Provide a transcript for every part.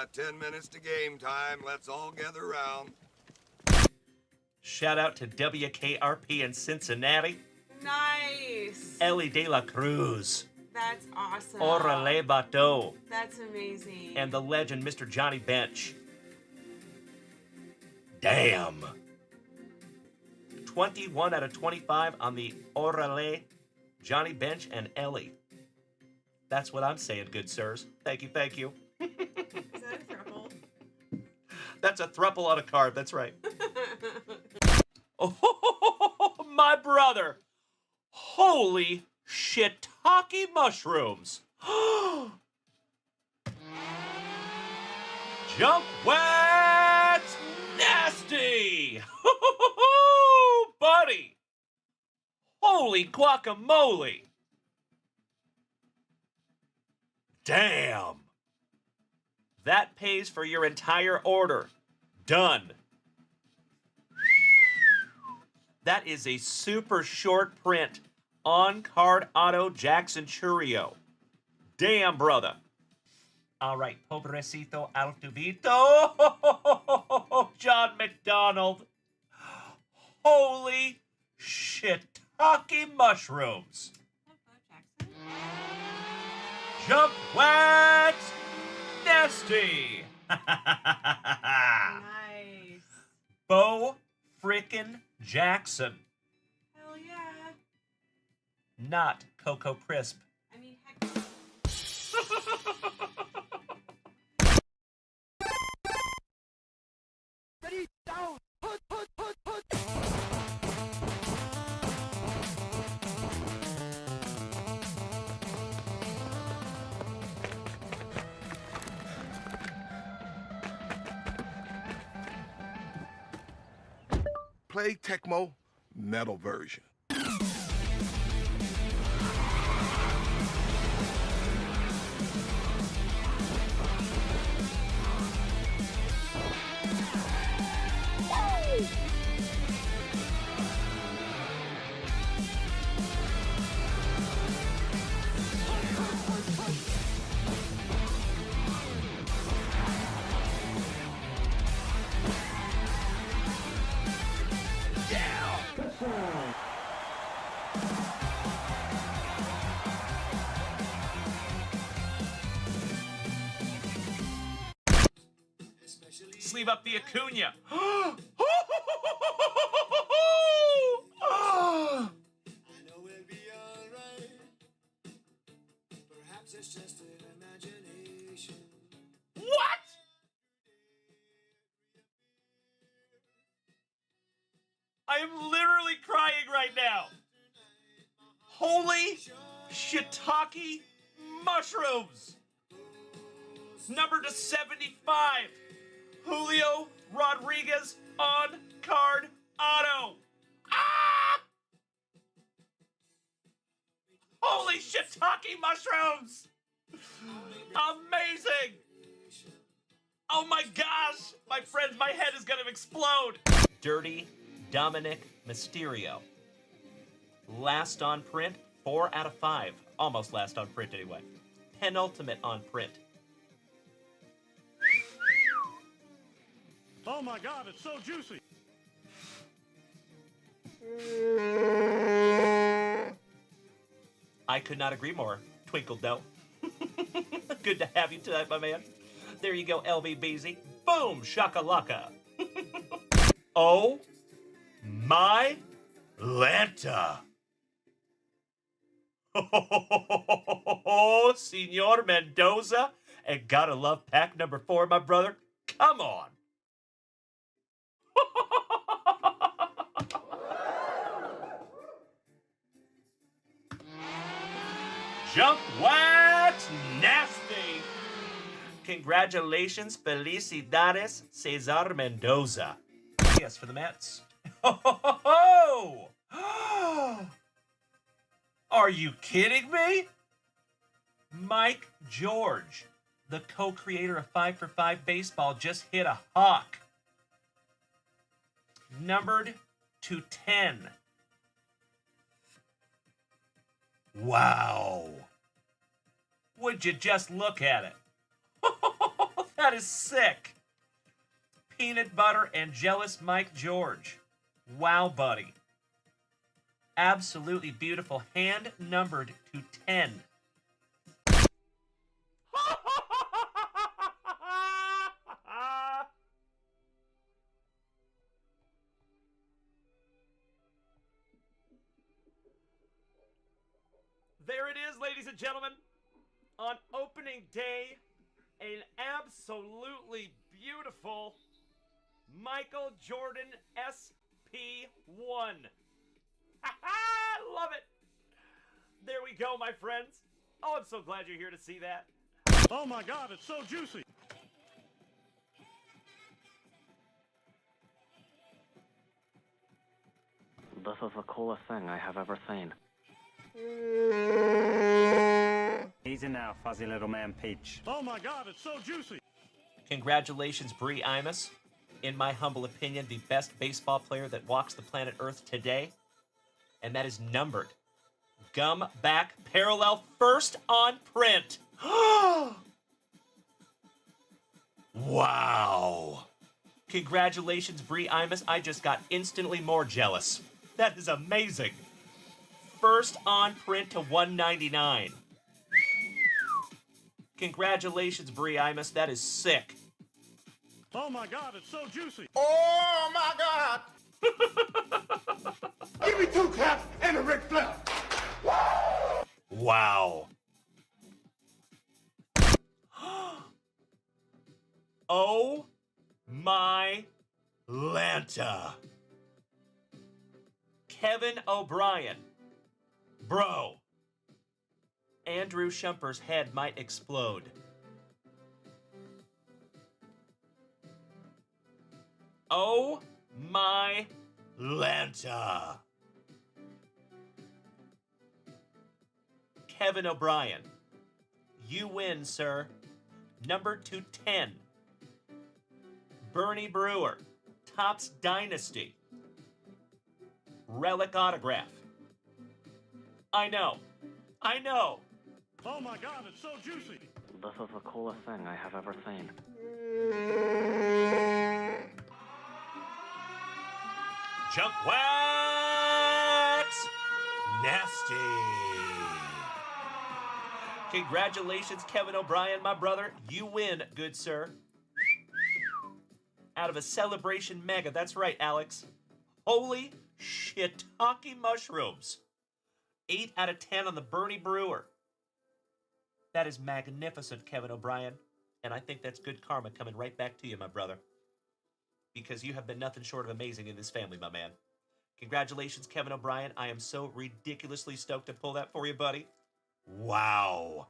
got 10 minutes to game time. Let's all gather around. Shout out to WKRP in Cincinnati. Nice. Ellie De La Cruz. That's awesome. Orale Bateau. That's amazing. And the legend, Mr. Johnny Bench. Damn. 21 out of 25 on the Orale, Johnny Bench, and Ellie. That's what I'm saying, good sirs. Thank you, thank you. Is that a throuple? That's a throuple on a card, that's right. Oh, my brother. Holy shiitake mushrooms. Junkwax nasty. Buddy. Holy guacamole. Damn. That pays for your entire order. Done. That is a super short print on-card auto Jackson Churio. Damn, brother. All right, pobrecito Altuvito. John McDonald. Holy shiitake mushrooms. Junkwax nasty. Nice. Bo frickin' Jackson. Hell yeah. Not Cocoa Crisp. I mean, heck. Ready, down, put. Play Tecmo metal version. Sleeve up the Acuna. I know we'll be alright. Perhaps it's just an imagination. What? I am literally crying right now. Holy shiitake mushrooms. Number to 75. Julio Rodriguez on card auto. Ah! Holy shiitake mushrooms! Amazing! Oh my gosh! My friends, my head is gonna explode! Dirty Dominic Mysterio. Last on print, 4 out of 5. Almost last on print anyway. Penultimate on print. Oh my God, it's so juicy. I could not agree more, Twinkle Doe. Good to have you tonight, my man. There you go, LVBZ. Boom, shakalaka. Oh my Lanta. Oh, Senor Mendoza. And gotta love pack number 4, my brother. Come on. Junkwax nasty. Congratulations, felicidades, Cesar Mendoza. Yes, for the Mets. Oh! Are you kidding me? Mike George, the co-creator of 5 for 5 Baseball, just hit a hawk. Numbered to 10. Wow. Would you just look at it? That is sick. Peanut butter and jealous Mike George. Wow, buddy. Absolutely beautiful. Hand numbered to 10. There it is, ladies and gentlemen. On opening day, an absolutely beautiful Michael Jordan SP1. Love it. There we go, my friends. Oh, I'm so glad you're here to see that. Oh my God, it's so juicy. This is the coolest thing I have ever seen. Easy now, fuzzy little man Peach. Oh my God, it's so juicy. Congratulations, Bree Imus. In my humble opinion, the best baseball player that walks the planet Earth today. And that is numbered. Gum back parallel first on print. Wow. Congratulations, Bree Imus. I just got instantly more jealous. That is amazing. First on print to 199. Congratulations, Bree Imus. That is sick. Oh my God, it's so juicy. Oh my God! Give me 2 claps and a Ric Flair. Wow. Oh my Lanta. Kevin O'Brien. Bro. Andrew Shumper's head might explode. Oh my Lanta. Kevin O'Brien. You win, sir. Number 210. Bernie Brewer. Topps Dynasty. Relic autograph. I know. I know. Oh my God, it's so juicy. This is the coolest thing I have ever seen. Junkwax! Nasty. Congratulations, Kevin O'Brien, my brother. You win, good sir. Out of a Celebration Mega. That's right, Alex. Holy shiitake mushrooms. 8 out of 10 on the Bernie Brewer. That is magnificent, Kevin O'Brien. And I think that's good karma coming right back to you, my brother. Because you have been nothing short of amazing in this family, my man. Congratulations, Kevin O'Brien. I am so ridiculously stoked to pull that for you, buddy. Wow.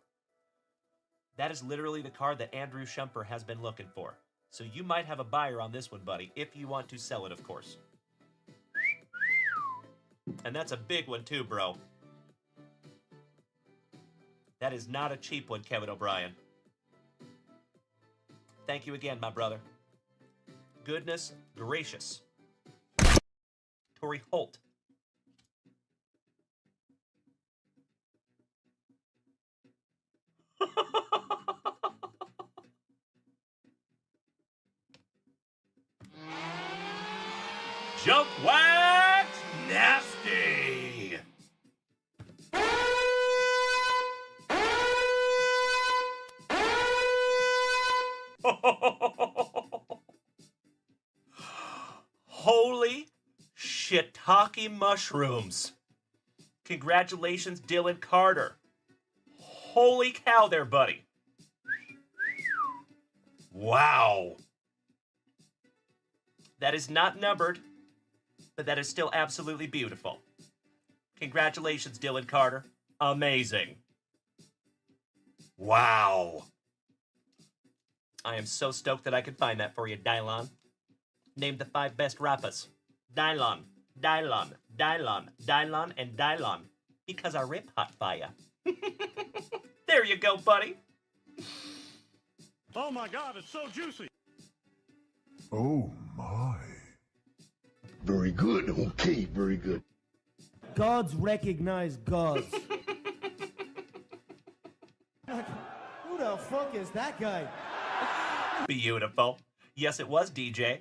That is literally the card that Andrew Shumper has been looking for. So you might have a buyer on this one, buddy, if you want to sell it, of course. And that's a big one too, bro. That is not a cheap one, Kevin O'Brien. Thank you again, my brother. Goodness gracious. Torrey Holt. Junkwax Nasty. Holy shiitake mushrooms. Congratulations, Dylan Carter. Holy cow there, buddy. Wow. That is not numbered, but that is still absolutely beautiful. Congratulations, Dylan Carter. Amazing. Wow. I am so stoked that I could find that for you, Dylon. Name the 5 best rappers. Dylon, Dylon, Dylon, Dylon, and Dylon. Because I rip hot fire. There you go, buddy. Oh my God, it's so juicy. Oh my. Very good. Okay, very good. Gods recognize gods. Who the fuck is that guy? Beautiful. Yes, it was DJ.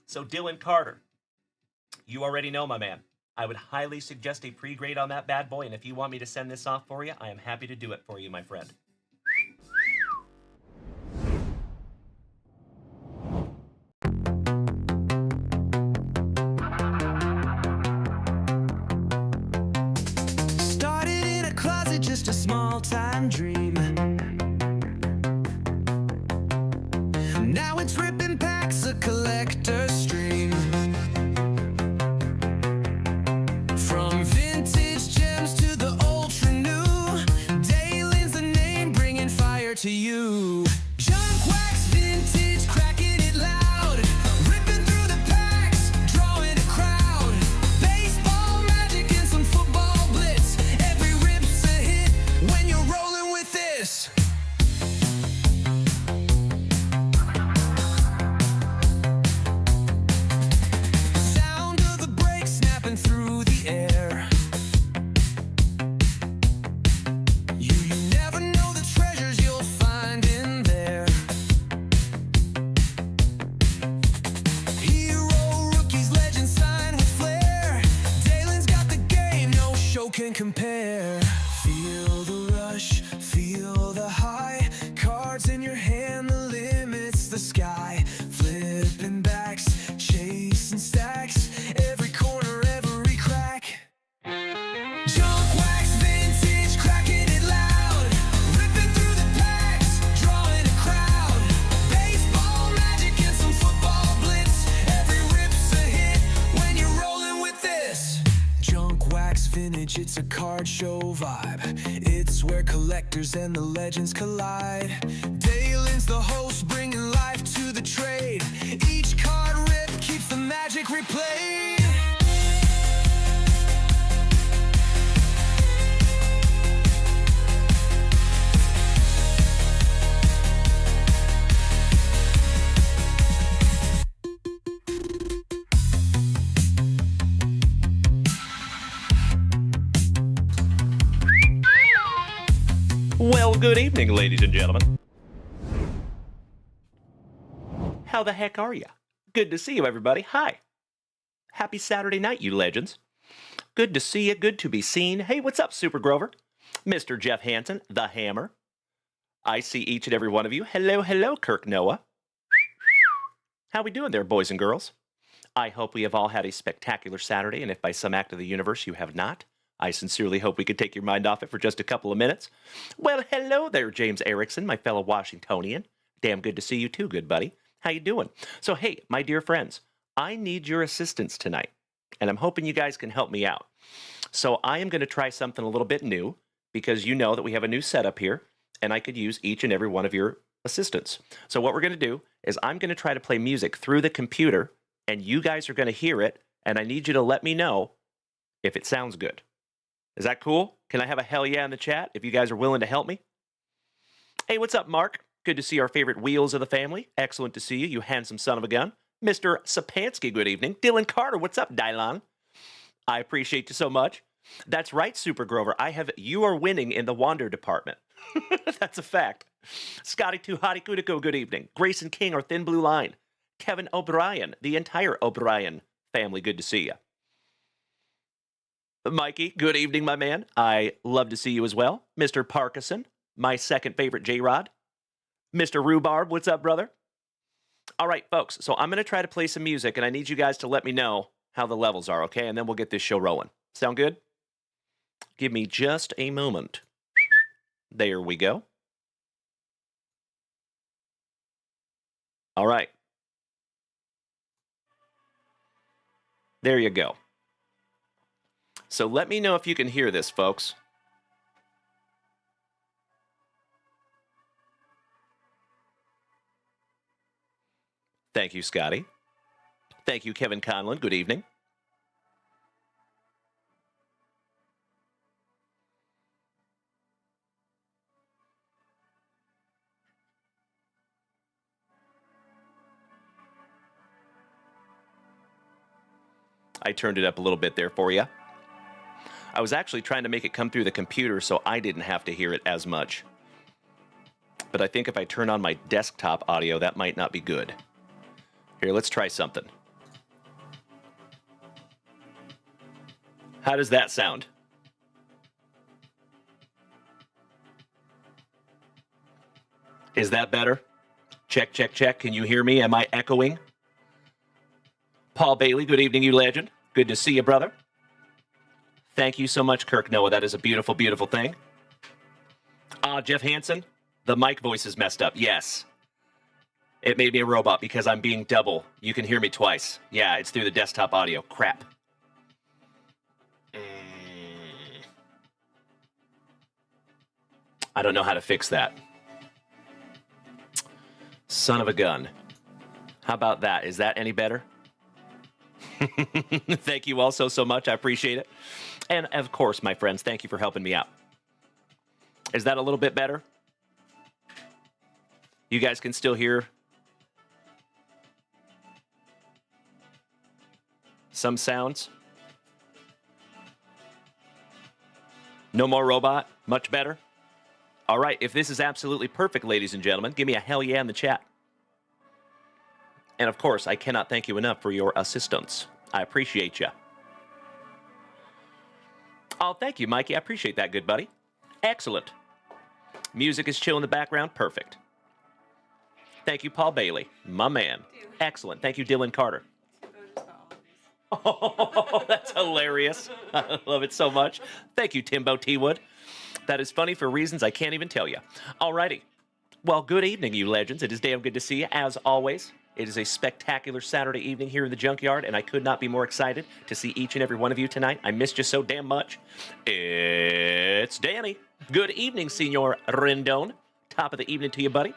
So Dylan Carter, you already know, my man. I would highly suggest a pre-grade on that bad boy, and if you want me to send this off for you, I am happy to do it for you, my friend. Started in a closet, just a small-time dream. Now it's ripping packs, a collector's stream. From vintage gems to the ultra new, Dalen's the name, bringing fire to you. Junkwax vintage, cracking it loud, ripping through the packs, drawing a crowd. Baseball magic and some football blitz, every rip's a hit when you're rolling with this. Sound of the brakes snapping through the air. You never know the treasures you'll find in there. Hero, rookies, legends sign with flair. Dalen's got the game, no show can compare. Feel the rush, feel the high. Cards in your hand, the limit's the sky. Flipping backs, chasing stacks. Every corner, every crack. Junkwax vintage, cracking it loud, ripping through the packs, drawing a crowd. Baseball magic and some football blitz, every rip's a hit when you're rolling with this. Junkwax vintage, it's a card show vibe. It's where collectors and the legends collide. Dalen's the host, bringing life to the trade. Each card rip keeps the magic replayed. Well, good evening, ladies and gentlemen. How the heck are you? Good to see you, everybody. Hi. Happy Saturday night, you legends. Good to see you. Good to be seen. Hey, what's up, Super Grover? Mr. Jeff Hansen, the Hammer. I see each and every one of you. Hello, hello, Kirk Noah. How we doing there, boys and girls? I hope we have all had a spectacular Saturday, and if by some act of the universe you have not, I sincerely hope we could take your mind off it for just a couple of minutes. Well, hello there, James Erickson, my fellow Washingtonian. Damn good to see you too, good buddy. How you doing? So, hey, my dear friends, I need your assistance tonight, and I'm hoping you guys can help me out. So I am going to try something a little bit new, because you know that we have a new setup here, and I could use each and every one of your assistants. So what we're going to do is I'm going to try to play music through the computer, and you guys are going to hear it, and I need you to let me know if it sounds good. Is that cool? Can I have a hell yeah in the chat if you guys are willing to help me? Hey, what's up, Mark? Good to see our favorite wheels of the family. Excellent to see you, you handsome son of a gun. Mr. Sapansky, good evening. Dylan Carter, what's up, Dylan? I appreciate you so much. That's right, Super Grover. You are winning in the Wander department. That's a fact. Scotty Too Hottie Kudiko, good evening. Grayson King, our Thin Blue Line. Kevin O'Brien, the entire O'Brien family, good to see you. Mikey, good evening, my man. I love to see you as well. Mr. Parkinson, my second favorite J-Rod. Mr. Rhubarb, what's up, brother? All right, folks, so I'm going to try to play some music, and I need you guys to let me know how the levels are, okay? And then we'll get this show rolling. Sound good? Give me just a moment. There we go. All right. There you go. So let me know if you can hear this, folks. Thank you, Scotty. Thank you, Kevin Conlon. Good evening. I turned it up a little bit there for you. I was actually trying to make it come through the computer so I didn't have to hear it as much. But I think if I turn on my desktop audio, that might not be good. Here, let's try something. How does that sound? Is that better? Check, check, check. Can you hear me? Am I echoing? Paul Bailey, good evening, you legend. Good to see you, brother. Thank you so much, Kirk Noah. That is a beautiful, beautiful thing. Jeff Hansen, the mic voice is messed up. Yes. It made me a robot because I'm being double. You can hear me twice. Yeah, it's through the desktop audio. Crap. I don't know how to fix that. Son of a gun. How about that? Is that any better? Thank you all so much. I appreciate it. And of course, my friends, thank you for helping me out. Is that a little bit better? You guys can still hear some sounds? No more robot? Much better? All right, if this is absolutely perfect, ladies and gentlemen, give me a hell yeah in the chat. And of course, I cannot thank you enough for your assistance. I appreciate you. Oh, thank you, Mikey. I appreciate that, good buddy. Excellent. Music is chill in the background. Perfect. Thank you, Paul Bailey. My man. Excellent. Thank you, Dylan Carter. Oh, that's hilarious. I love it so much. Thank you, Timbo T. Wood. That is funny for reasons I can't even tell you. Alrighty. Well, good evening, you legends. It is damn good to see you, as always. It is a spectacular Saturday evening here in the Junkyard, and I could not be more excited to see each and every one of you tonight. I missed you so damn much. It's Danny. Good evening, Senor Rendon. Top of the evening to you, buddy.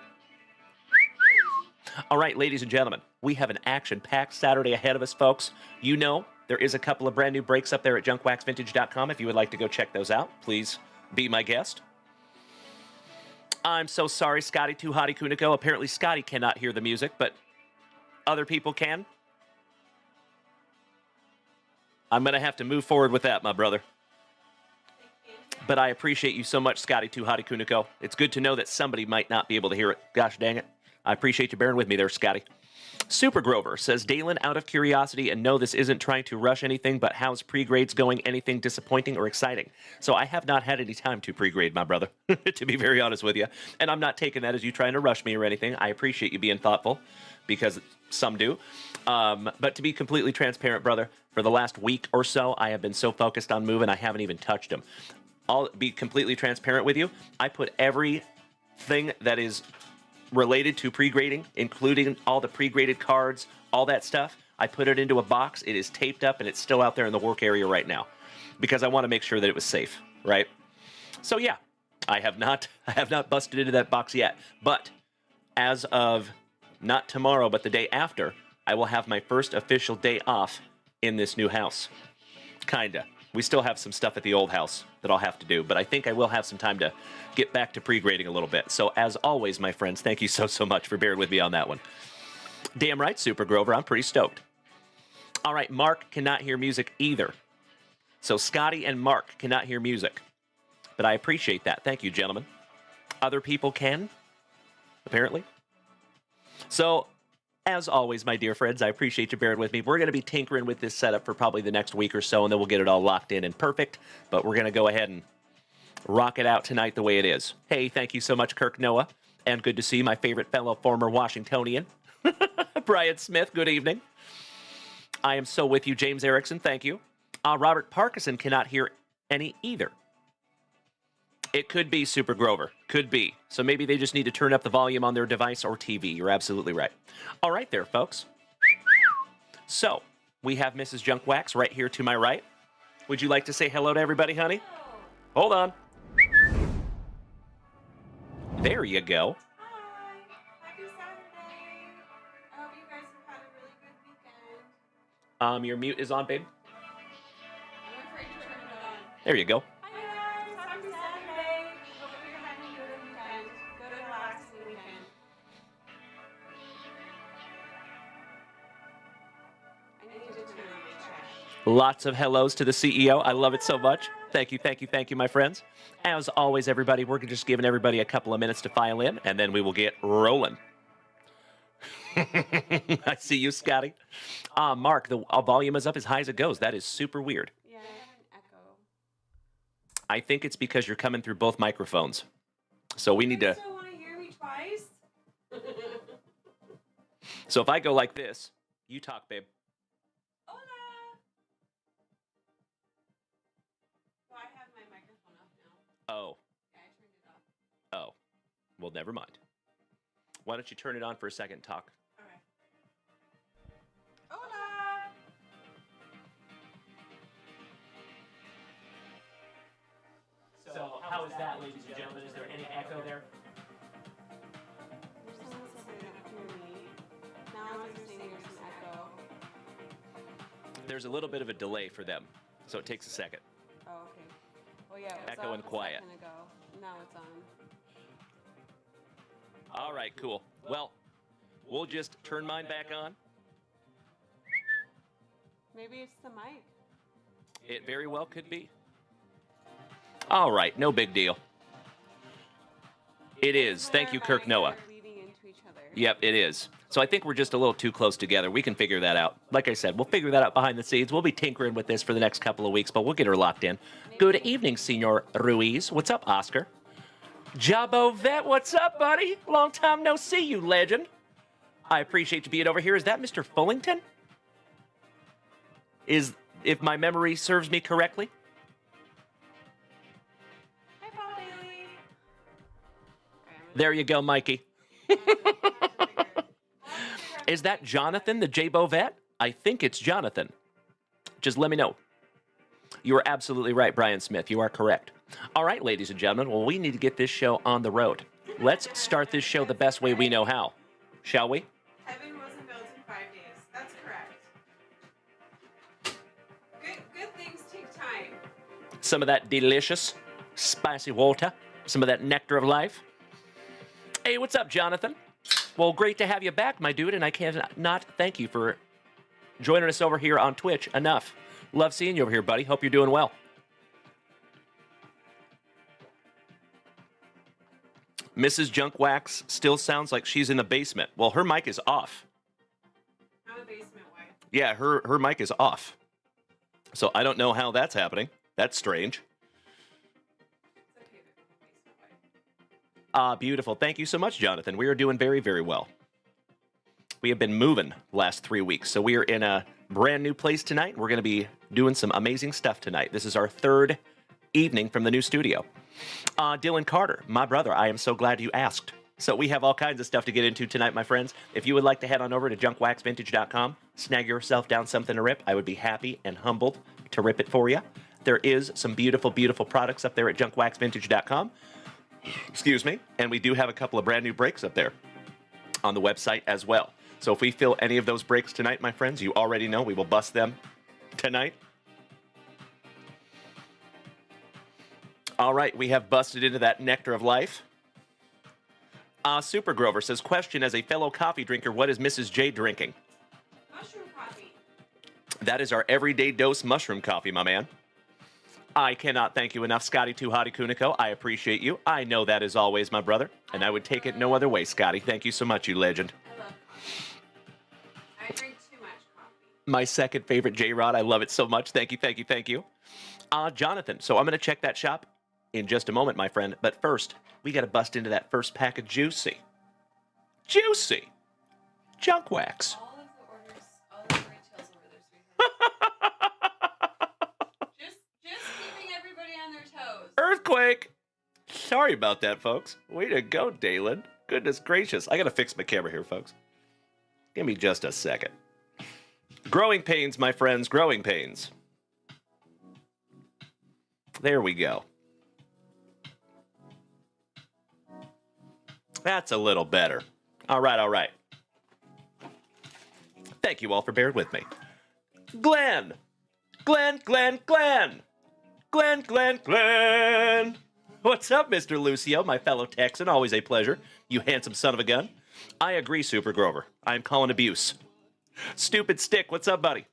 All right, ladies and gentlemen, we have an action-packed Saturday ahead of us, folks. You know, there is a couple of brand new breaks up there at junkwaxvintage.com. If you would like to go check those out, please be my guest. I'm so sorry, Scotty Too Hottie Kuniko. Apparently, Scotty cannot hear the music, but other people can. I'm going to have to move forward with that, my brother. But I appreciate you so much, Scotty Too Hottie Kuniko. It's good to know that somebody might not be able to hear it. Gosh dang it. I appreciate you bearing with me there, Scotty. Super Grover says, Dalen, out of curiosity, and no, this isn't trying to rush anything, but how's pre-grades going? Anything disappointing or exciting? So I have not had any time to pre-grade, my brother, to be very honest with you. And I'm not taking that as you trying to rush me or anything. I appreciate you being thoughtful, because some do. But to be completely transparent, brother, for the last week or so, I have been so focused on moving, I haven't even touched them. I'll be completely transparent with you. I put everything that is related to pre-grading, including all the pre-graded cards, all that stuff. I put it into a box. It is taped up, and it's still out there in the work area right now because I want to make sure that it was safe, right? So yeah, I have not busted into that box yet. But as of not tomorrow, but the day after, I will have my first official day off in this new house. Kinda. We still have some stuff at the old house that I'll have to do, but I think I will have some time to get back to pre-grading a little bit. So as always, my friends, thank you so much for bearing with me on that one. Damn right, Super Grover, I'm pretty stoked. All right, Mark cannot hear music either. So Scotty and Mark cannot hear music, but I appreciate that. Thank you, gentlemen. Other people can, apparently. So as always, my dear friends, I appreciate you bearing with me. We're going to be tinkering with this setup for probably the next week or so, and then we'll get it all locked in and perfect. But we're going to go ahead and rock it out tonight the way it is. Hey, thank you so much, Kirk Noah. And good to see my favorite fellow former Washingtonian, Brian Smith. Good evening. I am so with you, James Erickson. Thank you. Robert Parkinson cannot hear any either. It could be Super Grover. Could be. So maybe they just need to turn up the volume on their device or TV. You're absolutely right. All right there, folks. So, we have Mrs. Junkwax right here to my right. Would you like to say hello to everybody, honey? Hold on. There you go. Hi. Happy Saturday. I hope you guys have had a really good weekend. Your mute is on, babe. I'm afraid to turn it on. There you go. Hi guys. Happy Saturday. Hope you're having a good weekend. Good relaxing weekend. I need to turn on my chat. Lots of hellos to the CEO. I love it so much. Thank you, my friends. As always, everybody, we're just giving everybody a couple of minutes to file in, and then we will get rolling. I see you, Scotty. Mark, the volume is up as high as it goes. That is super weird. Yeah, I have an echo. I think it's because you're coming through both microphones. So we need You to... still want to hear me twice? So if I go like this, you talk, babe. Hola! Well, I have my microphone off now. Oh. Yeah, I turned it off. Oh. Well, never mind. Why don't you turn it on for a second and talk? Okay. Hola! So how is that, ladies and gentlemen? Is there any echo there? Someone said they don't hear me. Now I'm understanding there's some echo. There's a little bit of a delay for them, so it takes a second. Oh, okay. Well, yeah, it was Echo off and a quiet. second ago. Now it's on. All right, cool. Well, we'll just turn mine back on. Maybe it's the mic. It very well could be. All right, no big deal. It is. Thank you, Kirk Noah. Leading into each other. Yep, it is. So I think we're just a little too close together. We can figure that out. Like I said, we'll figure that out behind the scenes. We'll be tinkering with this for the next couple of weeks, but we'll get her locked in. Good evening, Senor Ruiz. What's up, Oscar? JWVCC, what's up, buddy? Long time no see, you legend. I appreciate you being over here. Is that Mr. Fullington? If my memory serves me correctly? Hi, Paul Bailey. There you go, Mikey. Is that Jonathan, the JWVCC? I think it's Jonathan. Just let me know. You are absolutely right, Brian Smith. You are correct. All right, ladies and gentlemen. Well, we need to get this show on the road. Let's start this show the best way we know how. Shall we? Heaven wasn't built in 5 days. That's correct. Good things take time. Some of that delicious, spicy water. Some of that nectar of life. Hey, what's up, Jonathan? Well, great to have you back, my dude, and I cannot thank you for joining us over here on Twitch enough. Love seeing you over here, buddy. Hope you're doing well. Mrs. Junkwax still sounds like she's in the basement. Well, her mic is off. I'm a basement wife. Yeah, her mic is off. So I don't know how that's happening. That's strange. It's okay to be a basement wife. Beautiful. Thank you so much, Jonathan. We are doing very, very well. We have been moving the last 3 weeks, so we are in a brand new place tonight. We're going to be doing some amazing stuff tonight. This is our third evening from the new studio. Dylan Carter, my brother, I am so glad you asked. So we have all kinds of stuff to get into tonight, my friends. If you would like to head on over to junkwaxvintage.com, snag yourself down something to rip, I would be happy and humbled to rip it for you. There is some beautiful, beautiful products up there at junkwaxvintage.com. Excuse me. And we do have a couple of brand new breaks up there on the website as well. So if we fill any of those breaks tonight, my friends, you already know we will bust them tonight. All right, we have busted into that nectar of life. Super Grover says, question, as a fellow coffee drinker, what is Mrs. J drinking? Mushroom coffee. That is our everyday dose mushroom coffee, my man. I cannot thank you enough, Scotty Tuhati Kuniko. I appreciate you. I know that is always my brother, and I would take it no other way, Scotty. Thank you so much, you legend. I love coffee. I drink too much coffee. My second favorite J-Rod. I love it so much. Thank you, thank you, thank you. Jonathan, so I'm going to check that shop in just a moment, my friend. But first, we got to bust into that first pack of Juicy. Juicy! Junkwax. All of the orders, all of the retails over there, sweetheart. just keeping everybody on their toes. Earthquake! Sorry about that, folks. Way to go, Dalen. Goodness gracious. I got to fix my camera here, folks. Give me just a second. Growing pains, my friends. Growing pains. There we go. That's a little better. All right, all right. Thank you all for bearing with me. Glenn! Glenn! What's up, Mr. Lucio, my fellow Texan? Always a pleasure. You handsome son of a gun. I agree, Super Grover. I'm calling abuse. Stupid Stick, what's up, buddy?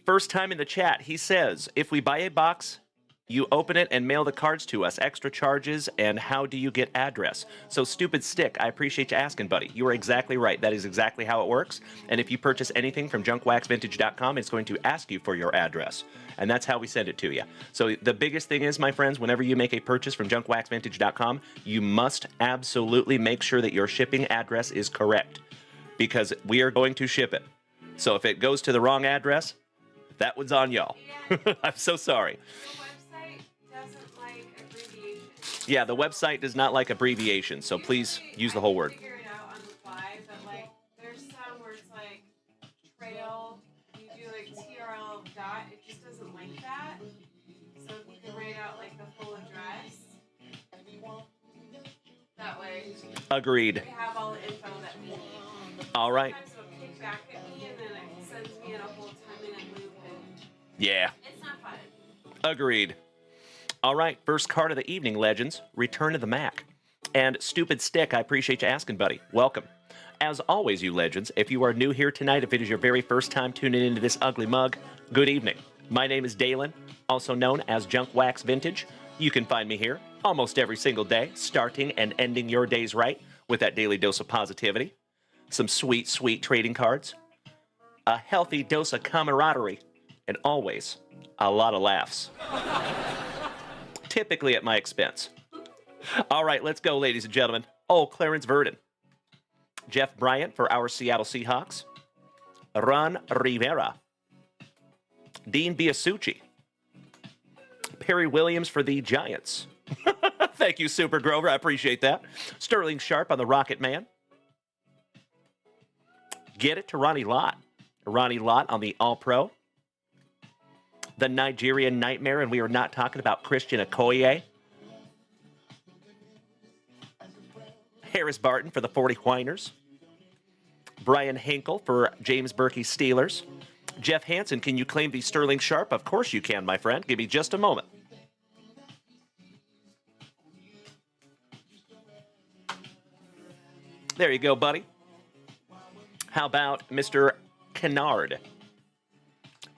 First time in the chat, he says, if we buy a box You open it and mail the cards to us. Extra charges, and how do you get address? So, Stupid Stick, I appreciate you asking, buddy. You are exactly right. That is exactly how it works. And if you purchase anything from junkwaxvintage.com, it's going to ask you for your address. And that's how we send it to you. So the biggest thing is, my friends, whenever you make a purchase from junkwaxvintage.com, you must absolutely make sure that your shipping address is correct, because we are going to ship it. So if it goes to the wrong address, that one's on y'all. I'm so sorry. Yeah, the website does not like abbreviations, so please use the whole word. Figure it out on the fly, but like there's some where it's like trail, you do like TRL dot, it just doesn't like that. So if you can write out like the full address, that way Agreed. we have all the info that we need. All right. Sometimes it'll kick back at me and then it sends me in a whole 10-minute loop and Yeah. it's not fun. Agreed. All right, first card of the evening, legends. Return to the Mac. And Stupid Stick, I appreciate you asking, buddy. Welcome. As always, you legends, if you are new here tonight, if it is your very first time tuning into this ugly mug, good evening. My name is Dalen, also known as Junkwax Vintage. You can find me here almost every single day, starting and ending your days right with that daily dose of positivity, some sweet, sweet trading cards, a healthy dose of camaraderie, and always a lot of laughs. Typically at my expense. All right, let's go, ladies and gentlemen. Oh, Clarence Verdon. Jeff Bryant for our Seattle Seahawks. Ron Rivera. Dean Biasucci. Perry Williams for the Giants. Thank you, Super Grover. I appreciate that. Sterling Sharp on the Rocket Man. Get it to Ronnie Lott. Ronnie Lott on the All-Pro. The Nigerian Nightmare, and we are not talking about Christian Okoye. Harris Barton for the 40 Whiners. Brian Hinkle for James Berkey Steelers. Jeff Hansen, can you claim the Sterling Sharp? Of course you can, my friend. Give me just a moment. There you go, buddy. How about Mr. Kennard?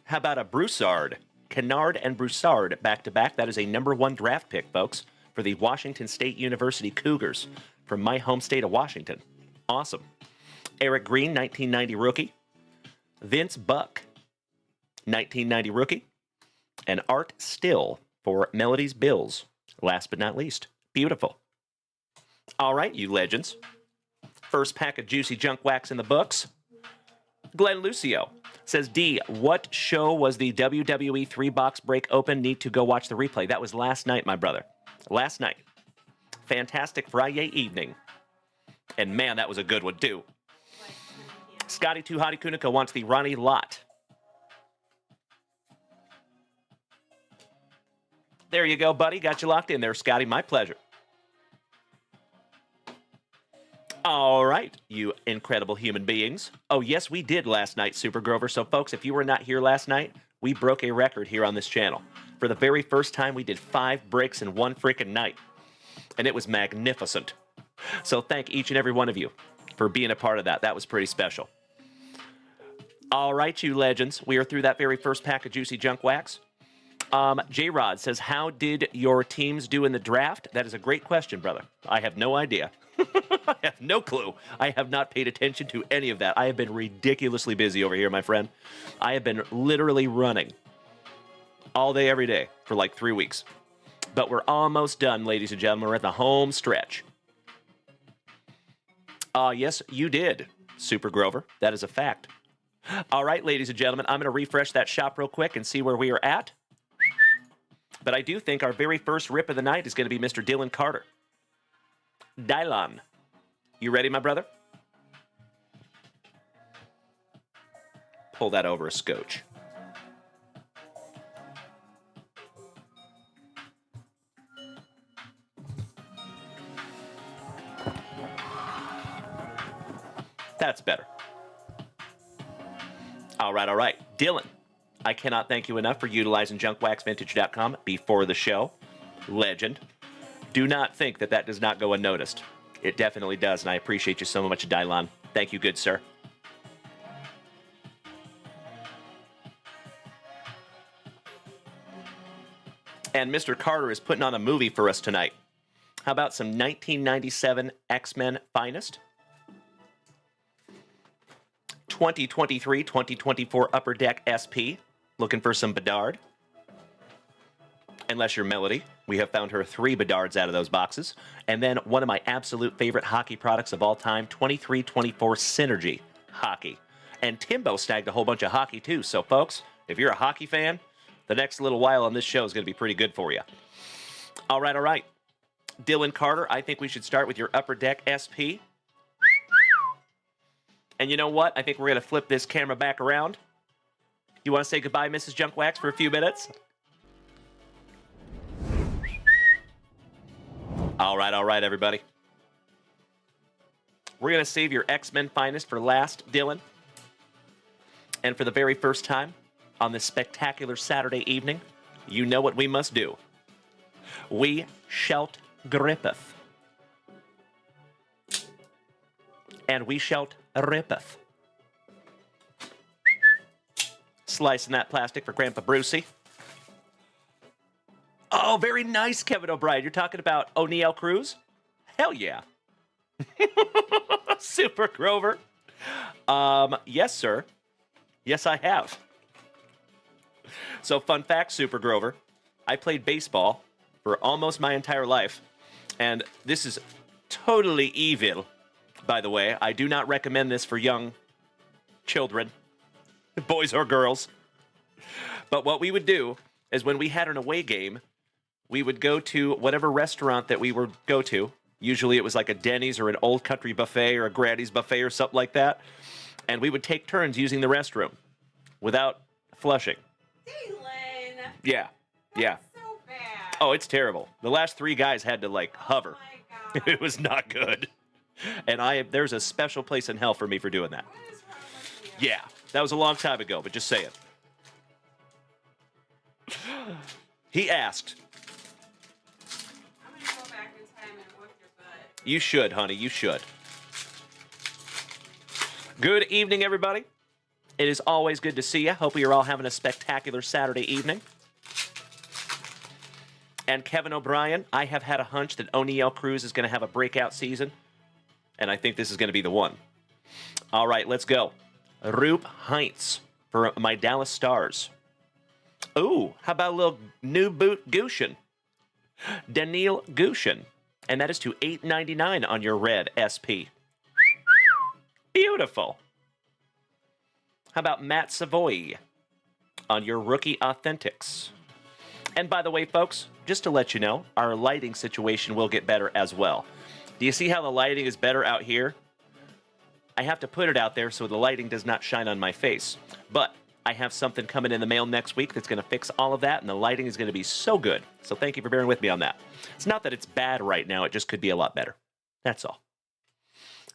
How about a Broussard? Kennard and Broussard back-to-back. That is a #1 draft pick, folks, for the Washington State University Cougars from my home state of Washington. Awesome. Eric Green, 1990 rookie. Vince Buck, 1990 rookie. And Art Still for Melody's Bills. Last but not least. Beautiful. All right, you legends. First pack of juicy junk wax in the books. Glenn Lucio says, D, what show was the WWE 3-box break open? Need to go watch the replay. That was last night, my brother. Last night. Fantastic Friday evening. And man, that was a good one, too. Scotty Too Hottie Kunika wants the Ronnie Lott. There you go, buddy. Got you locked in there, Scotty. My pleasure. All right, you incredible human beings. Oh, yes, we did last night, Super Grover. So, folks, if you were not here last night, we broke a record here on this channel. For the very first time, we did 5 breaks in one freaking night. And it was magnificent. So thank each and every one of you for being a part of that. That was pretty special. All right, you legends. We are through that very first pack of juicy junk wax. J-Rod says, how did your teams do in the draft? That is a great question, brother. I have no idea. I have no clue. I have not paid attention to any of that. I have been ridiculously busy over here, my friend. I have been literally running all day, every day for like 3 weeks. But we're almost done, ladies and gentlemen. We're at the home stretch. Yes, you did, Super Grover. That is a fact. All right, ladies and gentlemen, I'm going to refresh that shop real quick and see where we are at. But I do think our very first rip of the night is going to be Mr. Dylan Carter. Dylan, you ready, my brother? Pull that over a scotch. That's better. All right. Dylan, I cannot thank you enough for utilizing junkwaxvintage.com before the show. Legend. Do not think that does not go unnoticed. It definitely does, and I appreciate you so much, Dylan. Thank you, good sir. And Mr. Carter is putting on a movie for us tonight. How about some 1997 X-Men Finest? 2023-2024 Upper Deck SP. Looking for some Bedard. Unless you're Melody. We have found her 3 Bedards out of those boxes. And then one of my absolute favorite hockey products of all time, 23-24 Synergy Hockey. And Timbo snagged a whole bunch of hockey too. So folks, if you're a hockey fan, the next little while on this show is going to be pretty good for you. All right. Dylan Carter, I think we should start with your Upper Deck SP. And you know what? I think we're going to flip this camera back around. You want to say goodbye, Mrs. Junkwax, for a few minutes? All right, everybody. We're going to save your X-Men Finest for last, Dylan. And for the very first time on this spectacular Saturday evening, you know what we must do. We shalt grippeth. And we shalt rippeth. Slicing that plastic for Grandpa Brucey. Oh, very nice, Kevin O'Brien. You're talking about O'Neal Cruz? Hell yeah. Super Grover. Yes, sir. Yes, I have. So, fun fact, Super Grover. I played baseball for almost my entire life. And this is totally evil, by the way. I do not recommend this for young children, boys or girls. But what we would do is when we had an away game, we would go to whatever restaurant that we would go to. Usually it was like a Denny's or an Old Country buffet or a Granny's buffet or something like that. And we would take turns using the restroom without flushing. Dylan! Yeah. That's so bad. Oh, it's terrible. The last 3 guys had to, like, hover. Oh my God. It was not good. And there's a special place in hell for me for doing that. What is wrong with you? Yeah, that was a long time ago, but just saying. He asked. I'm going to go back in time and whip your butt. You should, honey, you should. Good evening, everybody. It is always good to see you. Hope you're all having a spectacular Saturday evening. And Kevin O'Brien, I have had a hunch that O'Neal Cruz is going to have a breakout season. And I think this is going to be the one. All right, let's go. Roop Heinz for my Dallas Stars. Ooh, how about a little new boot Gushin? Daniil Gushin. And that is to $8.99 on your red SP. Beautiful. How about Matt Savoy on your rookie Authentics? And by the way, folks, just to let you know, our lighting situation will get better as well. Do you see how the lighting is better out here? I have to put it out there so the lighting does not shine on my face. But I have something coming in the mail next week that's going to fix all of that, and the lighting is going to be so good. So thank you for bearing with me on that. It's not that it's bad right now, it just could be a lot better. That's all.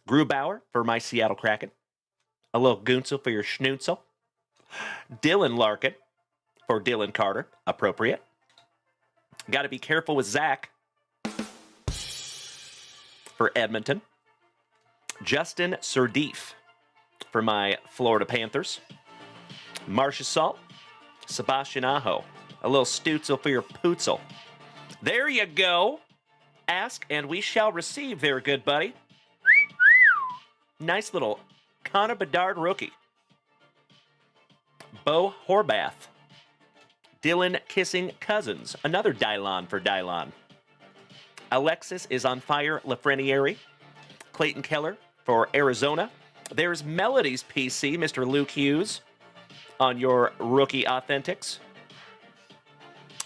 Grubauer for my Seattle Kraken. A little Gunsel for your Schnutzel. Dylan Larkin for Dylan Carter. Appropriate. Got to be careful with Zach for Edmonton. Justin Surdif for my Florida Panthers. Marcia Salt. Sebastian Aho. A little Stutzel for your Pootzel. There you go. Ask and we shall receive there, good buddy. Nice little Connor Bedard rookie. Bo Horvath. Dylan Kissing Cousins. Another Dylon for Dylon. Alexis is on fire. Lafreniere. Clayton Keller for Arizona. There's Melody's PC, Mr. Luke Hughes, on your rookie Authentics.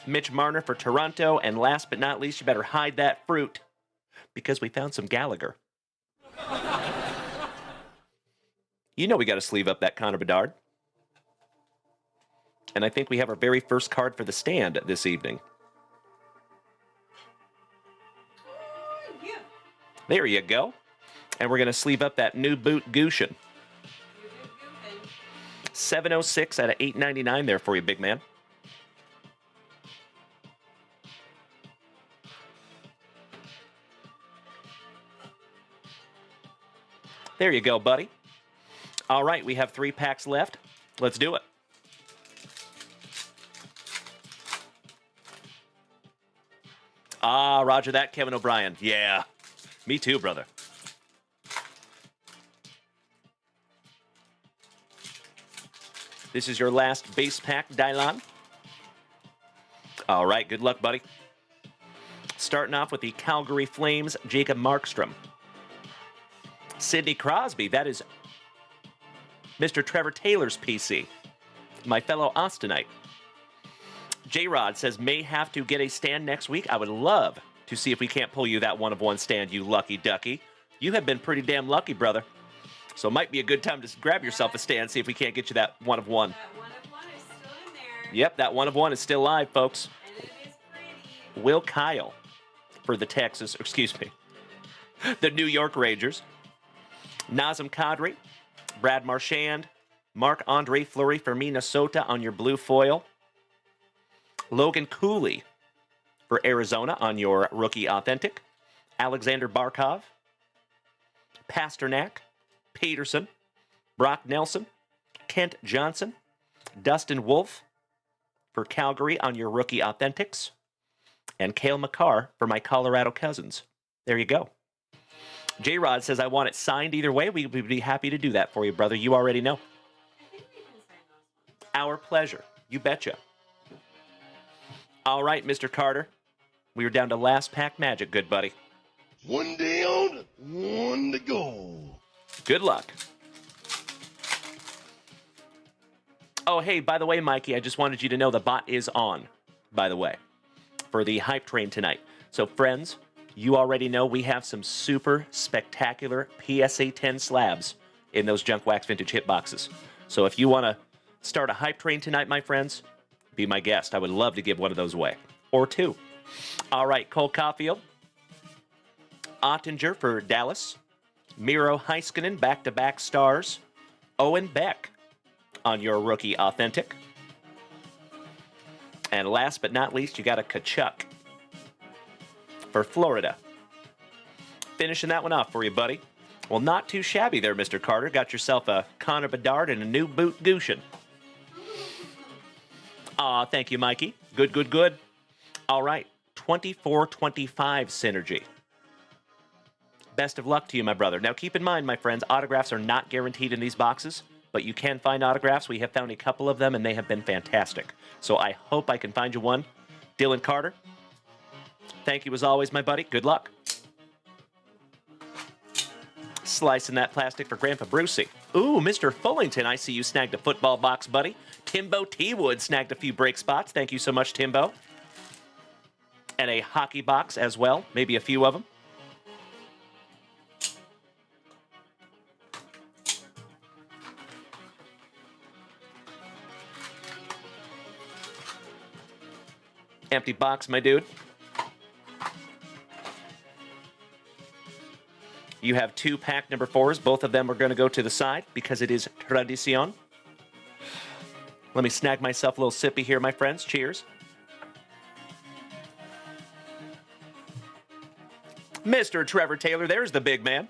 Mitch Marner for Toronto. And last but not least, you better hide that fruit because we found some Gallagher. You know we got to sleeve up that Connor Bedard. And I think we have our very first card for the stand this evening. Yeah. There you go. And we're going to sleeve up that new boot Gushin. 706 out of 899 there for you, big man. There you go, buddy. All right, we have 3 packs left. Let's do it. Ah, roger that, Kevin O'Brien. Yeah, me too, brother. This is your last base pack, Dylan. All right, good luck, buddy. Starting off with the Calgary Flames, Jacob Markstrom. Sidney Crosby, that is Mr. Trevor Taylor's PC, my fellow Austinite. J-Rod says, may have to get a stand next week. I would love to see if we can't pull you that one-of-one stand, you lucky ducky. You have been pretty damn lucky, brother. So it might be a good time to grab yourself a stand, see if we can't get you that one-of-one. That one-of-one is still in there. Yep, that one-of-one is still live, folks. And it is pretty. Will Kyle for the the New York Rangers. Nazem Kadri, Brad Marchand, Marc-Andre Fleury for Minnesota on your blue foil. Logan Cooley for Arizona on your rookie authentic. Alexander Barkov, Pasternak, Peterson, Brock Nelson, Kent Johnson, Dustin Wolf for Calgary on your rookie authentics, and Cale Makar for my Colorado cousins. There you go. J-Rod says, I want it signed either way. We would be happy to do that for you, brother. You already know. I think we can sign those ones. Our pleasure. You betcha. All right, Mr. Carter. We are down to last pack magic, good buddy. One down, one to go. Good luck. Oh, hey, by the way, Mikey, I just wanted you to know the bot is on, by the way, for the hype train tonight. So, friends, you already know we have some super spectacular PSA 10 slabs in those Junkwax Vintage hit boxes. So if you want to start a hype train tonight, my friends, be my guest. I would love to give one of those away. Or two. All right, Cole Caulfield. Ottinger for Dallas. Miro Heiskanen, back-to-back stars. Owen Beck on your rookie authentic. And last but not least, you got a Kachuk for Florida. Finishing that one off for you, buddy. Well, not too shabby there, Mr. Carter. Got yourself a Connor Bedard and a new boot Gushin. Aw, thank you, Mikey. Good, good, good. All right, 24-25 synergy. Best of luck to you, my brother. Now, keep in mind, my friends, autographs are not guaranteed in these boxes, but you can find autographs. We have found a couple of them, and they have been fantastic. So I hope I can find you one. Dylan Carter, thank you as always, my buddy. Good luck. Slicing that plastic for Grandpa Brucey. Ooh, Mr. Fullington, I see you snagged a football box, buddy. Timbo T. Wood snagged a few break spots. Thank you so much, Timbo. And a hockey box as well. Maybe a few of them. Empty box, my dude. You have two pack number 4s. Both of them are going to go to the side because it is tradicion. Let me snag myself a little sippy here, my friends. Cheers. Mr. Trevor Taylor, there's the big man.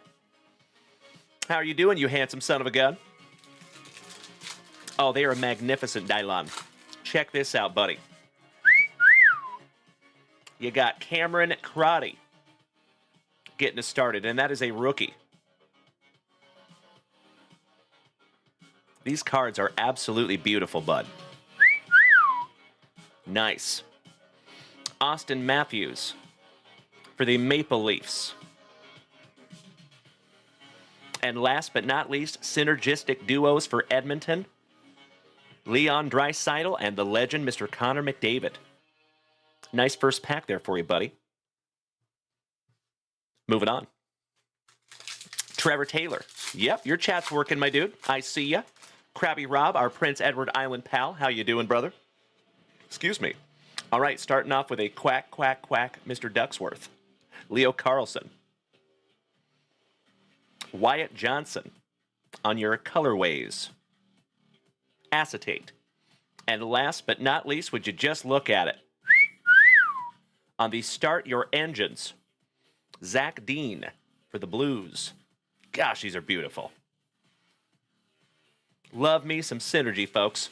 How are you doing, you handsome son of a gun? Oh, they are a magnificent Dylon. Check this out, buddy. You got Cameron Crotty getting us started, and that is a rookie. These cards are absolutely beautiful, bud. Nice. Austin Matthews for the Maple Leafs. And last but not least, synergistic duos for Edmonton. Leon Draisaitl and the legend, Mr. Connor McDavid. Nice first pack there for you, buddy. Moving on. Trevor Taylor. Yep, your chat's working, my dude. I see ya. Krabby Rob, our Prince Edward Island pal. How you doing, brother? Excuse me. All right, starting off with a quack, quack, quack, Mr. Ducksworth. Leo Carlson. Wyatt Johnson on your colorways. Acetate. And last but not least, would you just look at it? On the Start Your Engines, Zach Dean for the Blues. Gosh, these are beautiful. Love me some synergy, folks.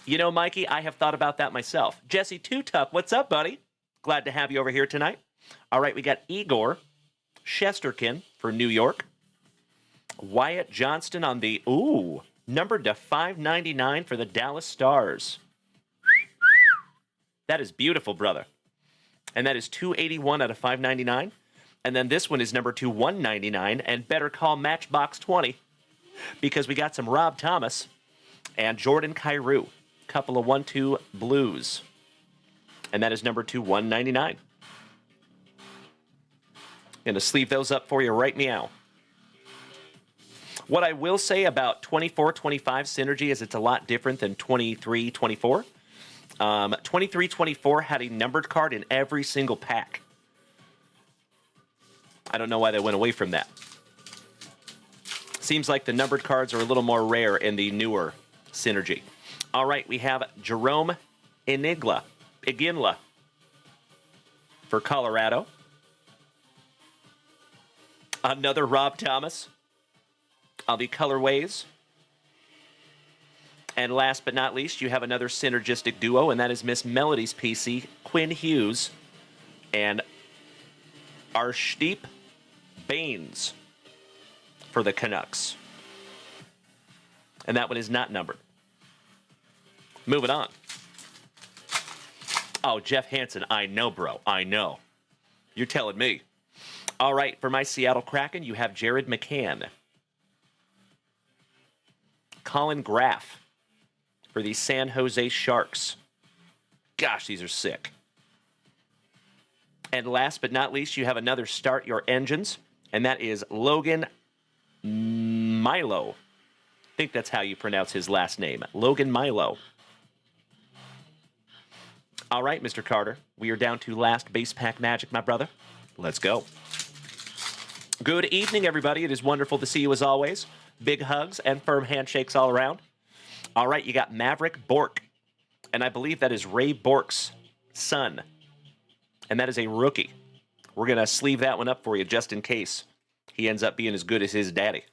You know, Mikey, I have thought about that myself. Jesse Too Tough, what's up, buddy? Glad to have you over here tonight. All right, we got Igor Shesterkin for New York. Wyatt Johnston on the, numbered to 599 for the Dallas Stars. That is beautiful, brother. And that is 281 out of 599. And then this one is number 199, and better call Matchbox 20 because we got some Rob Thomas and Jordan Kyrou. Couple of 1-2 blues. And that is number 199. Going to sleeve those up for you right meow. What I will say about 24-25 Synergy is it's a lot different than 23-24. 23-24 had a numbered card in every single pack. I don't know why they went away from that. Seems like the numbered cards are a little more rare in the newer Synergy. All right, we have Jerome Iginla for Colorado. Another Rob Thomas on the colorways. And last but not least, you have another synergistic duo, and that is Miss Melody's PC, Quinn Hughes and Arshdeep Baines for the Canucks. And that one is not numbered. Moving on. Oh, Jeff Hansen, I know, bro. I know. You're telling me. All right, for my Seattle Kraken, you have Jared McCann. Colin Graff for the San Jose Sharks. Gosh, these are sick. And last but not least, you have another Start Your Engines, and that is Logan Milo. I think that's how you pronounce his last name. Logan Milo. All right, Mr. Carter, we are down to last base pack magic, my brother. Let's go. Good evening, everybody. It is wonderful to see you as always. Big hugs and firm handshakes all around. All right, you got Maverick Bork, and I believe that is Ray Bork's son, and that is a rookie. We're going to sleeve that one up for you just in case he ends up being as good as his daddy.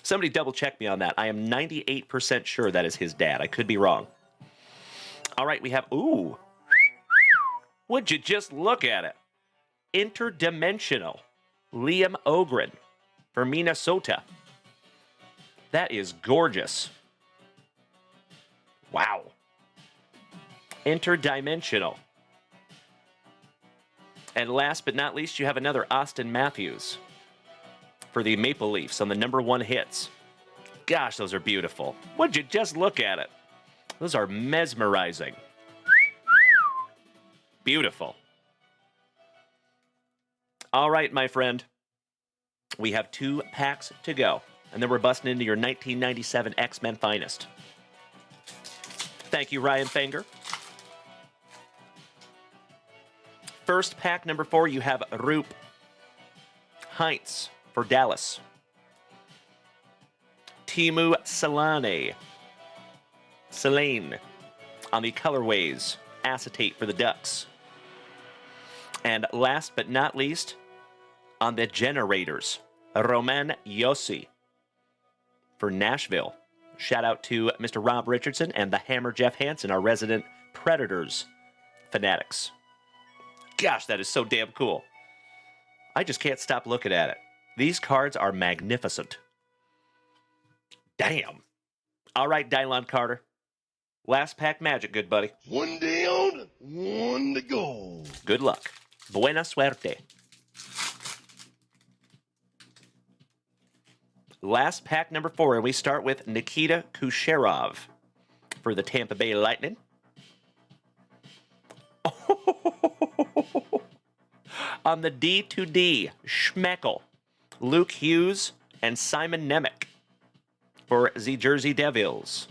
Somebody double check me on that. I am 98% sure that is his dad. I could be wrong. All right, we have, would you just look at it? Interdimensional Liam Ogren for Minnesota. That is gorgeous. Wow. Interdimensional. And last but not least, you have another Austin Matthews for the Maple Leafs on the #1 hits. Gosh, those are beautiful. Would you just look at it? Those are mesmerizing. Beautiful. All right, my friend. We have 2 packs to go. And then we're busting into your 1997 X-Men Finest. Thank you, Ryan Fenger. First pack number 4, you have Roop Heinz for Dallas. Timu Selane on the colorways. Acetate for the Ducks. And last but not least, on the generators, Roman Josi for Nashville. Shout out to Mr. Rob Richardson and the Hammer Jeff Hansen, our resident Predators fanatics. Gosh, that is so damn cool. I just can't stop looking at it. These cards are magnificent. Damn. All right, Dylon Carter. Last pack magic, good buddy. One down, one to go. Good luck. Buena suerte. Last pack number 4, and we start with Nikita Kucherov for the Tampa Bay Lightning. On the D2D, Schmeckel, Luke Hughes, and Simon Nemec for the Jersey Devils.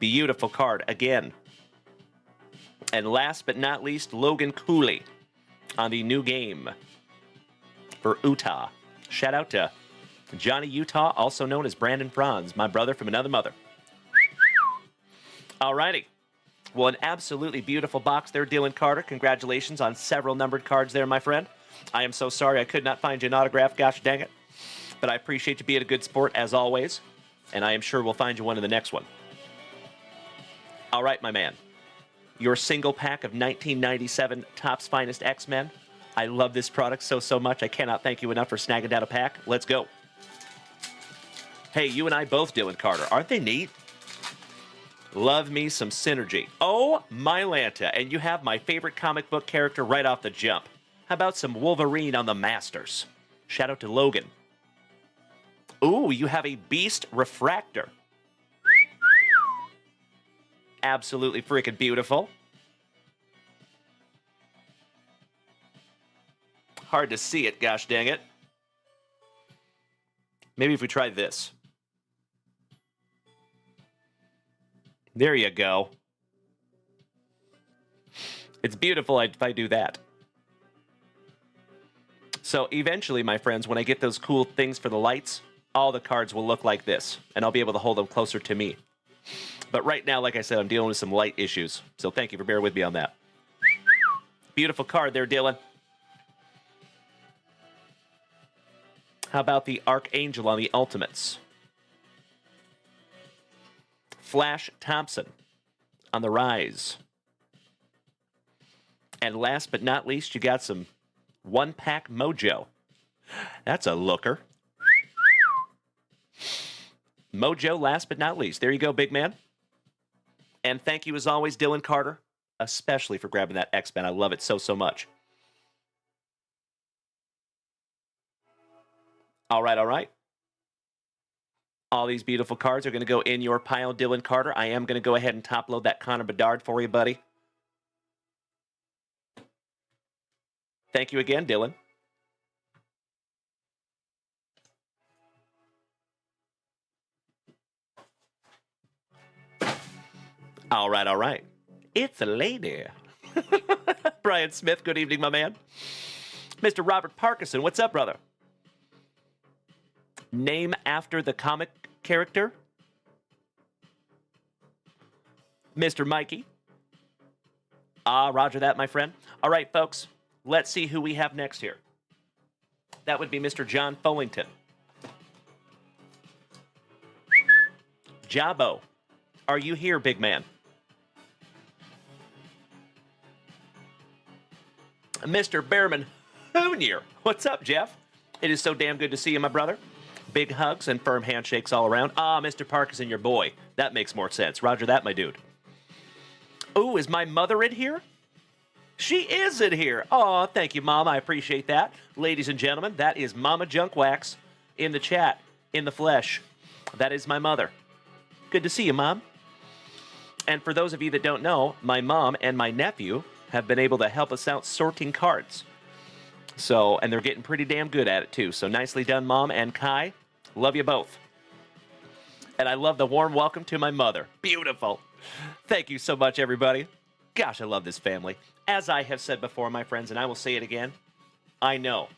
Beautiful card again. And last but not least, Logan Cooley on the new game for Utah. Shout out to Johnny Utah, also known as Brandon Franz, my brother from another mother. All righty. Well, an absolutely beautiful box there, Dylan Carter. Congratulations on several numbered cards there, my friend. I am so sorry I could not find you an autograph. Gosh dang it. But I appreciate you being a good sport, as always. And I am sure we'll find you one in the next one. All right, my man. Your single pack of 1997 Topps Finest X-Men. I love this product so much. I cannot thank you enough for snagging down a pack. Let's go. Hey, you and I both, Dylan Carter. Aren't they neat? Love me some synergy. Oh, my Lanta. And you have my favorite comic book character right off the jump. How about some Wolverine on the Masters? Shout out to Logan. Ooh, you have a Beast Refractor. Absolutely freaking beautiful. Hard to see it, gosh dang it. Maybe if we try this. There you go. It's beautiful if I do that. So eventually, my friends, when I get those cool things for the lights, all the cards will look like this, and I'll be able to hold them closer to me. But right now, like I said, I'm dealing with some light issues, so thank you for bearing with me on that. Beautiful card there, Dylan. How about the Archangel on the Ultimates? Flash Thompson on the Rise. And last but not least, you got some one-pack Mojo. That's a looker. Mojo, last but not least. There you go, big man. And thank you, as always, Dylan Carter, especially for grabbing that X-Men. I love it so much. All right, all right. All these beautiful cards are going to go in your pile, Dylan Carter. I am going to go ahead and top-load that Connor Bedard for you, buddy. Thank you again, Dylan. All right, all right. It's a lady. Brian Smith, good evening, my man. Mr. Robert Parkinson, what's up, brother? Name after the comic character? Mr. Mikey. Roger that, my friend. All right, folks, let's see who we have next here. That would be Mr. John Fullington. Jabbo, are you here, big man? Mr. Behrman Jr. What's up, Jeff? It is so damn good to see you, my brother. Big hugs and firm handshakes all around. Mr. Parkinson, your boy. That makes more sense. Roger that, my dude. Ooh, is my mother in here? She is in here. Oh, thank you, Mom. I appreciate that. Ladies and gentlemen, that is Mama Junkwax in the chat, in the flesh. That is my mother. Good to see you, Mom. And for those of you that don't know, my mom and my nephew have been able to help us out sorting cards. So, and they're getting pretty damn good at it, too. So nicely done, Mom and Kai. Love you both. And I love the warm welcome to my mother. Beautiful. Thank you so much, everybody. Gosh, I love this family. As I have said before, my friends, and I will say it again, I know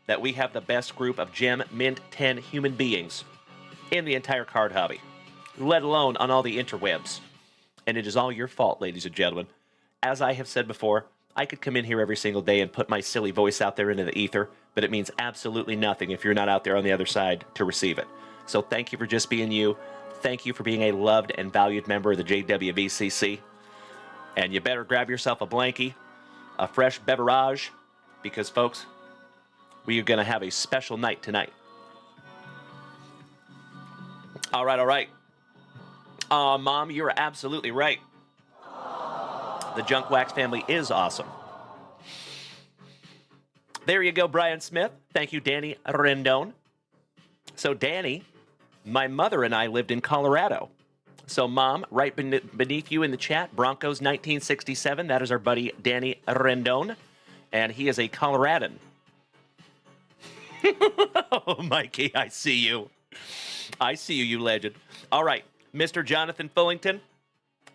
that we have the best group of Gem Mint 10 human beings in the entire card hobby, let alone on all the interwebs. And it is all your fault, ladies and gentlemen. As I have said before, I could come in here every single day and put my silly voice out there into the ether, but it means absolutely nothing if you're not out there on the other side to receive it. So thank you for just being you. Thank you for being a loved and valued member of the JWVCC. And you better grab yourself a blankie, a fresh beverage, because, folks, we are going to have a special night tonight. All right, all right. Mom, you're absolutely right. The Junkwax family is awesome. There you go, Brian Smith. Thank you, Danny Rendon. So, Danny, my mother and I lived in Colorado. So, Mom, right beneath you in the chat, Broncos 1967. That is our buddy Danny Rendon, and he is a Coloradan. Oh, Mikey, I see you. I see you, you legend. All right, Mr. Jonathan Fullington.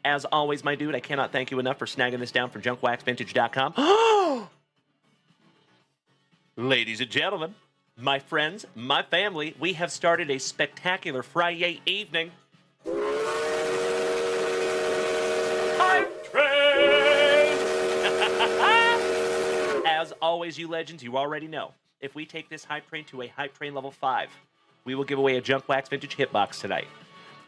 As always, my dude, I cannot thank you enough for snagging this down from junkwaxvintage.com. Ladies and gentlemen, my friends, my family, we have started a spectacular Friday evening. Hype Train! As always, you legends, you already know. If we take this Hype Train to a Hype Train level 5, we will give away a Junkwax Vintage Hitbox tonight.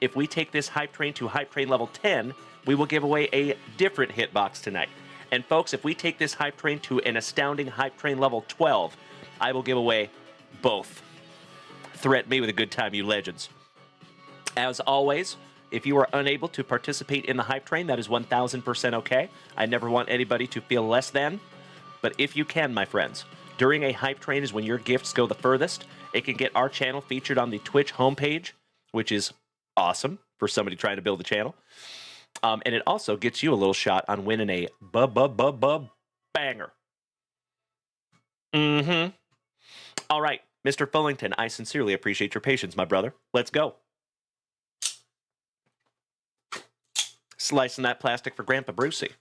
If we take this Hype Train to Hype Train level 10, we will give away a different hitbox tonight. And folks, if we take this hype train to an astounding hype train level 12, I will give away both. Threaten me with a good time, you legends. As always, if you are unable to participate in the hype train, that is 1,000% okay. I never want anybody to feel less than. But if you can, my friends, during a hype train is when your gifts go the furthest. It can get our channel featured on the Twitch homepage, which is awesome for somebody trying to build a channel. And it also gets you a little shot on winning a banger. All right, Mr. Fullington, I sincerely appreciate your patience, my brother. Let's go. Slicing that plastic for Grandpa Brucey.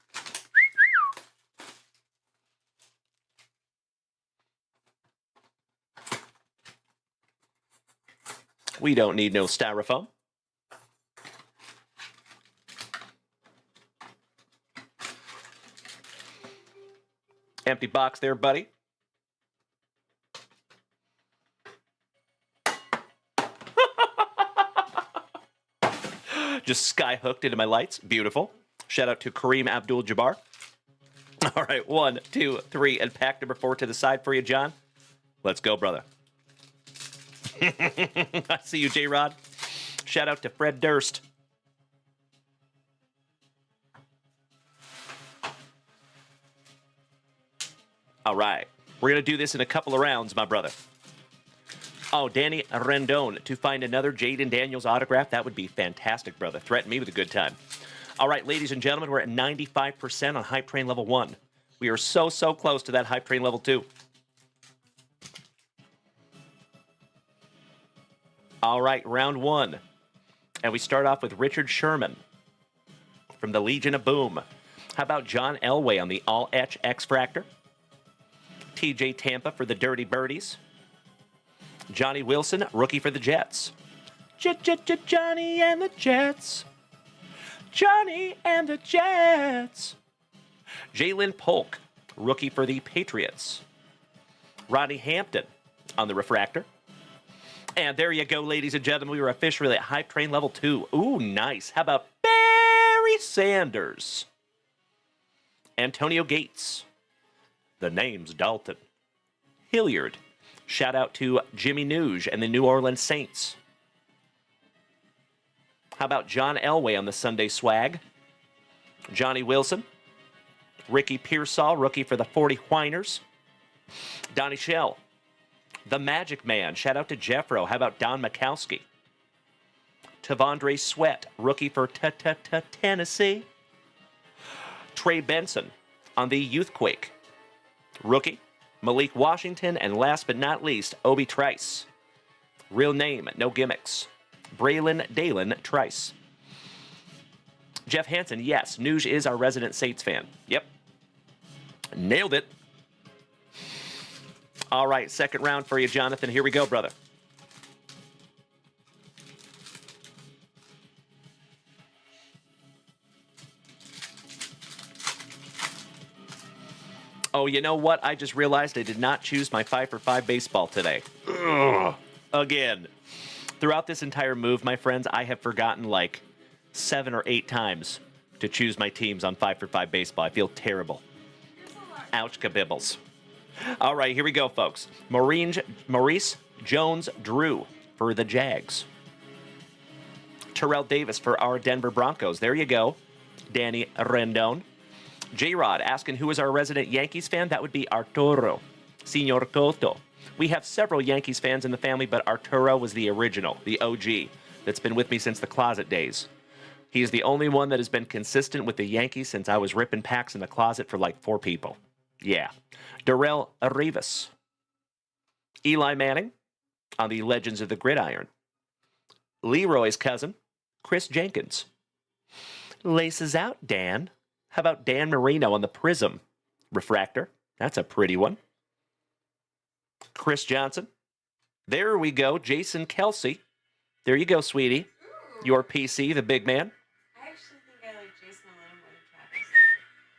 We don't need no styrofoam. Empty box there, buddy. Just sky hooked into my lights. Beautiful. Shout out to Kareem Abdul-Jabbar. All right, 1, 2, 3, and pack number 4 to the side for you, John. Let's go, brother. I see you, J-Rod. Shout out to Fred Durst. All right. We're going to do this in a couple of rounds, my brother. Oh, Danny Rendon. To find another Jaden Daniels autograph, that would be fantastic, brother. Threaten me with a good time. All right, ladies and gentlemen, we're at 95% on Hype Train Level 1. We are so close to that Hype Train Level 2. All right, round 1. And we start off with Richard Sherman from the Legion of Boom. How about John Elway on the All-Etch X-Fractor? TJ Tampa for the Dirty Birdies. Johnny Wilson, rookie for the Jets. Johnny and the Jets. Johnny and the Jets. Jalen Polk, rookie for the Patriots. Rodney Hampton on the Refractor. And there you go, ladies and gentlemen. We were officially at Hype Train Level 2. Ooh, nice. How about Barry Sanders? Antonio Gates. The name's Dalton. Hilliard. Shout out to Jimmy Nuge and the New Orleans Saints. How about John Elway on the Sunday Swag? Johnny Wilson. Ricky Pearsall, rookie for the 40 Whiners. Donnie Shell. The Magic Man. Shout out to Jeffro. How about Don Mikowski? Tavondre Sweat, rookie for Tennessee. Trey Benson on the Youthquake. Rookie, Malik Washington, and last but not least, Obi Trice. Real name, no gimmicks. Braylon Dalen Trice. Jeff Hansen, yes, Nuge is our resident Saints fan. Yep. Nailed it. All right, second round for you, Jonathan. Here we go, brother. Oh, you know what? I just realized I did not choose my 5-for-5 baseball today. Ugh. Again. Throughout this entire move, my friends, I have forgotten like 7 or 8 times to choose my teams on 5-for-5 baseball. I feel terrible. Ouch, kabibbles. All right, here we go, folks. Maurice Jones-Drew for the Jags. Terrell Davis for our Denver Broncos. There you go. Danny Rendon. J-Rod asking who is our resident Yankees fan. That would be Arturo, Senor Toto. We have several Yankees fans in the family, but Arturo was the original, the OG, that's been with me since the closet days. He's the only one that has been consistent with the Yankees since I was ripping packs in the closet for like 4 people. Yeah. Darrell Rivas. Eli Manning on the Legends of the Gridiron. Leroy's cousin, Chris Jenkins. Laces out, Dan. How about Dan Marino on the Prism Refractor? That's a pretty one. Chris Johnson. There we go. Jason Kelsey. There you go, sweetie. Your PC, the big man. I actually think I like Jason a little more than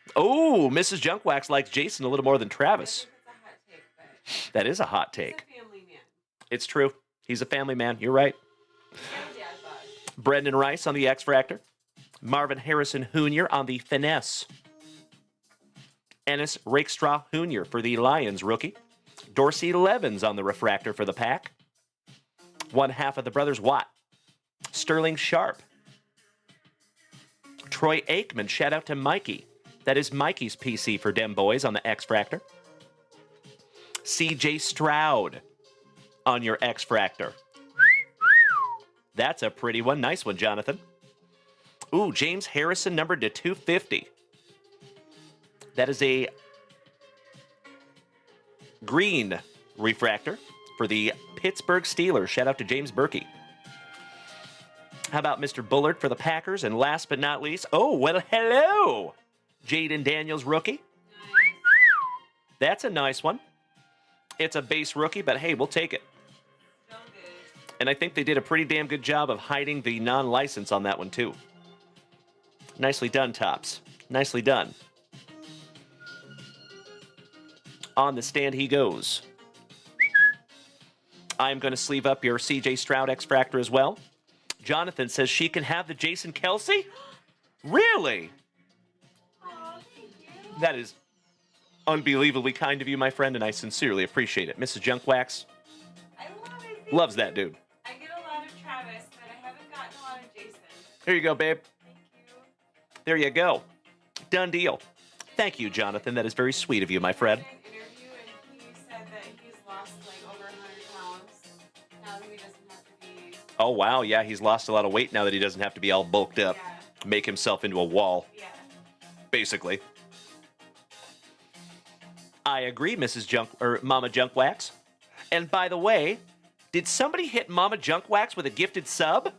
Travis. Oh, Mrs. Junkwax likes Jason a little more than Travis. I think it's a hot take, but That is a hot take. he's a family man. It's true. He's a family man. You're right. He's got a dad bod. Brendan Rice on the X-Fractor. Marvin Harrison Jr. on the finesse. Ennis Rakestraw Jr. for the Lions rookie. Dorsey Levens on the refractor for the Pack. One half of the brothers Watt. Sterling Sharp. Troy Aikman, shout out to Mikey. That is Mikey's PC for Dem Boys on the X-Fractor. CJ Stroud on your X-Fractor. That's a pretty one. Nice one, Jonathan. Ooh, James Harrison numbered to 250. That is a green refractor for the Pittsburgh Steelers. Shout out to James Berkey. How about Mr. Bullard for the Packers? And last but not least, oh, well, hello, Jaden Daniels rookie. That's a nice one. It's a base rookie, but hey, we'll take it. And I think they did a pretty damn good job of hiding the non-license on that one, too. Nicely done, Tops. Nicely done. On the stand he goes. I'm going to sleeve up your CJ Stroud X-Fractor as well. Jonathan says she can have the Jason Kelsey? Really? Aw, thank you. That is unbelievably kind of you, my friend, and I sincerely appreciate it. Mrs. Junkwax I love it. loves that dude. I get a lot of Travis, but I haven't gotten a lot of Jason. Here you go, babe. Thank you. There you go. Done deal. Thank you, Jonathan. That is very sweet of you, my friend. I did an interview and he said that he's lost like over 100 pounds. Now that he doesn't have to be. Oh, wow. Yeah, he's lost a lot of weight now that he doesn't have to be all bulked up. Yeah. Make himself into a wall, Yeah. basically. I agree, Mama Junkwax. And by the way, did somebody hit Mama Junkwax with a gifted sub?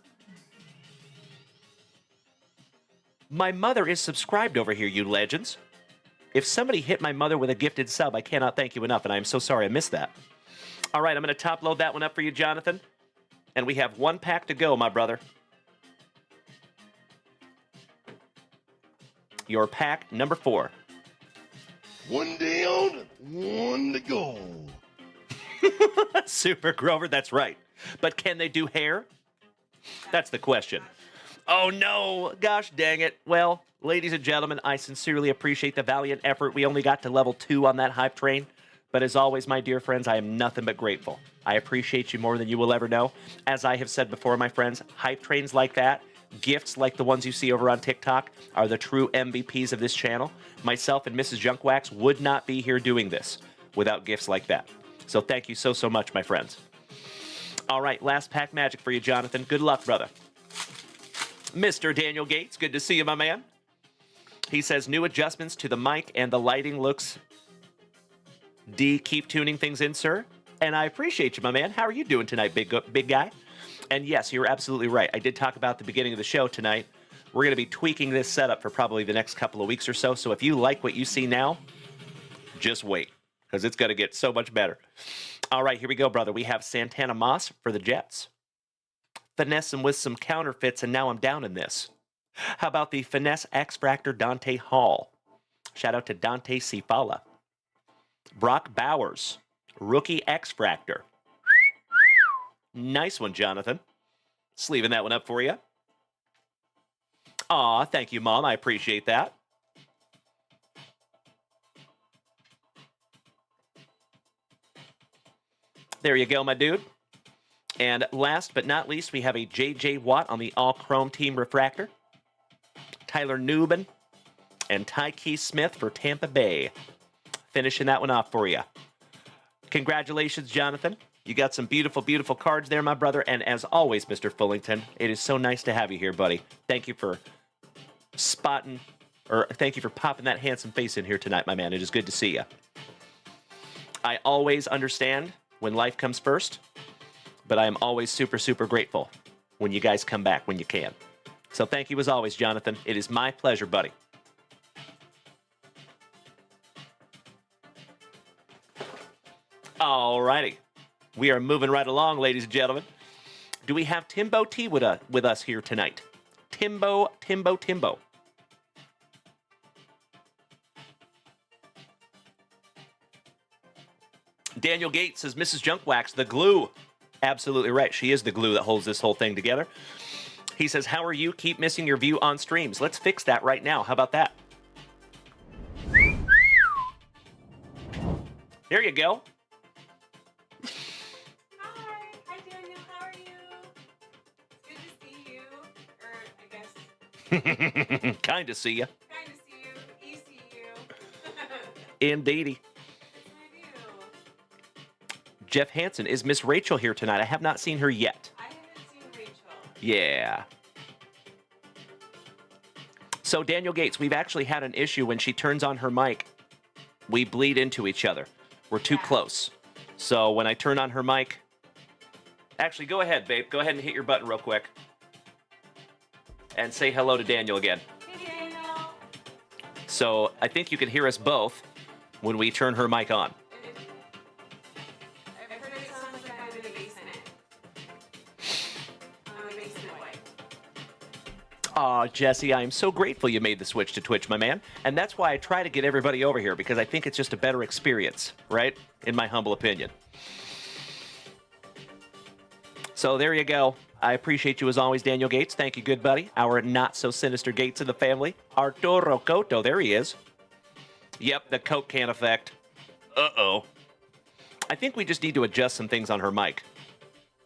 My mother is subscribed over here, you legends. If somebody hit my mother with a gifted sub, I cannot thank you enough, and I am so sorry I missed that. All right, I'm going to top load that one up for you, Jonathan. And we have one pack to go, my brother. Your pack number 4. One down, one to go. Super Grover, that's right. But can they do hair? That's the question. Oh no, gosh dang it. Well, ladies and gentlemen, I sincerely appreciate the valiant effort. We only got to level 2 on that hype train. But as always, my dear friends, I am nothing but grateful. I appreciate you more than you will ever know. As I have said before, my friends, hype trains like that, gifts like the ones you see over on TikTok, are the true MVPs of this channel. Myself and Mrs. Junkwax would not be here doing this without gifts like that. So thank you so, so much, my friends. All right, last pack magic for you, Jonathan. Good luck, brother. Mr. Daniel Gates, good to see you, my man. He says, new adjustments to the mic and the lighting looks... D, keep tuning things in, sir. And I appreciate you, my man. How are you doing tonight, big guy? And yes, you're absolutely right. I did talk about at the beginning of the show tonight. We're going to be tweaking this setup for probably the next couple of weeks or so. So if you like what you see now, just wait, because it's going to get so much better. All right, here we go, brother. We have Santana Moss for the Jets. Finessing with some counterfeits, and now I'm down in this. How about the Finesse X-Fractor Dante Hall? Shout out to Dante Cifala. Brock Bowers, Rookie X-Fractor. Nice one, Jonathan. Sleeving that one up for you. Aw, thank you, Mom. I appreciate that. There you go, my dude. And last but not least, we have a J.J. Watt on the all-chrome team refractor. Tyler Newbin and Tyke Smith for Tampa Bay. Finishing that one off for you. Congratulations, Jonathan. You got some beautiful, beautiful cards there, my brother. And as always, Mr. Fullington, it is so nice to have you here, buddy. Thank you for popping that handsome face in here tonight, my man. It is good to see you. I always understand when life comes first, but I am always super, super grateful when you guys come back when you can. So thank you as always, Jonathan. It is my pleasure, buddy. All righty. We are moving right along, ladies and gentlemen. Do we have Timbo T with us here tonight? Timbo. Daniel Gates says, Mrs. Junkwax, the glue. Absolutely right. She is the glue that holds this whole thing together. He says, how are you? Keep missing your view on streams. Let's fix that right now. How about that? There you go. Hi, Daniel. How are you? Good to see you. Or, I guess, Kind of see ya. kind of see you. You see you. Indeedy. It's my view. Jeff Hansen, is Miss Rachel here tonight? I have not seen her yet. I haven't seen Rachel. Yeah. So, Daniel Gates, we've actually had an issue when she turns on her mic. We bleed into each other. We're too close. So, when I turn on her mic... Actually, go ahead, babe. Go ahead and hit your button real quick. And say hello to Daniel again. Hey, Daniel. So, I think you can hear us both when we turn her mic on. I've heard it sounds like I'm in a basement. I'm a basement wife. Aw, Jesse, I am so grateful you made the switch to Twitch, my man. And that's why I try to get everybody over here, because I think it's just a better experience, right? In my humble opinion. So there you go. I appreciate you as always, Daniel Gates. Thank you, good buddy. Our not-so-sinister Gates of the family. Arturo Cotto, there he is. Yep, the Coke can effect. Uh-oh. I think we just need to adjust some things on her mic,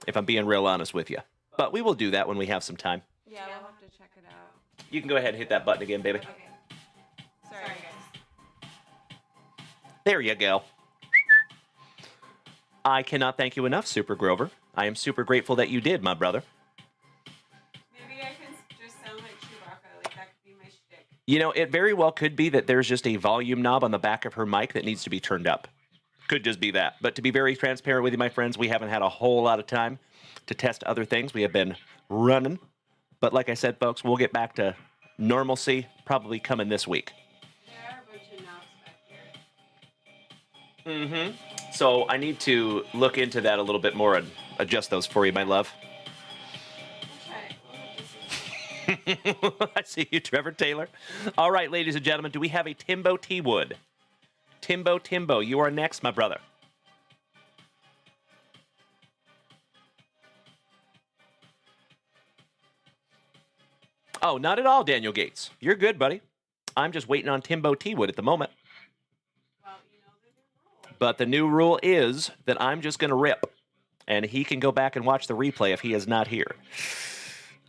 if I'm being real honest with you. But we will do that when we have some time. Yeah, we'll have to check it out. You can go ahead and hit that button again, baby. Okay. Sorry, guys. There you go. I cannot thank you enough, Super Grover. I am super grateful that you did, my brother. Maybe I can just sound like Chewbacca. Like, that could be my shtick. You know, it very well could be that there's just a volume knob on the back of her mic that needs to be turned up. Could just be that. But to be very transparent with you, my friends, we haven't had a whole lot of time to test other things. We have been running. But like I said, folks, we'll get back to normalcy probably coming this week. There are a bunch of knobs back here. Mm-hmm. So I need to look into that a little bit more and adjust those for you, my love. We'll try it. We'll have to see. I see you, Trevor Taylor. All right, ladies and gentlemen, do we have a Timbo T. Wood? Timbo, you are next, my brother. Oh, not at all, Daniel Gates. You're good, buddy. I'm just waiting on Timbo T. Wood at the moment. Well, you know the new rule. But the new rule is that I'm just going to rip. And he can go back and watch the replay if he is not here.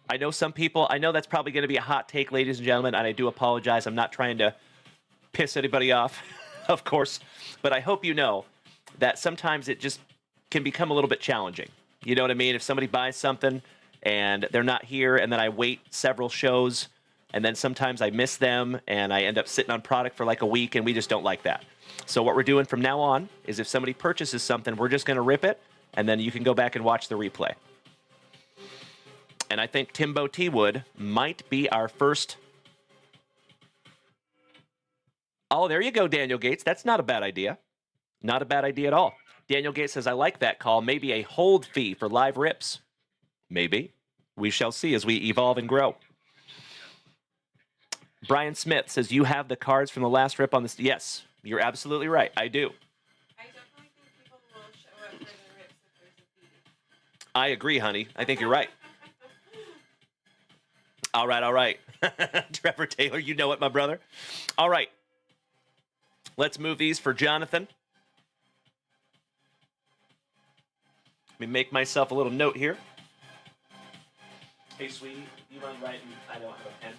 I know some people, I know that's probably going to be a hot take, ladies and gentlemen, and I do apologize. I'm not trying to piss anybody off, of course. But I hope you know that sometimes it just can become a little bit challenging. You know what I mean? If somebody buys something and they're not here, and then I wait several shows, and then sometimes I miss them, and I end up sitting on product for like a week, and we just don't like that. So what we're doing from now on is if somebody purchases something, we're just going to rip it, and then you can go back and watch the replay. And I think Timbo T. Wood might be our first... Oh, there you go, Daniel Gates. That's not a bad idea. Not a bad idea at all. Daniel Gates says, I like that call. Maybe a hold fee for live rips. Maybe. We shall see as we evolve and grow. Brian Smith says, you have the cards from the last rip on this. Yes, you're absolutely right. I do. I definitely think people will show up for the rips if there's a fee. I agree, honey. I think you're right. All right. Trevor Taylor, you know it, my brother. All right. Let's move these for Jonathan. Let me make myself a little note here. Hey, sweetie, you mind writing? I don't have a pen.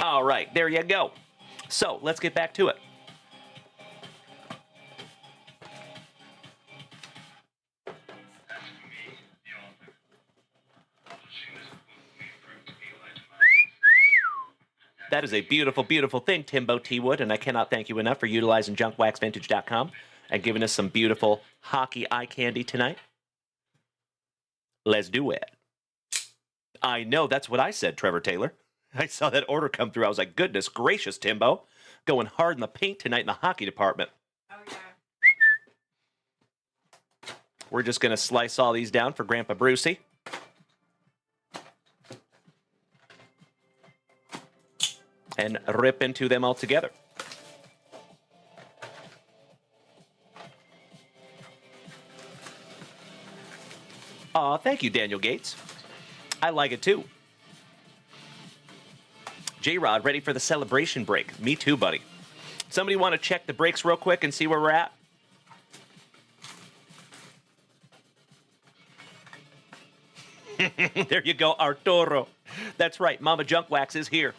All right, there you go. So let's get back to it. That is a beautiful, beautiful thing, Timbo T. Wood, and I cannot thank you enough for utilizing junkwaxvintage.com and giving us some beautiful hockey eye candy tonight. Let's do it. I know, that's what I said, Trevor Taylor. I saw that order come through. I was like, goodness gracious, Timbo. Going hard in the paint tonight in the hockey department. Oh, yeah. We're just going to slice all these down for Grandpa Brucey. And rip into them all together. thank you, Daniel Gates. I like it too. J-Rod, ready for the celebration break. Me too, buddy. Somebody want to check the breaks real quick and see where we're at? There you go, Arturo. That's right, Mama Junkwax is here.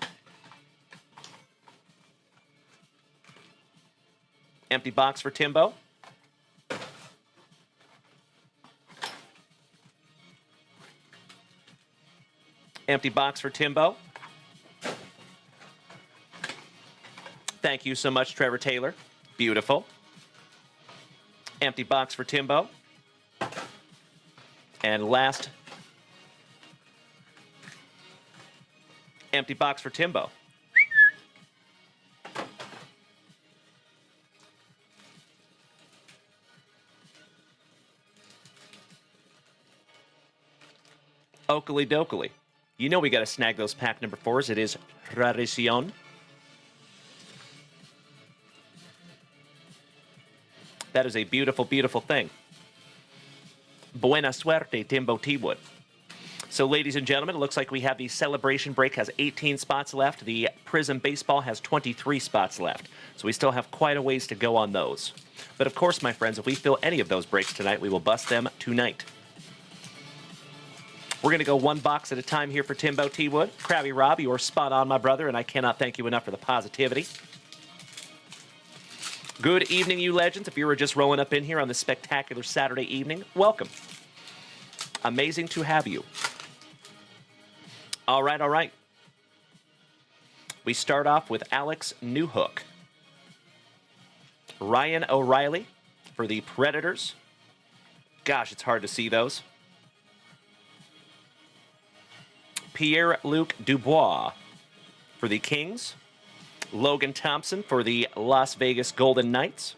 Empty box for Timbo. Empty box for Timbo. Thank you so much, Trevor Taylor. Beautiful. Empty box for Timbo. And last, empty box for Timbo. Oakley dokley. You know we got to snag those pack number 4s. It is tradición. That is a beautiful, beautiful thing. Buena suerte, Timbo T-Wood. So, ladies and gentlemen, it looks like we have the celebration break has 18 spots left. The Prism Baseball has 23 spots left. So we still have quite a ways to go on those. But of course, my friends, if we fill any of those breaks tonight, we will bust them tonight. We're going to go one box at a time here for Timbo T-Wood. Krabby Rob, you are spot on, my brother, and I cannot thank you enough for the positivity. Good evening, you legends. If you were just rolling up in here on this spectacular Saturday evening, welcome. Amazing to have you. All right, all right. We start off with Alex Newhook. Ryan O'Reilly for the Predators. Gosh, it's hard to see those. Pierre-Luc Dubois for the Kings. Logan Thompson for the Las Vegas Golden Knights.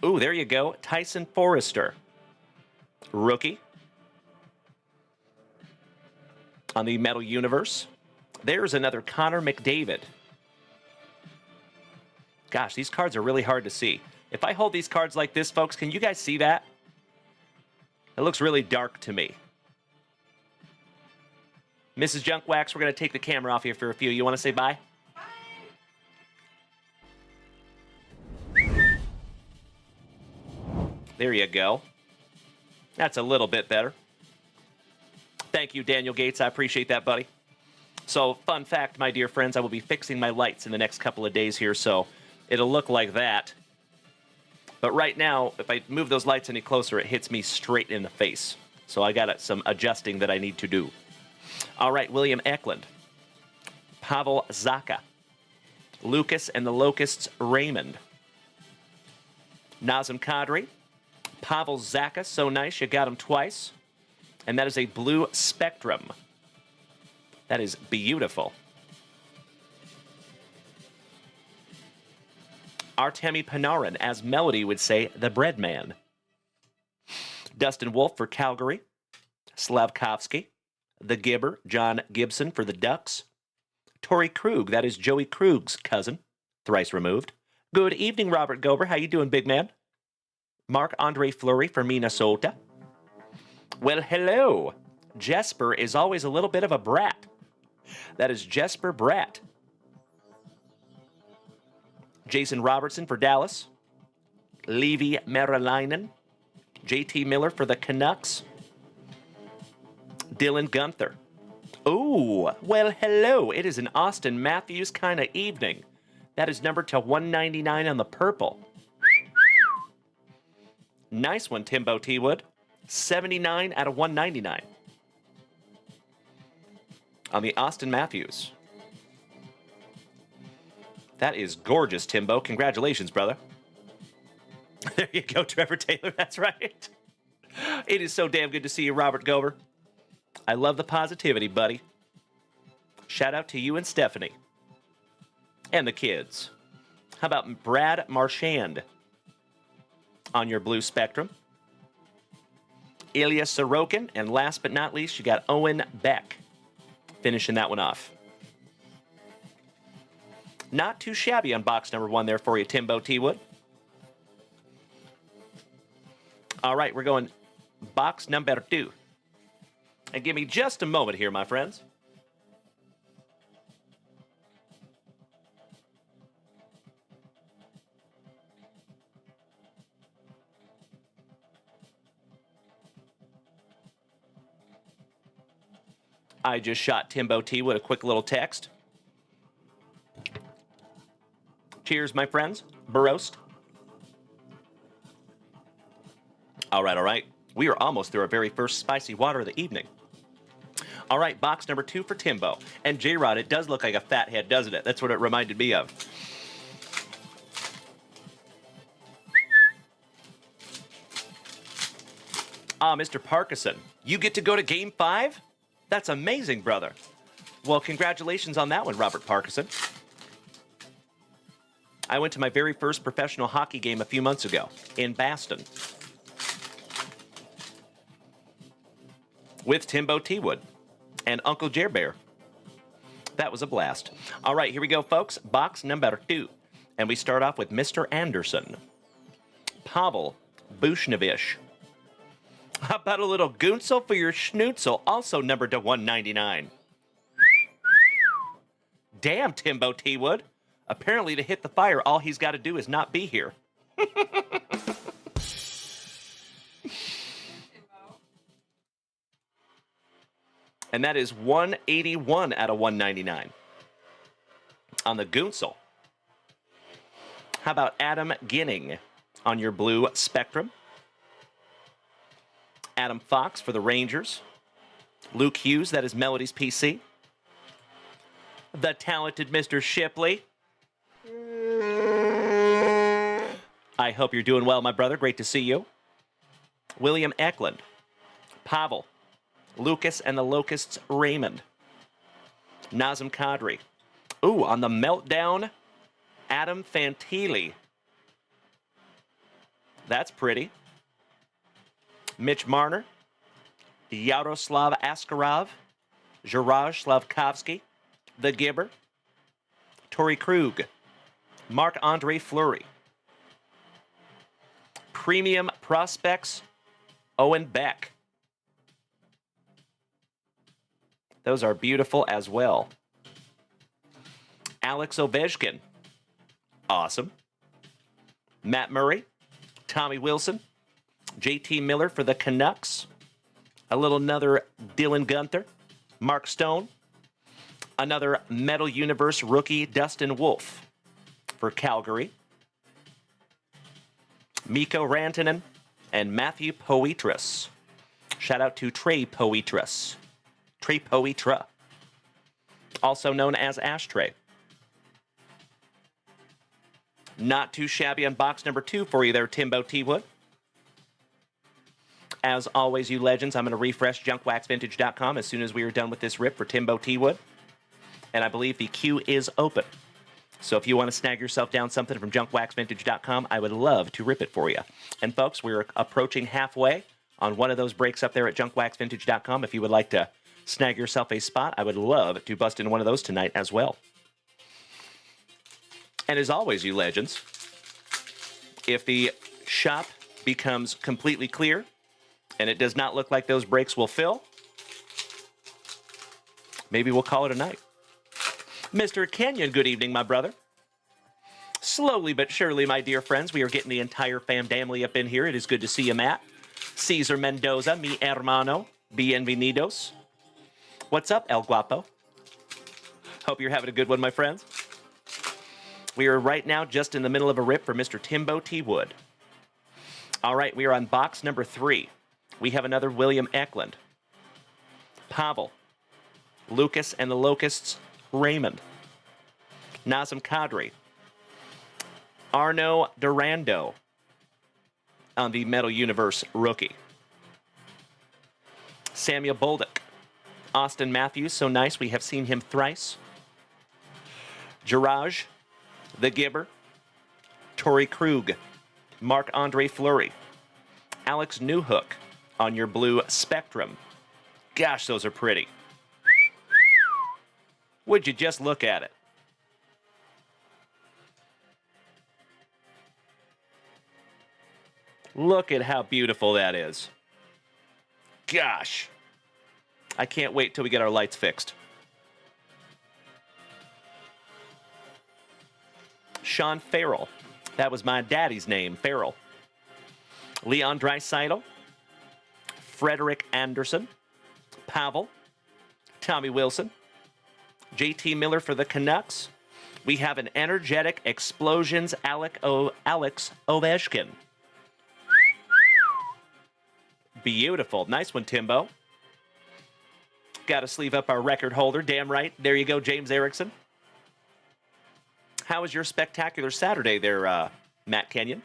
Ooh, there you go. Tyson Forrester, rookie. On the Metal Universe. There's another Connor McDavid. Gosh, these cards are really hard to see. If I hold these cards like this, folks, can you guys see that? It looks really dark to me. Mrs. Junkwax, we're going to take the camera off here for a few. You want to say bye? Bye. There you go. That's a little bit better. Thank you, Daniel Gates. I appreciate that, buddy. So, fun fact, my dear friends, I will be fixing my lights in the next couple of days here, so it'll look like that. But right now, if I move those lights any closer, it hits me straight in the face. So I got some adjusting that I need to do. All right, William Eklund. Pavel Zacha. Lucas and the Locusts, Raymond. Nazem Kadri. Pavel Zacha, so nice, you got him twice. And that is a blue Spectrum. That is beautiful. Artemi Panarin, as Melody would say, the bread man. Dustin Wolf for Calgary. Slavkovsky. The Gibber, John Gibson for the Ducks. Torrey Krug, that is Joey Krug's cousin, thrice removed. Good evening, Robert Gober. How you doing, big man? Marc-Andre Fleury for Minnesota. Well, hello. Jesper is always a little bit of a brat. That is Jesper Bratt. Jason Robertson for Dallas. Levi Merilainen. JT Miller for the Canucks. Dylan Gunther. Ooh, well, hello. It is an Austin Matthews kind of evening. That is numbered to 199 on the purple. Nice one, Timbo T-Wood. 79 out of 199. On the Austin Matthews. That is gorgeous, Timbo. Congratulations, brother. There you go, Trevor Taylor. That's right. It is so damn good to see you, Robert Gover. I love the positivity, buddy. Shout out to you and Stephanie. And the kids. How about Brad Marchand on your blue Spectrum? Ilya Sorokin. And last but not least, you got Owen Beck finishing that one off. Not too shabby on box number 1 there for you, Timbo T-Wood. All right, we're going box number 2. And give me just a moment here, my friends. I just shot Timbo T with a quick little text. Cheers, my friends. Barost. All right. We are almost through our very first spicy water of the evening. All right, box number 2 for Timbo. And J-Rod, it does look like a fat head, doesn't it? That's what it reminded me of. Mr. Parkinson, you get to go to Game 5? That's amazing, brother. Well, congratulations on that one, Robert Parkinson. I went to my very first professional hockey game a few months ago in Boston with Timbo T. Wood and Uncle Jer Bear. That was a blast. All right, here we go, folks. Box number 2. And we start off with Mr. Anderson. Pavel Bushnevish. How about a little Gunsel for your schnutzel, also numbered to 199. Damn, Timbo T. Wood. Apparently, to hit the fire, all he's got to do is not be here. And that is 181 out of 199 on the Gunsel. How about Adam Ginning on your blue Spectrum? Adam Fox for the Rangers. Luke Hughes, that is Melody's PC. The talented Mr. Shipley. I hope you're doing well, my brother. Great to see you. William Eklund. Pavel. Lucas and the Locusts, Raymond. Nazem Kadri. Ooh, on the Meltdown, Adam Fantilli. That's pretty. Mitch Marner. Yaroslav Askarov. Juraj Slavkovsky. The Gibber. Torrey Krug. Marc-Andre Fleury. Premium Prospects, Owen Beck. Those are beautiful as well. Alex Ovechkin. Awesome. Matt Murray. Tommy Wilson. JT Miller for the Canucks. Another Dylan Gunther. Mark Stone. Another Metal Universe rookie, Dustin Wolf for Calgary. Mikko Rantanen and Matthew Poitras. Shout out to Trey Poitras. Trey Poitra, also known as Ashtray. Not too shabby on box number 2 for you there, Timbo T. Wood. As always, you legends, I'm going to refresh junkwaxvintage.com as soon as we are done with this rip for Timbo T. Wood. And I believe the queue is open. So if you want to snag yourself down something from junkwaxvintage.com, I would love to rip it for you. And folks, we're approaching halfway on one of those breaks up there at junkwaxvintage.com. If you would like to snag yourself a spot, I would love to bust in one of those tonight as well. And as always, you legends, if the shop becomes completely clear and it does not look like those breaks will fill, maybe we'll call it a night. Mr. Kenyon, good evening, my brother. Slowly but surely, my dear friends, we are getting the entire family up in here. It is good to see you, Matt. Cesar Mendoza, mi hermano, bienvenidos. What's up, El Guapo? Hope you're having a good one, my friends. We are right now just in the middle of a rip for Mr. Timbo T. Wood. All right, we are on box number 3. We have another William Eklund. Pavel. Lucas and the Locusts, Raymond. Nazem Kadri. Arno Durando on the Metal Universe rookie. Samuel Bolduc. Austin Matthews, so nice. We have seen him thrice. Juraj, the Gibber. Torrey Krug. Marc-Andre Fleury. Alex Newhook on your blue Spectrum. Gosh, those are pretty. Would you just look at it? Look at how beautiful that is. gosh. I can't wait till we get our lights fixed. Sean Farrell. That was my daddy's name, Farrell. Leon Draisaitl. Frederick Anderson. Pavel. Tommy Wilson. JT Miller for the Canucks. We have an energetic Explosions Alex Ovechkin. Beautiful. Nice one, Timbo. Got to sleeve up our record holder. Damn right. There you go, James Erickson. How was your spectacular Saturday there, Matt Kenyon?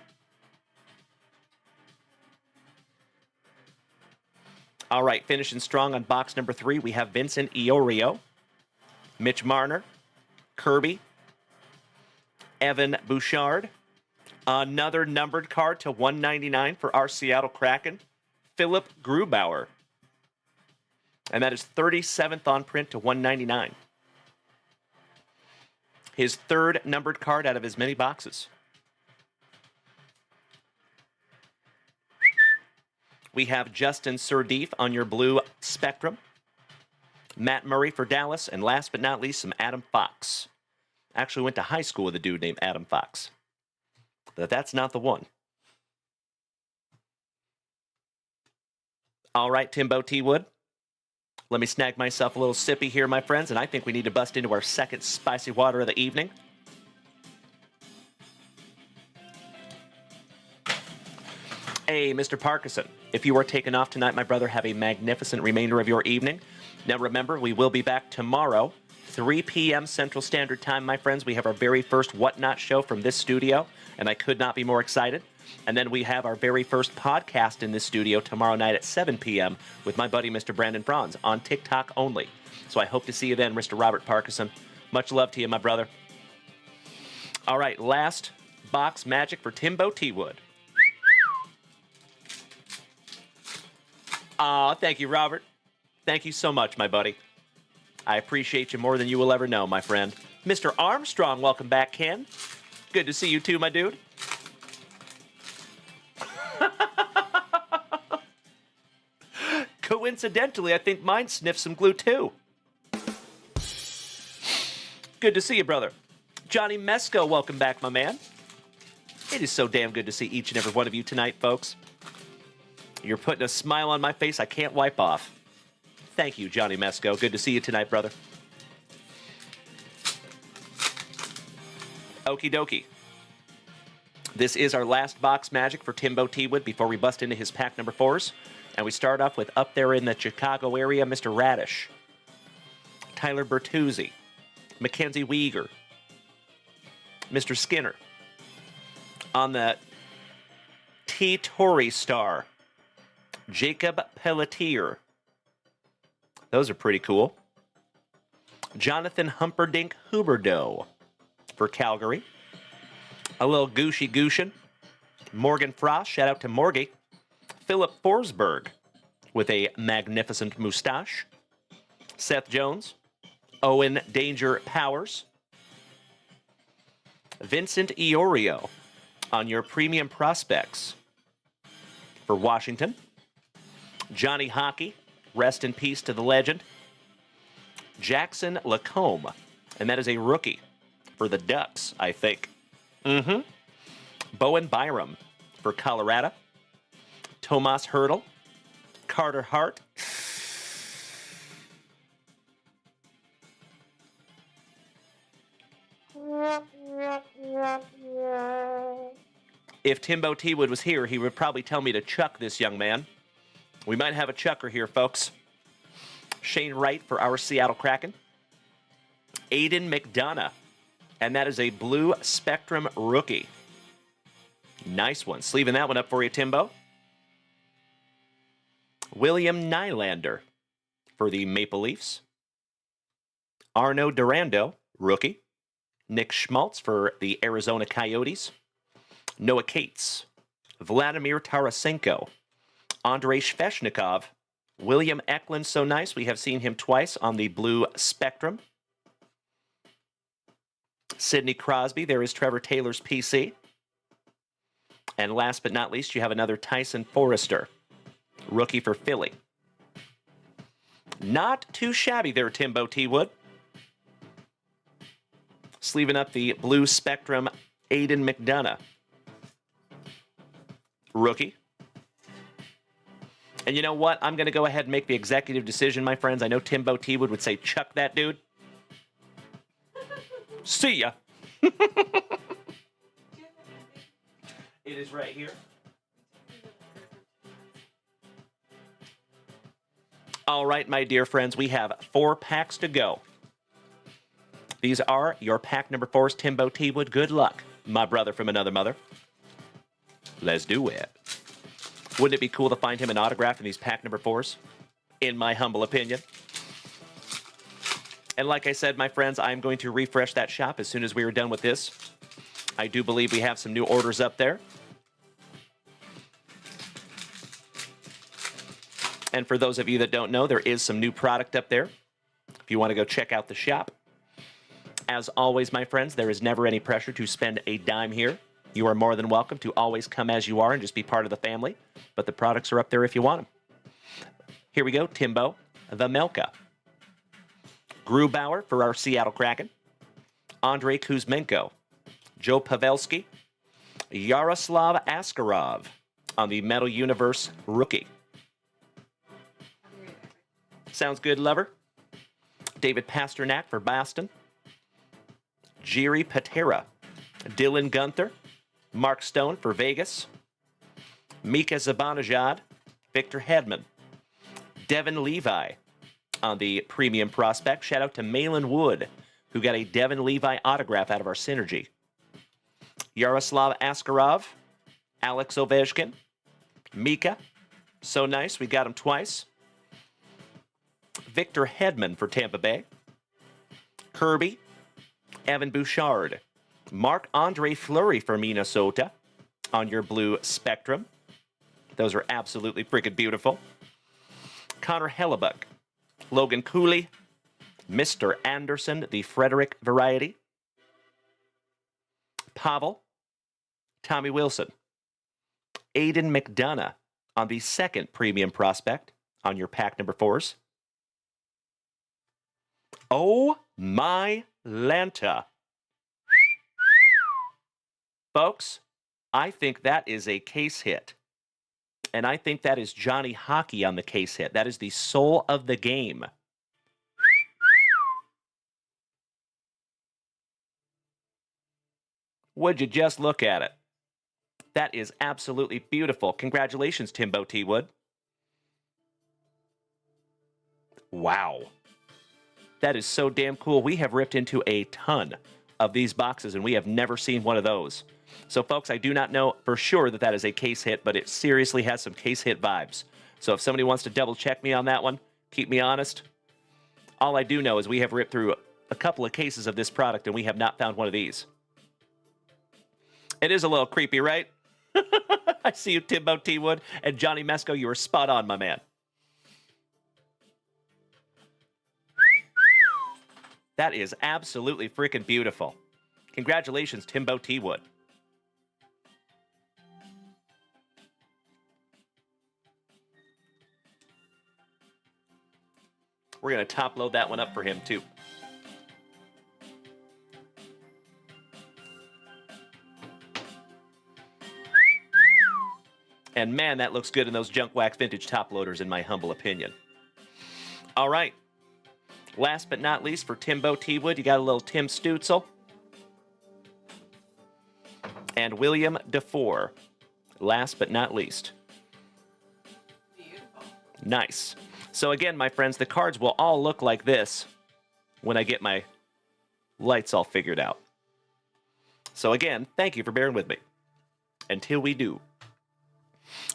All right, finishing strong on box number 3, we have Vincent Iorio, Mitch Marner, Kirby, Evan Bouchard, another numbered card to 199 for our Seattle Kraken, Philip Grubauer. And that is 37th on print to 199. His third numbered card out of his many boxes. We have Justin Sirdeef on your blue spectrum. Matt Murray for Dallas. And last but not least, some Adam Fox. Actually went to high school with a dude named Adam Fox. But that's not the one. All right, Timbo T. Wood. Let me snag myself a little sippy here, my friends, and I think we need to bust into our second spicy water of the evening. Hey, Mr. Parkinson, if you are taking off tonight, my brother, have a magnificent remainder of your evening. Now remember, we will be back tomorrow, 3 p.m. Central Standard Time, my friends. We have our very first Whatnot show from this studio, and I could not be more excited. And then we have our very first podcast in this studio tomorrow night at 7 p.m. with my buddy, Mr. Brandon Franz, on TikTok only. So I hope to see you then, Mr. Robert Parkinson. Much love to you, my brother. All right, last box magic for Timbo T. Wood. Aw, thank you, Robert. Thank you so much, my buddy. I appreciate you more than you will ever know, my friend. Mr. Armstrong, welcome back, Ken. Good to see you too, my dude. Coincidentally, I think mine sniffed some glue too. Good to see you, brother. Johnny Mesco, welcome back, my man. It is so damn good to see each and every one of you tonight, folks. You're putting a smile on my face I can't wipe off. Thank you, Johnny Mesco. Good to see you tonight, brother. Okie dokie. This is our last box magic for Timbo T. Wood before we bust into his pack number 4s. And we start off with up there in the Chicago area, Mr. Radish, Tyler Bertuzzi, Mackenzie Weegar, Mr. Skinner. On the T-Tory star, Jacob Pelletier. Those are pretty cool. Jonathan Humperdinck Huberdeau for Calgary. A little Gooshy Gooshin. Morgan Frost, shout out to Morgie. Philip Forsberg with a magnificent mustache. Seth Jones. Owen Danger Powers. Vincent Iorio on your premium prospects for Washington. Johnny Hockey, rest in peace to the legend. Jackson Lacombe, and that is a rookie for the Ducks, I think. Bowen Byram for Colorado. Tomas Hertl. Carter Hart. If Timbo T. Wood was here, he would probably tell me to chuck this young man. We might have a chucker here, folks. Shane Wright for our Seattle Kraken. Aiden McDonough. And that is a blue spectrum rookie. Nice one. Sleeving that one up for you, Timbo. William Nylander for the Maple Leafs. Arno Durando, rookie. Nick Schmaltz for the Arizona Coyotes. Noah Cates. Vladimir Tarasenko. Andrei Sveshnikov. William Eklund, so nice. We have seen him twice on the blue spectrum. Sidney Crosby. There is Trevor Taylor's PC. And last but not least, you have another Tyson Forrester, rookie for Philly. Not too shabby there, Timbo T. Wood. Sleeving up the blue Spectrum Aiden McDonough. Rookie. And you know what? I'm going to go ahead and make the executive decision, my friends. I know Timbo T. Wood would say, chuck that dude. See ya. It is right here. All right, my dear friends, we have 4 packs to go. These are your pack number 4s, Timbo T. Wood. Good luck, my brother from another mother. Let's do it. Wouldn't it be cool to find him an autograph in these pack number 4s? In my humble opinion. And like I said, my friends, I'm going to refresh that shop as soon as we are done with this. I do believe we have some new orders up there. And for those of you that don't know, there is some new product up there if you want to go check out the shop. As always, my friends, there is never any pressure to spend a dime here. You are more than welcome to always come as you are and just be part of the family. But the products are up there if you want them. Here we go, Timbo the Melka. Grubauer for our Seattle Kraken. Andrei Kuzmenko. Joe Pavelski. Yaroslav Askarov on the Metal Universe rookie. Sounds good, lover. David Pasternak for Boston. Jiri Patera. Dylan Gunther. Mark Stone for Vegas. Mika Zibanejad. Victor Hedman. Devin Levi on the premium prospect. Shout out to Malin Wood, who got a Devin Levi autograph out of our synergy. Yaroslav Askarov. Alex Ovechkin. Mika. So nice, we got him twice. Victor Hedman for Tampa Bay. Kirby. Evan Bouchard. Marc-Andre Fleury for Minnesota on your blue Spectrum. Those are absolutely freaking beautiful. Connor Hellebuck. Logan Cooley. Mr. Anderson, the Frederick variety. Pavel. Tommy Wilson. Aiden McDonough on the second premium prospect on your pack number 4s. Oh my Lanta. Folks, I think that is a case hit. And I think that is Johnny Hockey on the case hit. That is the soul of the game. Would you just look at it? That is absolutely beautiful. Congratulations, Timbo T. Wood. Wow. That is so damn cool. We have ripped into a ton of these boxes, and we have never seen one of those. So, folks, I do not know for sure that that is a case hit, but it seriously has some case hit vibes. So if somebody wants to double check me on that one, keep me honest. All I do know is we have ripped through a couple of cases of this product, and we have not found one of these. It is a little creepy, right? I see you, Timbo T. Wood, and Johnny Mesco, you were spot on, my man. That is absolutely freaking beautiful. Congratulations, Timbo T. Wood. We're going to top load that one up for him, too. And man, that looks good in those Junkwax vintage top loaders, in my humble opinion. All right. Last but not least, for Timbo T. Wood, you got a little Tim Stutzel. And William DeFore. Last but not least. Beautiful. Nice. So again, my friends, the cards will all look like this when I get my lights all figured out. So again, thank you for bearing with me. Until we do.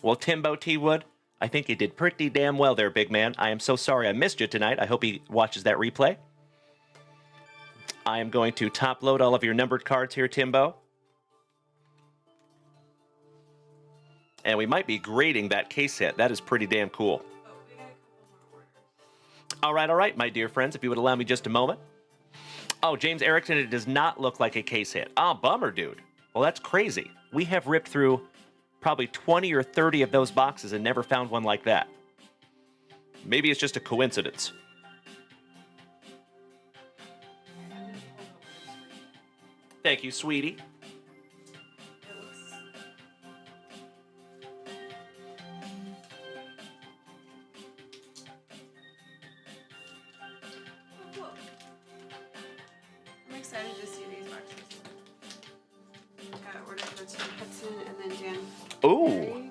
Well, Timbo T. Wood, I think you did pretty damn well there, big man. I am so sorry I missed you tonight. I hope he watches that replay. I am going to top load all of your numbered cards here, Timbo. And we might be grading that case hit. That is pretty damn cool. Oh, we got a couple more orders. All right, my dear friends, if you would allow me just a moment. Oh, James Erickson, it does not look like a case hit. Ah, bummer, dude. Well, that's crazy. We have ripped through probably 20 or 30 of those boxes and never found one like that. Maybe it's just a coincidence. Thank you, sweetie. I'm excited to see these boxes. Got ordered for Tim Hudson and then Dan. Ooh, Perry.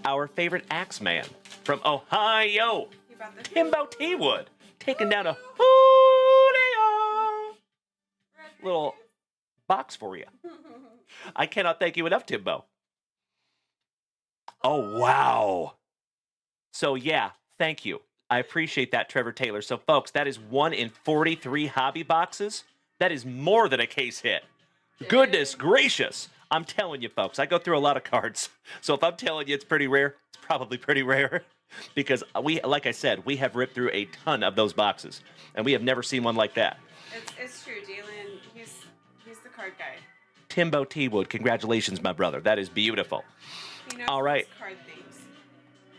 our favorite Axeman from Ohio, He bought the Timbo T-Wood, taking down a Julio little box for you. I cannot thank you enough, Timbo. Oh, wow. So, yeah, thank you. I appreciate that, Trevor Taylor. So, folks, that is 1 in 43 hobby boxes. That is more than a case hit. Goodness gracious. I'm telling you, folks, I go through a lot of cards. So if I'm telling you it's pretty rare, it's probably pretty rare. Because we, like I said, we have ripped through a ton of those boxes. And we have never seen one like that. It's true, Dalen. He's the card guy. Timbo T-Wood, congratulations, my brother. That is beautiful. He knows All right. his card things.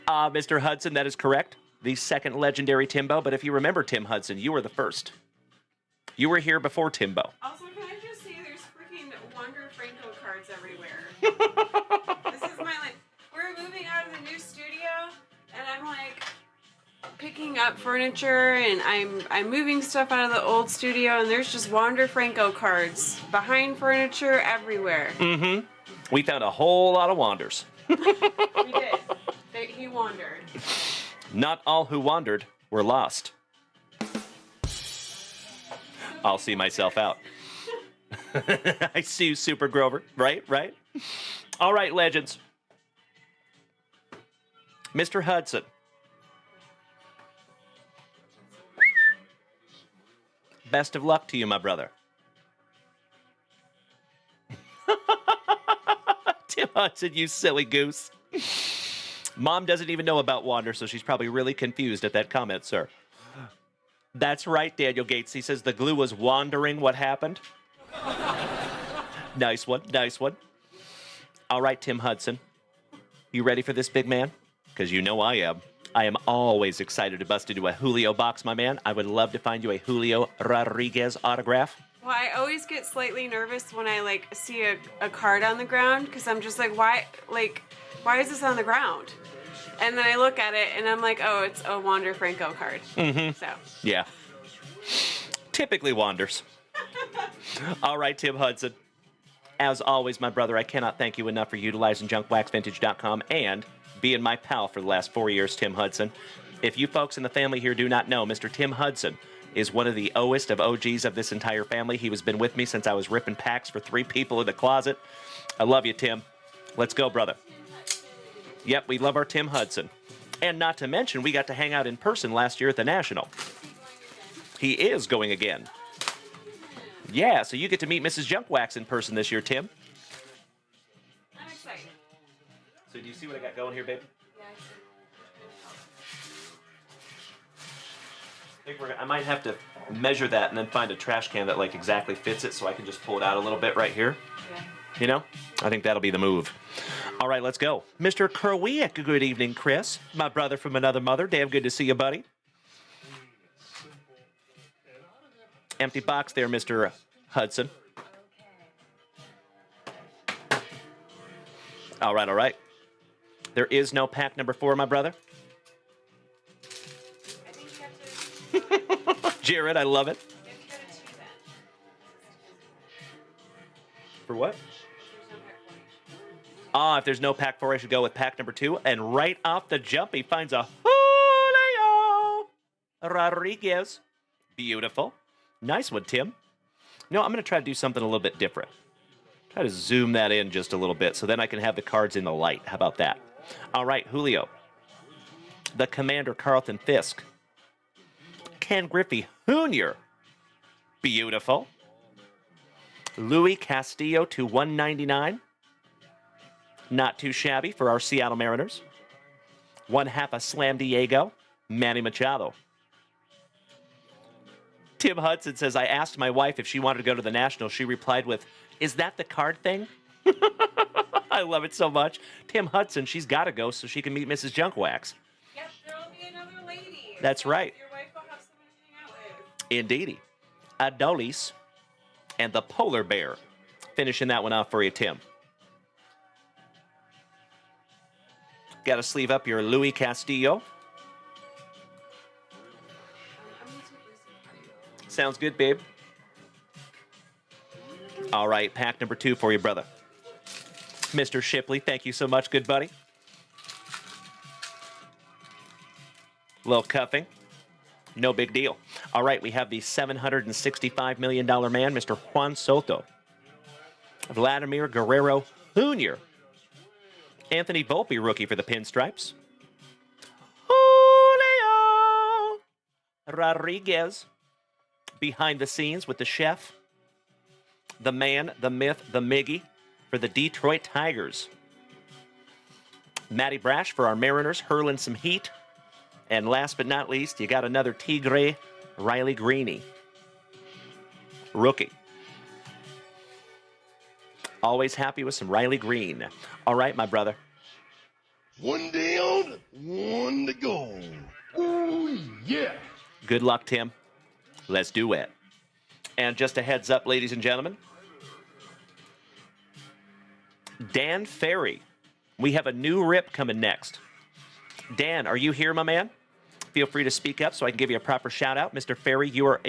Mr. Hudson, that is correct. The second legendary Timbo. But if you remember, Tim Hudson, you were the first. You were here before Timbo. Also, can I just say there's freaking Wander Franco cards everywhere. This is my like. We're moving out of the new studio, and I'm like picking up furniture, and I'm moving stuff out of the old studio, and there's just Wander Franco cards behind furniture everywhere. Mm-hmm. We found a whole lot of wanders. We did. He wandered. Not all who wandered were lost. I'll see myself out. I see you, Super Grover. Right? All right, legends. Mr. Hudson. Best of luck to you, my brother. Tim Hudson, you silly goose. Mom doesn't even know about Wander, so she's probably really confused at that comment, sir. That's right, Daniel Gates. He says the glue was wandering. What happened? Nice one. All right, Tim Hudson. You ready for this, big man? Because you know I am. I am always excited to bust into a Julio box, my man. I would love to find you a Julio Rodriguez autograph. Well, I always get slightly nervous when I see a card on the ground because I'm just like, why is this on the ground? And then I look at it and I'm like, oh, it's a Wander Franco card. Mm-hmm. So. Yeah. Typically wanders. All right, Tim Hudson. As always, my brother, I cannot thank you enough for utilizing junkwaxvintage.com and being my pal for the last 4 years, Tim Hudson. If you folks in the family here do not know, Mr. Tim Hudson is one of the oldest of OGs of this entire family. He has been with me since I was ripping packs for 3 people in the closet. I love you, Tim. Let's go, brother. Yep, we love our Tim Hudson. And not to mention, we got to hang out in person last year at the National. He is going again. Yeah, so you get to meet Mrs. Junkwax in person this year, Tim. I'm excited. So do you see what I got going here, babe? Yeah, I think I might have to measure that and then find a trash can that exactly fits it so I can just pull it out a little bit right here. Yeah. You know? I think that'll be the move. All right, let's go. Mr. Kerwiak, good evening, Chris. My brother from another mother. Damn good to see you, buddy. Empty box there, Mr. Hudson. All right. There is no pack number 4, my brother. I think you have to. Jared, I love it. You have to go to 2 then. For what? There's no pack 4. If there's no pack 4, I should go with pack number 2. And right off the jump, he finds a Julio Rodriguez. Beautiful. Nice one, Tim. No, I'm going to try to do something a little bit different. Try to zoom that in just a little bit so then I can have the cards in the light. How about that? All right, Julio. The Commander Carlton Fisk. Ken Griffey Jr. Beautiful. Louis Castillo to 199. Not too shabby for our Seattle Mariners. 1/2 a Slam Diego. Manny Machado. Tim Hudson says, I asked my wife if she wanted to go to the National. She replied with, is that the card thing? I love it so much. Tim Hudson, she's got to go so she can meet Mrs. Junkwax. Yep, there'll be another lady. That's right. Your wife will have someone to hang out with. Indeedy. Adolis and the polar bear. Finishing that one off for you, Tim. Got to sleeve up your Louis Castillo. I'm gonna take this. Sounds good, babe. All right, pack number 2 for you, brother. Mr. Shipley, thank you so much, good buddy. Little cuffing. No big deal. All right, we have the $765 million man, Mr. Juan Soto. Vladimir Guerrero Jr. Anthony Volpe, rookie for the Pinstripes. Julio Rodriguez, behind the scenes with the chef. The man, the myth, the Miggy for the Detroit Tigers. Matty Brash for our Mariners, hurling some heat. And last but not least, you got another Tigre, Riley Greeny. Rookie. Always happy with some Riley Green. All right, my brother. One down, one to go. Ooh, yeah. Good luck, Tim. Let's do it. And just a heads up, ladies and gentlemen. Dan Ferry. We have a new rip coming next. Dan, are you here, my man? Feel free to speak up so I can give you a proper shout out. Mr. Ferry, you're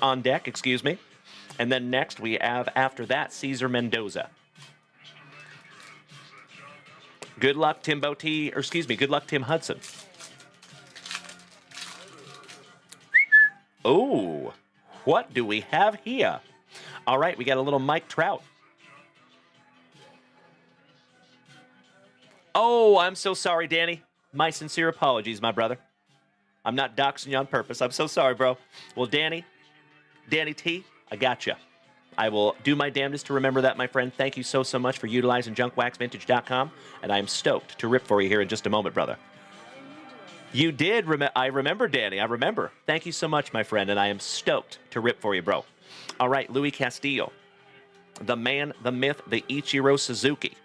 on deck, excuse me. And then next we have, after that, Cesar Mendoza. Good luck, good luck, Tim Hudson. Oh, what do we have here? All right, we got a little Mike Trout. Oh, I'm so sorry, Danny. My sincere apologies, my brother. I'm not doxing you on purpose. I'm so sorry, bro. Well, Danny T, I gotcha. I will do my damnedest to remember that, my friend. Thank you so much for utilizing junkwaxvintage.com, and I am stoked to rip for you here in just a moment, brother. You did. I remember, Danny. I remember. Thank you so much, my friend, and I am stoked to rip for you, bro. All right, Louis Castillo. The man, the myth, the Ichiro Suzuki.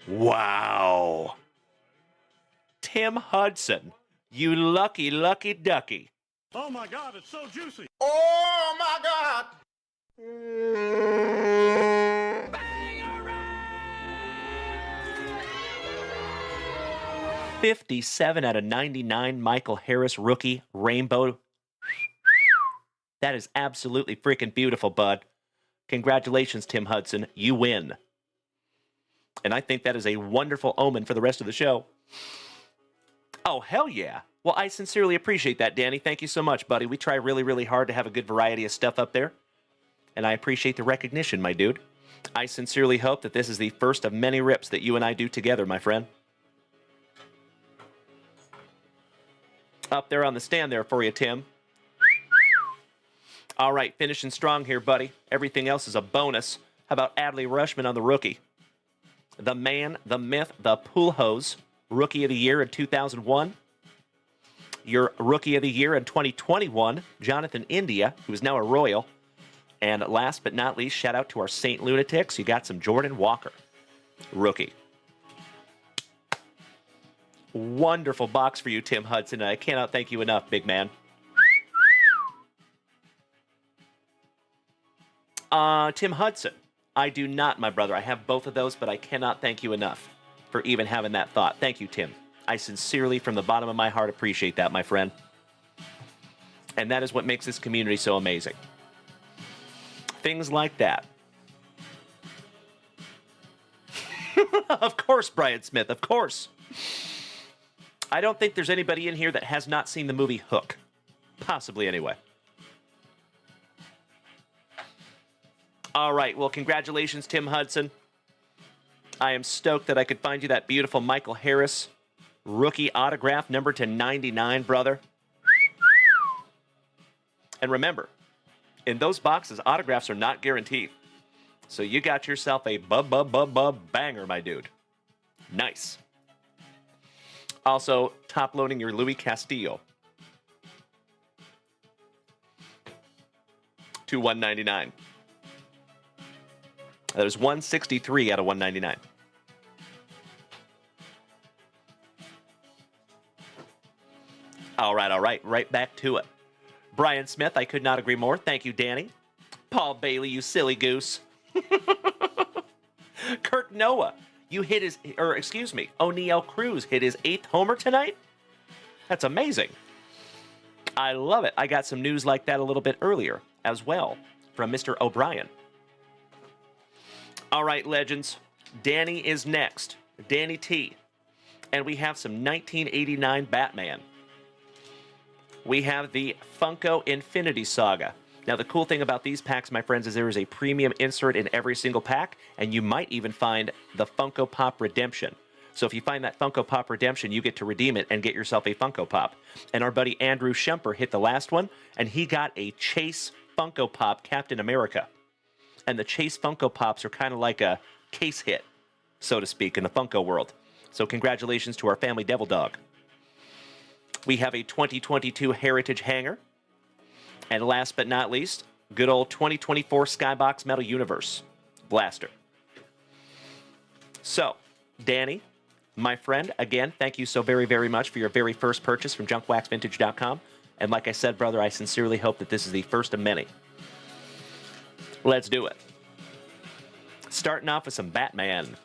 Wow. Tim Hudson. You lucky, lucky ducky. Oh my God, it's so juicy. Oh my God! 57 out of 99, Michael Harris, rookie, rainbow. That is absolutely freaking beautiful, bud. Congratulations, Tim Hudson. You win. And I think that is a wonderful omen for the rest of the show. Oh, hell yeah. Well, I sincerely appreciate that, Danny. Thank you so much, buddy. We try really, really hard to have a good variety of stuff up there. And I appreciate the recognition, my dude. I sincerely hope that this is the first of many rips that you and I do together, my friend. Up there on the stand there for you, Tim. All right, finishing strong here, buddy. Everything else is a bonus. How about Adley Rushman on the rookie? The man, the myth, the pool hose. Rookie of the Year in 2001. Your Rookie of the Year in 2021, Jonathan India, who is now a Royal. And last but not least, shout out to our Saint Lunatics. You got some Jordan Walker. Rookie. Wonderful box for you, Tim Hudson. And I cannot thank you enough, big man. Tim Hudson. I do not, my brother. I have both of those, but I cannot thank you enough for even having that thought. Thank you, Tim. I sincerely, from the bottom of my heart, appreciate that, my friend. And that is what makes this community so amazing. Things like that. Of course, Brian Smith, of course. I don't think there's anybody in here that has not seen the movie Hook. Possibly, anyway. All right, well, congratulations, Tim Hudson. I am stoked that I could find you that beautiful Michael Harris rookie autograph, number to 99, brother. And remember, in those boxes, autographs are not guaranteed. So you got yourself a banger, my dude. Nice. Also, top-loading your Louis Castillo to 199. There's 163 out of 199. All right. Right back to it. Brian Smith, I could not agree more. Thank you, Danny. Paul Bailey, you silly goose. Kirk Noah, O'Neal Cruz hit his 8th homer tonight? That's amazing. I love it. I got some news like that a little bit earlier as well from Mr. O'Brien. All right, legends. Danny is next. Danny T. And we have some 1989 Batman. We have the Funko Infinity Saga. Now, the cool thing about these packs, my friends, is there is a premium insert in every single pack, and you might even find the Funko Pop Redemption. So if you find that Funko Pop Redemption, you get to redeem it and get yourself a Funko Pop. And our buddy Andrew Schemper hit the last one, and he got a Chase Funko Pop Captain America. And the Chase Funko Pops are kind of like a case hit, so to speak, in the Funko world. So congratulations to our family Devil Dog. We have a 2022 Heritage Hanger. And last but not least, good old 2024 Skybox Metal Universe Blaster. So, Danny, my friend, again, thank you so very, very much for your very first purchase from junkwaxvintage.com. And like I said, brother, I sincerely hope that this is the first of many. Let's do it. Starting off with some Batman.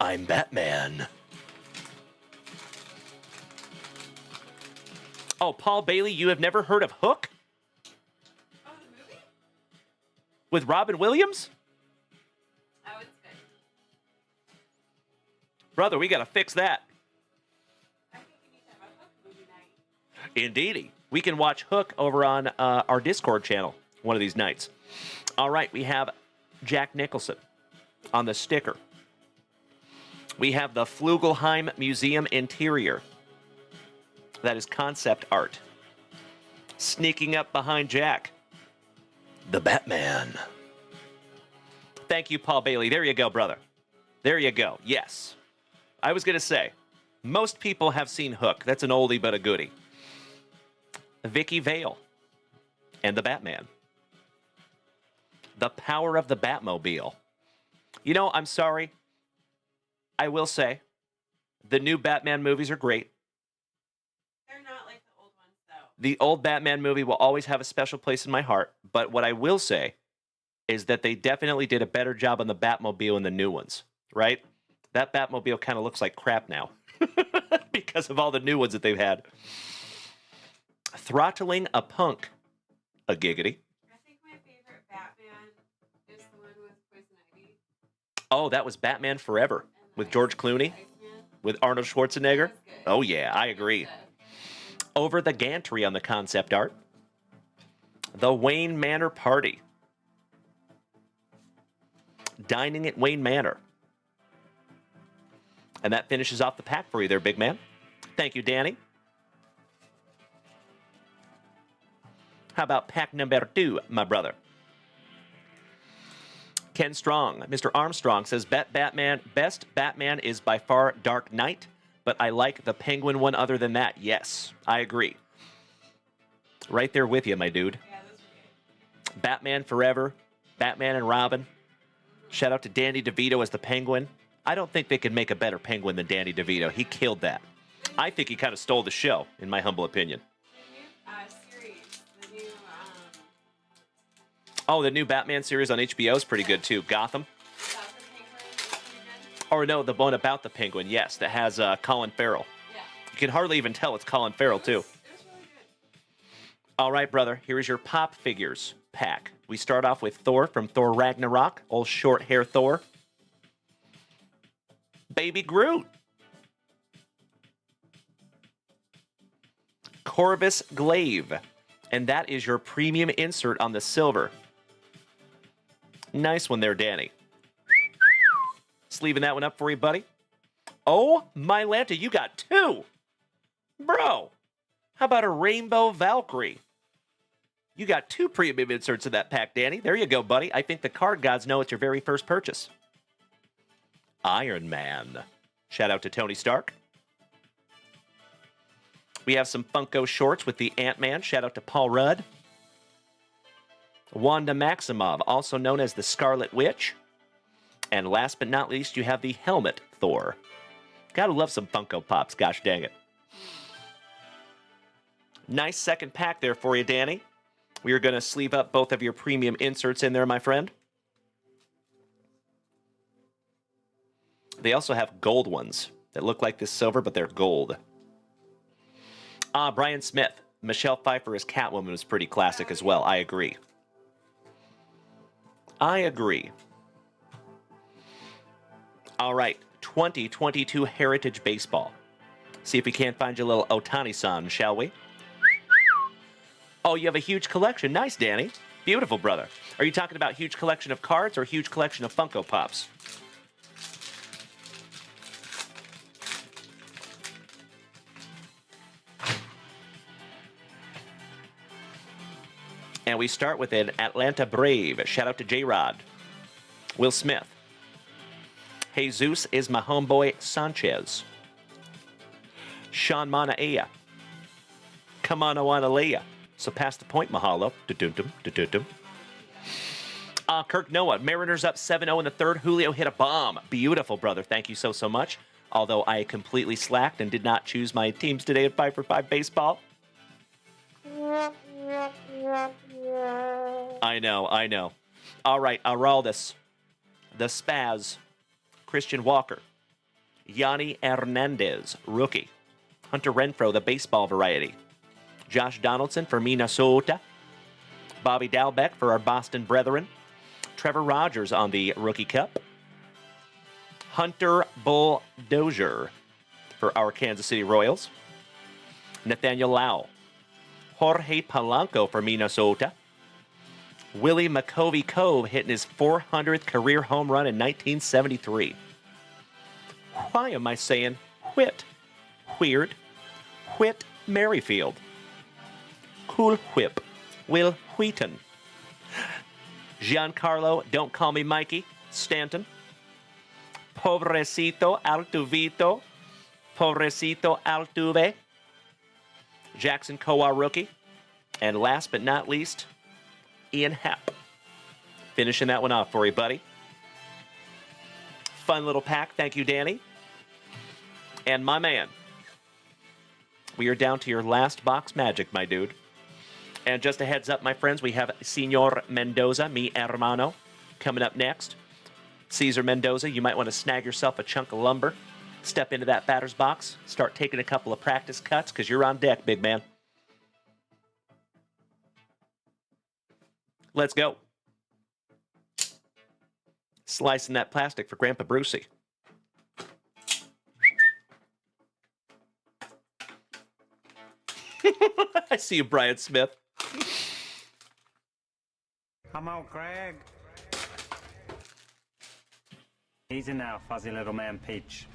I'm Batman. Oh, Paul Bailey, you have never heard of Hook? Oh, the movie? With Robin Williams? Oh, it's good. Brother, we got to fix that. I think we need to have a Hook movie night. Indeedy. We can watch Hook over on our Discord channel one of these nights. All right, we have Jack Nicholson on the sticker. We have the Flugelheim Museum interior. That is concept art. Sneaking up behind Jack, the Batman. Thank you, Paul Bailey. There you go, brother. There you go. Yes. I was going to say, most people have seen Hook. That's an oldie but a goodie. Vicky Vale and the Batman. The power of the Batmobile. You know, I'm sorry. I will say, the new Batman movies are great. They're not like the old ones, though. The old Batman movie will always have a special place in my heart, but what I will say is that they definitely did a better job on the Batmobile in the new ones, right? That Batmobile kind of looks like crap now because of all the new ones that they've had. Throttling a Punk, a giggity. I think my favorite Batman is the one with Poison Ivy. Oh, that was Batman Forever with George Clooney, with Arnold Schwarzenegger. Oh yeah, I agree. Over the Gantry on the concept art. The Wayne Manor Party. Dining at Wayne Manor. And that finishes off the pack for you there, big man. Thank you, Danny. How about pack number 2, my brother? Ken Strong, Mr. Armstrong says, best Batman is by far Dark Knight, but I like the Penguin one other than that. Yes, I agree. Right there with you, my dude. Yeah, those are good. Batman Forever, Batman and Robin. Shout out to Danny DeVito as the Penguin. I don't think they could make a better Penguin than Danny DeVito. He killed that. I think he kind of stole the show, in my humble opinion. The new series, the new, Oh, the new Batman series on HBO is pretty good, too. Gotham. about the Penguin is pretty good. Or no, the one about the Penguin, yes, that has Colin Farrell. Yeah. You can hardly even tell it's Colin Farrell, too. It was really good. All right, brother, here is your Pop Figures pack. We start off with Thor from Thor Ragnarok, old short hair Thor. Baby Groot. Corvus Glaive. And that is your premium insert on the silver. Nice one there, Danny. Sleeving that one up for you, buddy. Oh, my Lanta, you got 2. Bro, how about a Rainbow Valkyrie? You got 2 premium inserts in that pack, Danny. There you go, buddy. I think the card gods know it's your very first purchase. Iron Man. Shout out to Tony Stark. We have some Funko shorts with the Ant-Man. Shout out to Paul Rudd. Wanda Maximoff, also known as the Scarlet Witch. And last but not least, you have the Helmet Thor. Gotta love some Funko Pops, gosh dang it. Nice second pack there for you, Danny. We are going to sleeve up both of your premium inserts in there, my friend. They also have gold ones that look like this silver, but they're gold. Brian Smith. Michelle Pfeiffer as Catwoman was pretty classic as well. I agree. I agree. All right. 2022 Heritage Baseball. See if we can't find you a little Otani-san, shall we? Oh, you have a huge collection. Nice, Danny. Beautiful, brother. Are you talking about huge collection of cards or huge collection of Funko Pops? And we start with an Atlanta Brave. Shout out to J-Rod. Will Smith. Jesus is my homeboy Sanchez. Sean Manaea. Come on, Awanalea. So pass the point, Mahalo. Da-dum-dum. Kirk Noah. Mariners up 7-0 in the third. Julio hit a bomb. Beautiful, brother. Thank you so much. Although I completely slacked and did not choose my teams today at 5 for 5 baseball. I know. All right, Araldis. The Spaz. Christian Walker. Yanni Hernandez, rookie. Hunter Renfroe, the baseball variety. Josh Donaldson for Minnesota. Bobby Dalbec for our Boston brethren. Trevor Rogers on the Rookie Cup. Hunter Bulldozer for our Kansas City Royals. Nathaniel Lau. Jorge Polanco for Minnesota. Willie McCovey Cove hitting his 400th career home run in 1973. Why am I saying Whit? Weird. Whit Merrifield. Cool Whip. Will Wheaton. Giancarlo, don't call me Mikey. Stanton. Pobrecito Altuvito. Pobrecito Altuve. Jackson Kowar rookie. And last but not least, Ian Happ. Finishing that one off for you, buddy. Fun little pack. Thank you, Danny. And my man, we are down to your last box magic, my dude. And just a heads up, my friends, we have Senor Mendoza, mi hermano, coming up next. Cesar Mendoza, you might want to snag yourself a chunk of lumber, step into that batter's box, start taking a couple of practice cuts, because you're on deck, big man. Let's go. Slicing that plastic for Grandpa Brucey. I see you, Brian Smith. Come on, Craig. Easy now, fuzzy little man Peach.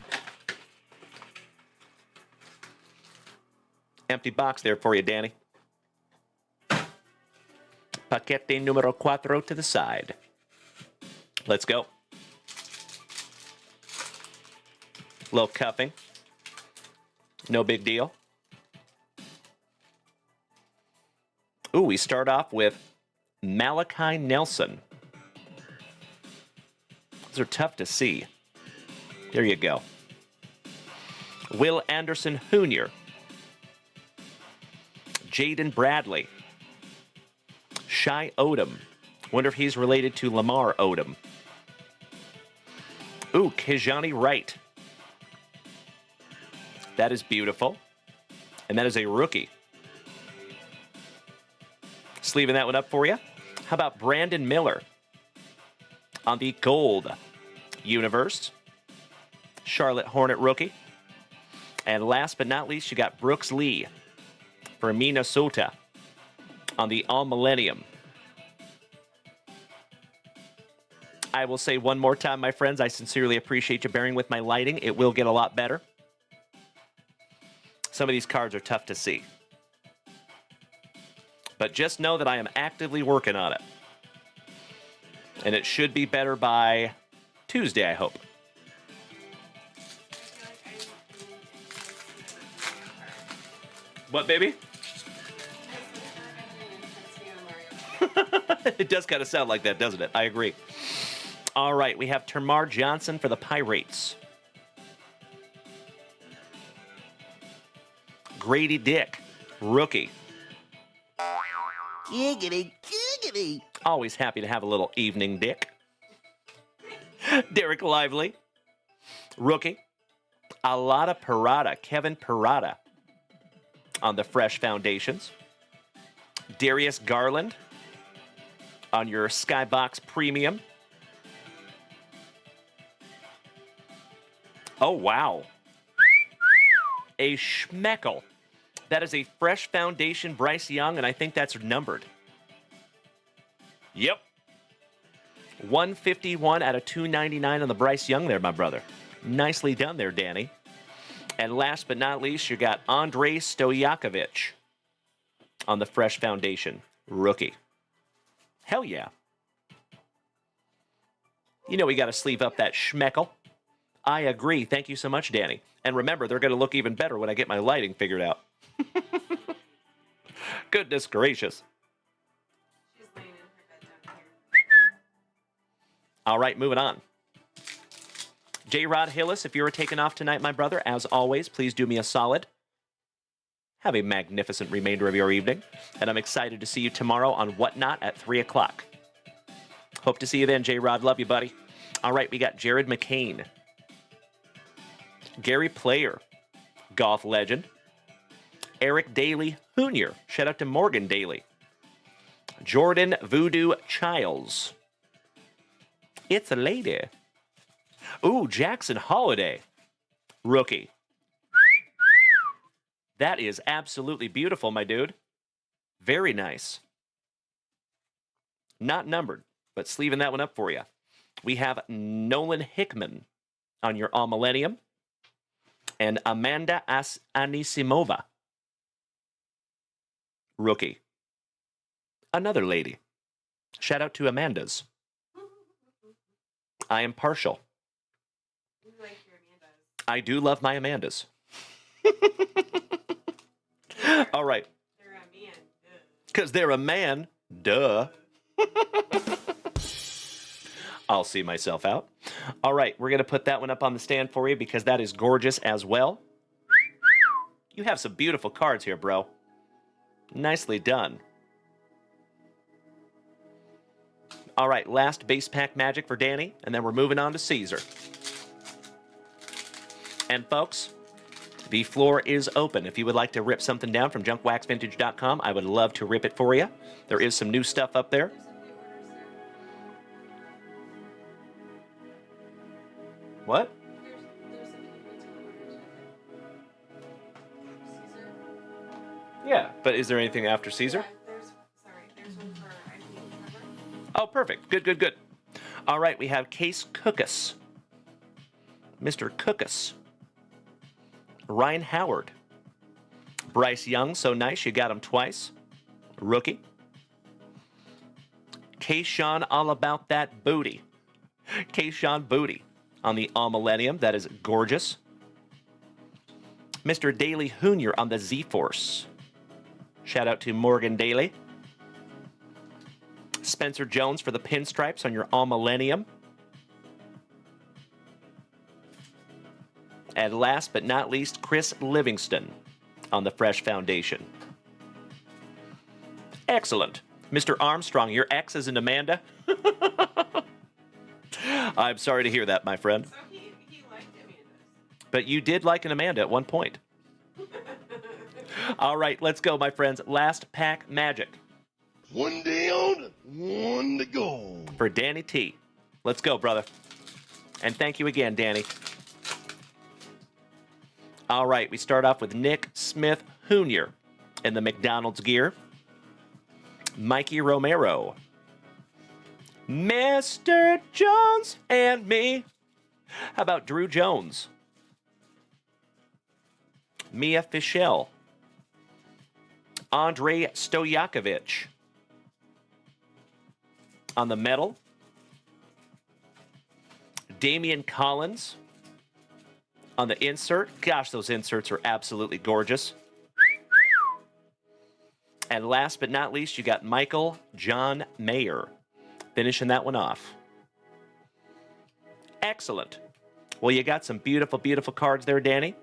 Empty box there for you, Danny. Paquete numero 4 to the side. Let's go. Little cuffing. No big deal. Ooh, we start off with Malachi Nelson. Those are tough to see. There you go. Will Anderson Jr. Jaden Bradley. Shai Odom. Wonder if he's related to Lamar Odom. Ooh, Kijani Wright. That is beautiful. And that is a rookie. Sleeving that one up for you. How about Brandon Miller on the gold universe? Charlotte Hornet rookie. And last but not least, you got Brooks Lee for Minnesota on the All Millennium. I will say one more time, my friends, I sincerely appreciate you bearing with my lighting. It will get a lot better. Some of these cards are tough to see. But just know that I am actively working on it. And it should be better by Tuesday, I hope. What, baby? It does kind of sound like that, doesn't it? I agree. All right, we have Termar Johnson for the Pirates. Grady Dick Rookie. Giggity, giggity. Always happy to have a little evening dick. Derek Lively. Rookie. Alada Parada, Kevin Parada on the Fresh Foundations. Darius Garland on your Skybox Premium. Oh, wow. A Schmeckel. That is a Fresh Foundation Bryce Young, and I think that's numbered. Yep. 151 out of 299 on the Bryce Young there, my brother. Nicely done there, Danny. And last but not least, you got Andrei Stojakovic on the Fresh Foundation. Rookie. Hell yeah. You know we got to sleeve up that Schmeckel. I agree. Thank you so much, Danny. And remember, they're going to look even better when I get my lighting figured out. Goodness gracious. She's laying in her bed down here. All right, moving on. J-Rod Hillis, if you're taking off tonight, my brother, as always, please do me a solid. Have a magnificent remainder of your evening. And I'm excited to see you tomorrow on Whatnot at 3 o'clock. Hope to see you then, J-Rod. Love you, buddy. All right, we got Jared McCain. Gary Player, golf legend. Eric Daly Jr. Shout out to Morgan Daly. Jordan Voodoo Childs. It's a lady. Ooh, Jackson Holiday. Rookie. That is absolutely beautiful, my dude. Very nice. Not numbered, but sleeving that one up for you. We have Nolan Hickman on your All Millennium. And Amanda Anisimova. Rookie. Another lady. Shout out to Amanda's. I am partial. You like your Amandas. I do love my Amandas. All right. They're a man. Because they're a man. Duh. I'll see myself out. All right, we're going to put that one up on the stand for you because that is gorgeous as well. You have some beautiful cards here, bro. Nicely done. All right, last base pack magic for Danny, and then we're moving on to Caesar. And folks, the floor is open. If you would like to rip something down from junkwaxvintage.com, I would love to rip it for you. There is some new stuff up there. What? There's some people to orders. Caesar. Yeah, but is there anything after Caesar? Yeah, there's one for I think Trevor. Oh, perfect. Good, good, good. All right, we have Case Cookus. Mr. Cookus. Ryan Howard. Bryce Young, so nice, you got him twice. Rookie. Kayshawn, all about that booty. Kayshawn Booty on the All Millennium. That is gorgeous. Mr. Daly Jr. on the Z-Force. Shout out to Morgan Daly. Spencer Jones for the pinstripes on your All Millennium. And last but not least, Chris Livingston on the Fresh Foundation. Excellent. Mr. Armstrong, your ex is an Amanda? I'm sorry to hear that, my friend. So he liked Amanda's. But you did like an Amanda at one point. All right, let's go, my friends. Last pack magic. One down, one to go. For Danny T. Let's go, brother. And thank you again, Danny. All right, we start off with Nick Smith Jr. in the McDonald's gear. Mikey Romero. Mr. Jones and me. How about Drew Jones? Mia Fischel. Andrei Stojakovic. On the metal, Damian Collins. On the insert, gosh, those inserts are absolutely gorgeous. And last but not least, you got Michael John Mayer finishing that one off. Excellent. Well, you got some beautiful, beautiful cards there, Danny.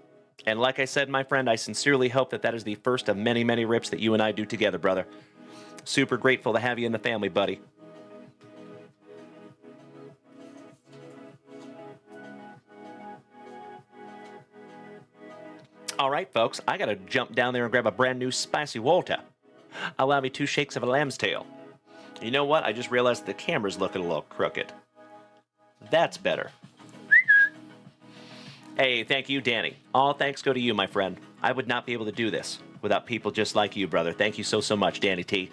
And like I said, my friend, I sincerely hope that that is the first of many, many rips that you and I do together, brother. Super grateful to have you in the family, buddy. All right, folks, I got to jump down there and grab a brand new spicy water. Allow me 2 shakes of a lamb's tail. You know what? I just realized the camera's looking a little crooked. That's better. Hey, thank you, Danny. All thanks go to you, my friend. I would not be able to do this without people just like you, brother. Thank you so, so much, Danny T.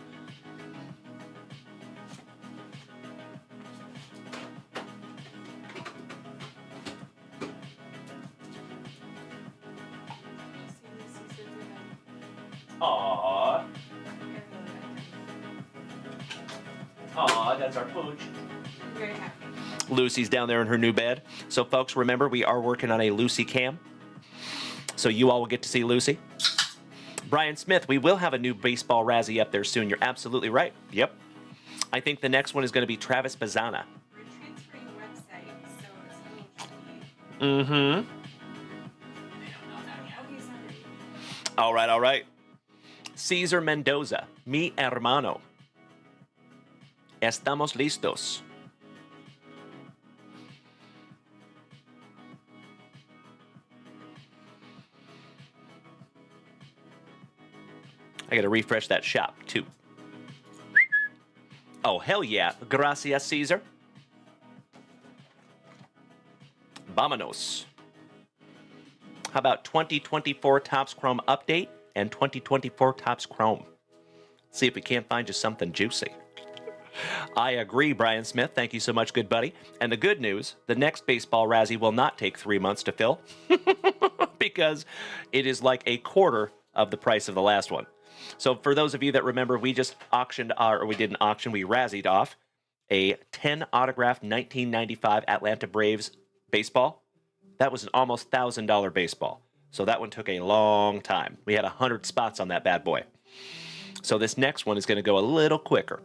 Aww. Aww, that's our pooch. I'm very happy. Lucy's down there in her new bed. So, folks, remember, we are working on a Lucy cam. So you all will get to see Lucy. Brian Smith, we will have a new baseball Razzie up there soon. You're absolutely right. Yep. I think the next one is going to be Travis Bazzana. We're transferring the website, so it's a little tricky. Mm-hmm. Okay, sorry. All right, all right. Cesar Mendoza, mi hermano. Estamos listos. I gotta refresh that shop, too. Oh, hell yeah. Gracias, Caesar. Vámonos. How about 2024 Topps Chrome Update and 2024 Topps Chrome? See if we can't find you something juicy. I agree, Brian Smith. Thank you so much, good buddy. And the good news, the next baseball Razzie will not take 3 months to fill because it is like a quarter of the price of the last one. So for those of you that remember, we just auctioned we didn't auction, we Razzied off a 10 autographed 1995 Atlanta Braves baseball. That was an almost $1,000 baseball. So that one took a long time. We had 100 spots on that bad boy. So this next one is going to go a little quicker.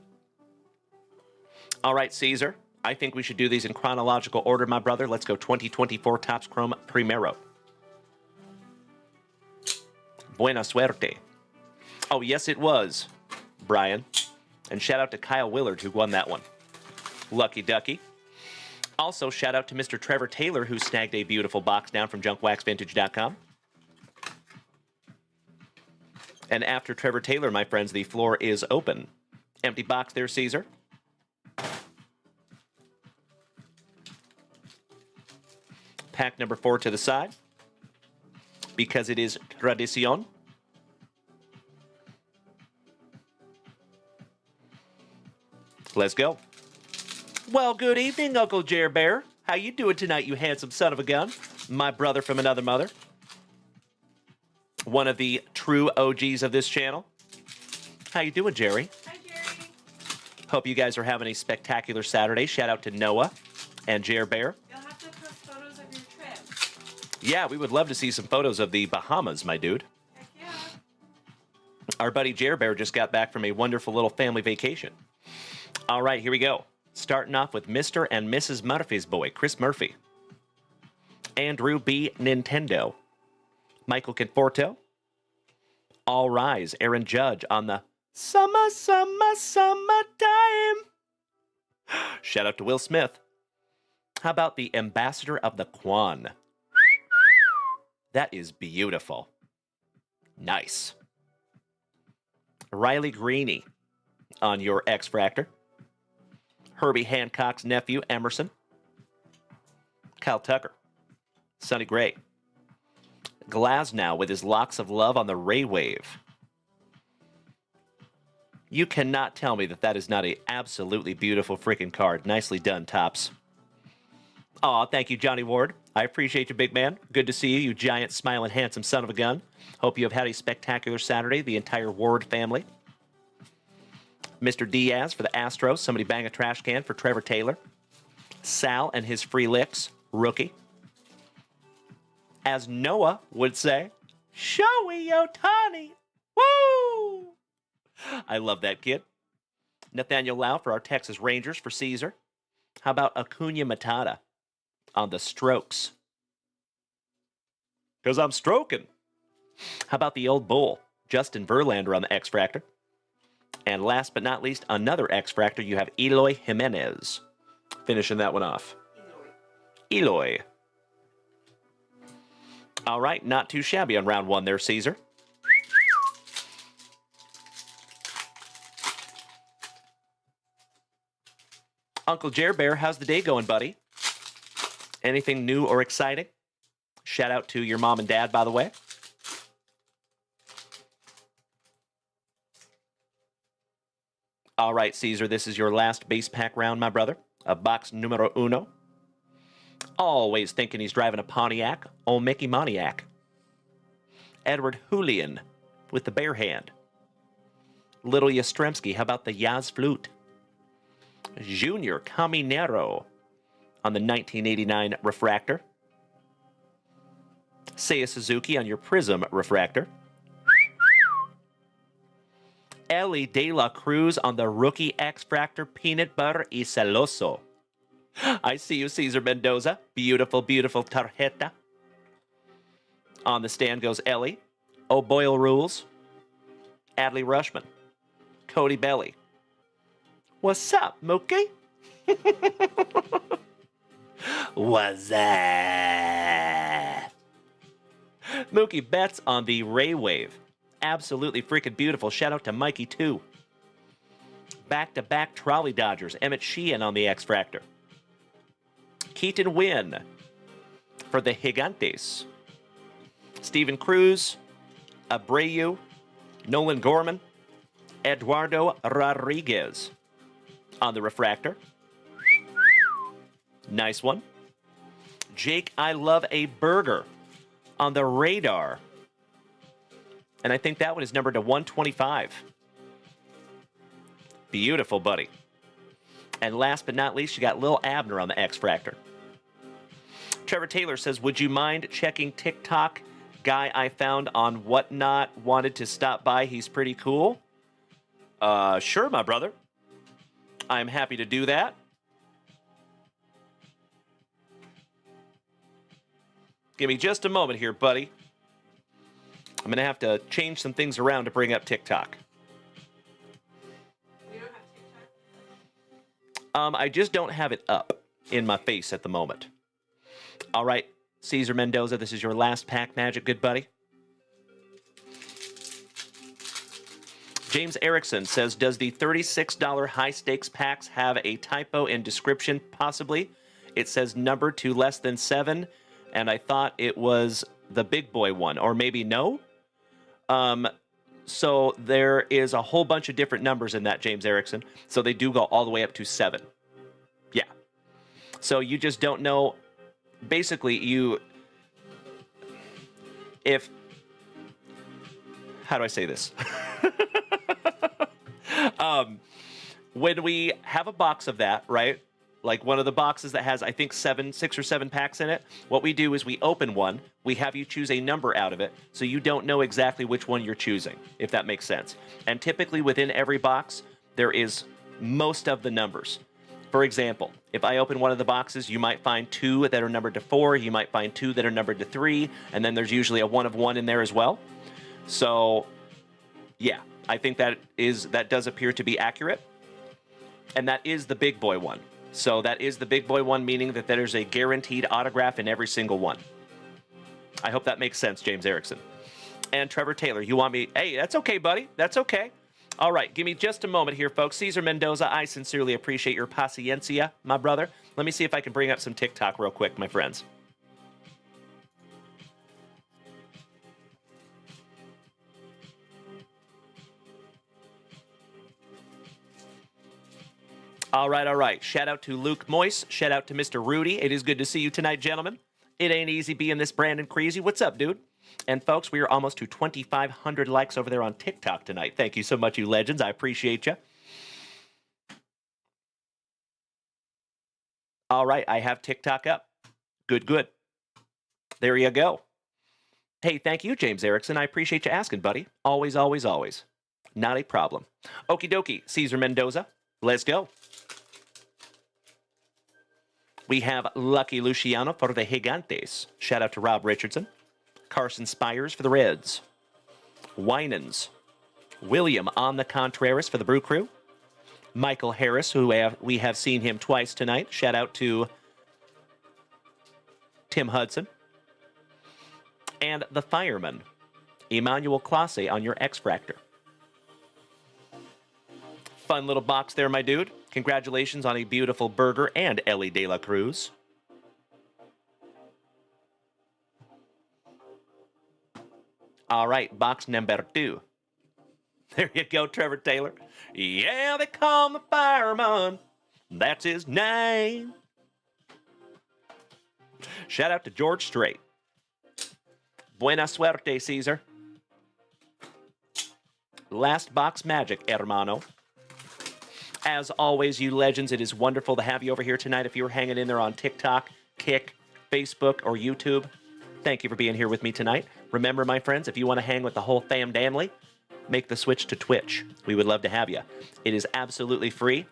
All right, Caesar, I think we should do these in chronological order, my brother. Let's go 2024 Topps Chrome Primero. Buena suerte. Oh, yes, it was, Brian. And shout out to Kyle Willard, who won that one. Lucky ducky. Also, shout out to Mr. Trevor Taylor, who snagged a beautiful box down from junkwaxvintage.com. And after Trevor Taylor, my friends, the floor is open. Empty box there, Caesar. Pack number 4 to the side, because it is tradición. Let's go. Well, good evening, Uncle Jer Bear. How you doing tonight, you handsome son of a gun? My brother from another mother. One of the true OGs of this channel. How you doing, Jerry? Hi, Jerry. Hope you guys are having a spectacular Saturday. Shout out to Noah and Jer Bear. You'll have to post photos of your trip. Yeah, we would love to see some photos of the Bahamas, my dude. Heck yeah. Our buddy Jer Bear just got back from a wonderful little family vacation. All right, here we go. Starting off with Mr. and Mrs. Murphy's boy, Chris Murphy. Andrew B. Nintendo. Michael Conforto. All Rise, Aaron Judge on the Summertime. Shout out to Will Smith. How about the Ambassador of the Quan? That is beautiful. Nice. Riley Greeny on your X-Fractor. Herbie Hancock's nephew, Emerson. Kyle Tucker. Sonny Gray. Glasnow with his Locks of Love on the Ray Wave. You cannot tell me that that is not an absolutely beautiful freaking card. Nicely done, Topps. Aw, thank you, Johnny Ward. I appreciate you, big man. Good to see you, you giant, smiling, handsome son of a gun. Hope you have had a spectacular Saturday, the entire Ward family. Mr. Diaz for the Astros. Somebody bang a trash can for Trevor Taylor. Sal and his free licks. Rookie. As Noah would say, Shohei Ohtani. Woo! I love that kid. Nathaniel Lau for our Texas Rangers for Caesar. How about Acuna Matata on the Strokes? Because I'm stroking. How about the old bull, Justin Verlander on the X-Fractor? And last but not least, another X-Fractor, you have Eloy Jimenez. Finishing that one off. Eloy. All right, not too shabby on round one there, Caesar. Uncle Jer Bear, how's the day going, buddy? Anything new or exciting? Shout out to your mom and dad, by the way. All right, Caesar, this is your last base pack round, my brother. A box numero uno. Always thinking he's driving a Pontiac. Old Mickey Pontiac. Edward Julian with the bare hand. Little Yastrzemski, how about the Yaz flute? Junior Caminero on the 1989 refractor. Seiya Suzuki on your Prism refractor. Ellie De La Cruz on the rookie X-Fractor Peanut Butter y Celoso. I see you, Cesar Mendoza. Beautiful, beautiful tarjeta. On the stand goes Ellie. O'Boyle Rules. Adley Rushman. Cody Belly. What's up, Mookie? What's up? Mookie Betts on the Ray Wave. Absolutely freaking beautiful. Shout out to Mikey, too. Back-to-back Trolley Dodgers. Emmett Sheehan on the X-Fractor. Keaton Wynn for the Gigantes. Steven Cruz. Abreu. Nolan Gorman. Eduardo Rodriguez on the refractor. Nice one. Jake, I love a burger on the radar. And I think that one is numbered to 125. Beautiful, buddy. And last but not least, you got Lil Abner on the X-Fractor. Trevor Taylor says, would you mind checking TikTok? Guy I found on Whatnot wanted to stop by. He's pretty cool. Sure, my brother. I'm happy to do that. Give me just a moment here, buddy. I'm going to have to change some things around to bring up TikTok. You don't have TikTok? I just don't have it up in my face at the moment. All right, Cesar Mendoza, this is your last pack magic, good buddy. James Erickson says, does the $36 high stakes packs have a typo in description? Possibly. It says number to less than 7, and I thought it was the big boy one, or maybe no. So there is a whole bunch of different numbers in that, James Erickson. So they do go all the way up to 7. Yeah. So you just don't know. Basically, how do I say this? When we have a box of that, right? Like one of the boxes that has, I think, 6 or 7 packs in it. What we do is we open one. We have you choose a number out of it, so you don't know exactly which one you're choosing, if that makes sense. And typically within every box, there is most of the numbers. For example, if I open one of the boxes, you might find 2 that are numbered to 4. You might find 2 that are numbered to 3. And then there's usually a 1 of 1 in there as well. So, yeah, I think that does appear to be accurate. And that is the big boy one. So that is the big boy one, meaning that there's a guaranteed autograph in every single one. I hope that makes sense, James Erickson. And Trevor Taylor, you want me... Hey, that's okay, buddy. That's okay. All right, give me just a moment here, folks. Cesar Mendoza, I sincerely appreciate your paciencia, my brother. Let me see if I can bring up some TikTok real quick, my friends. All right. Shout out to Luke Moyce. Shout out to Mr. Rudy. It is good to see you tonight, gentlemen. It ain't easy being this Brandon Crazy. What's up, dude? And folks, we are almost to 2,500 likes over there on TikTok tonight. Thank you so much, you legends. I appreciate you. All right, I have TikTok up. Good. There you go. Hey, thank you, James Erickson. I appreciate you asking, buddy. Always. Not a problem. Okie dokie, Cesar Mendoza. Let's go. We have Lucky Luciano for the Gigantes. Shout out to Rob Richardson. Carson Spires for the Reds. Winans. William on the Contreras for the Brew Crew. Michael Harris, who we have seen him twice tonight. Shout out to Tim Hudson. And the Fireman, Emmanuel Classe on your X-Fractor. Fun little box there, my dude. Congratulations on a beautiful burger and Ellie De La Cruz. All right, box number 2. There you go, Trevor Taylor. Yeah, they call him the Fireman. That's his name. Shout out to George Strait. Buena suerte, Caesar. Last box magic, hermano. As always, you legends, it is wonderful to have you over here tonight. If you're hanging in there on TikTok, Kick, Facebook, or YouTube, thank you for being here with me tonight. Remember, my friends, if you want to hang with the whole family, make the switch to Twitch. We would love to have you. It is absolutely free.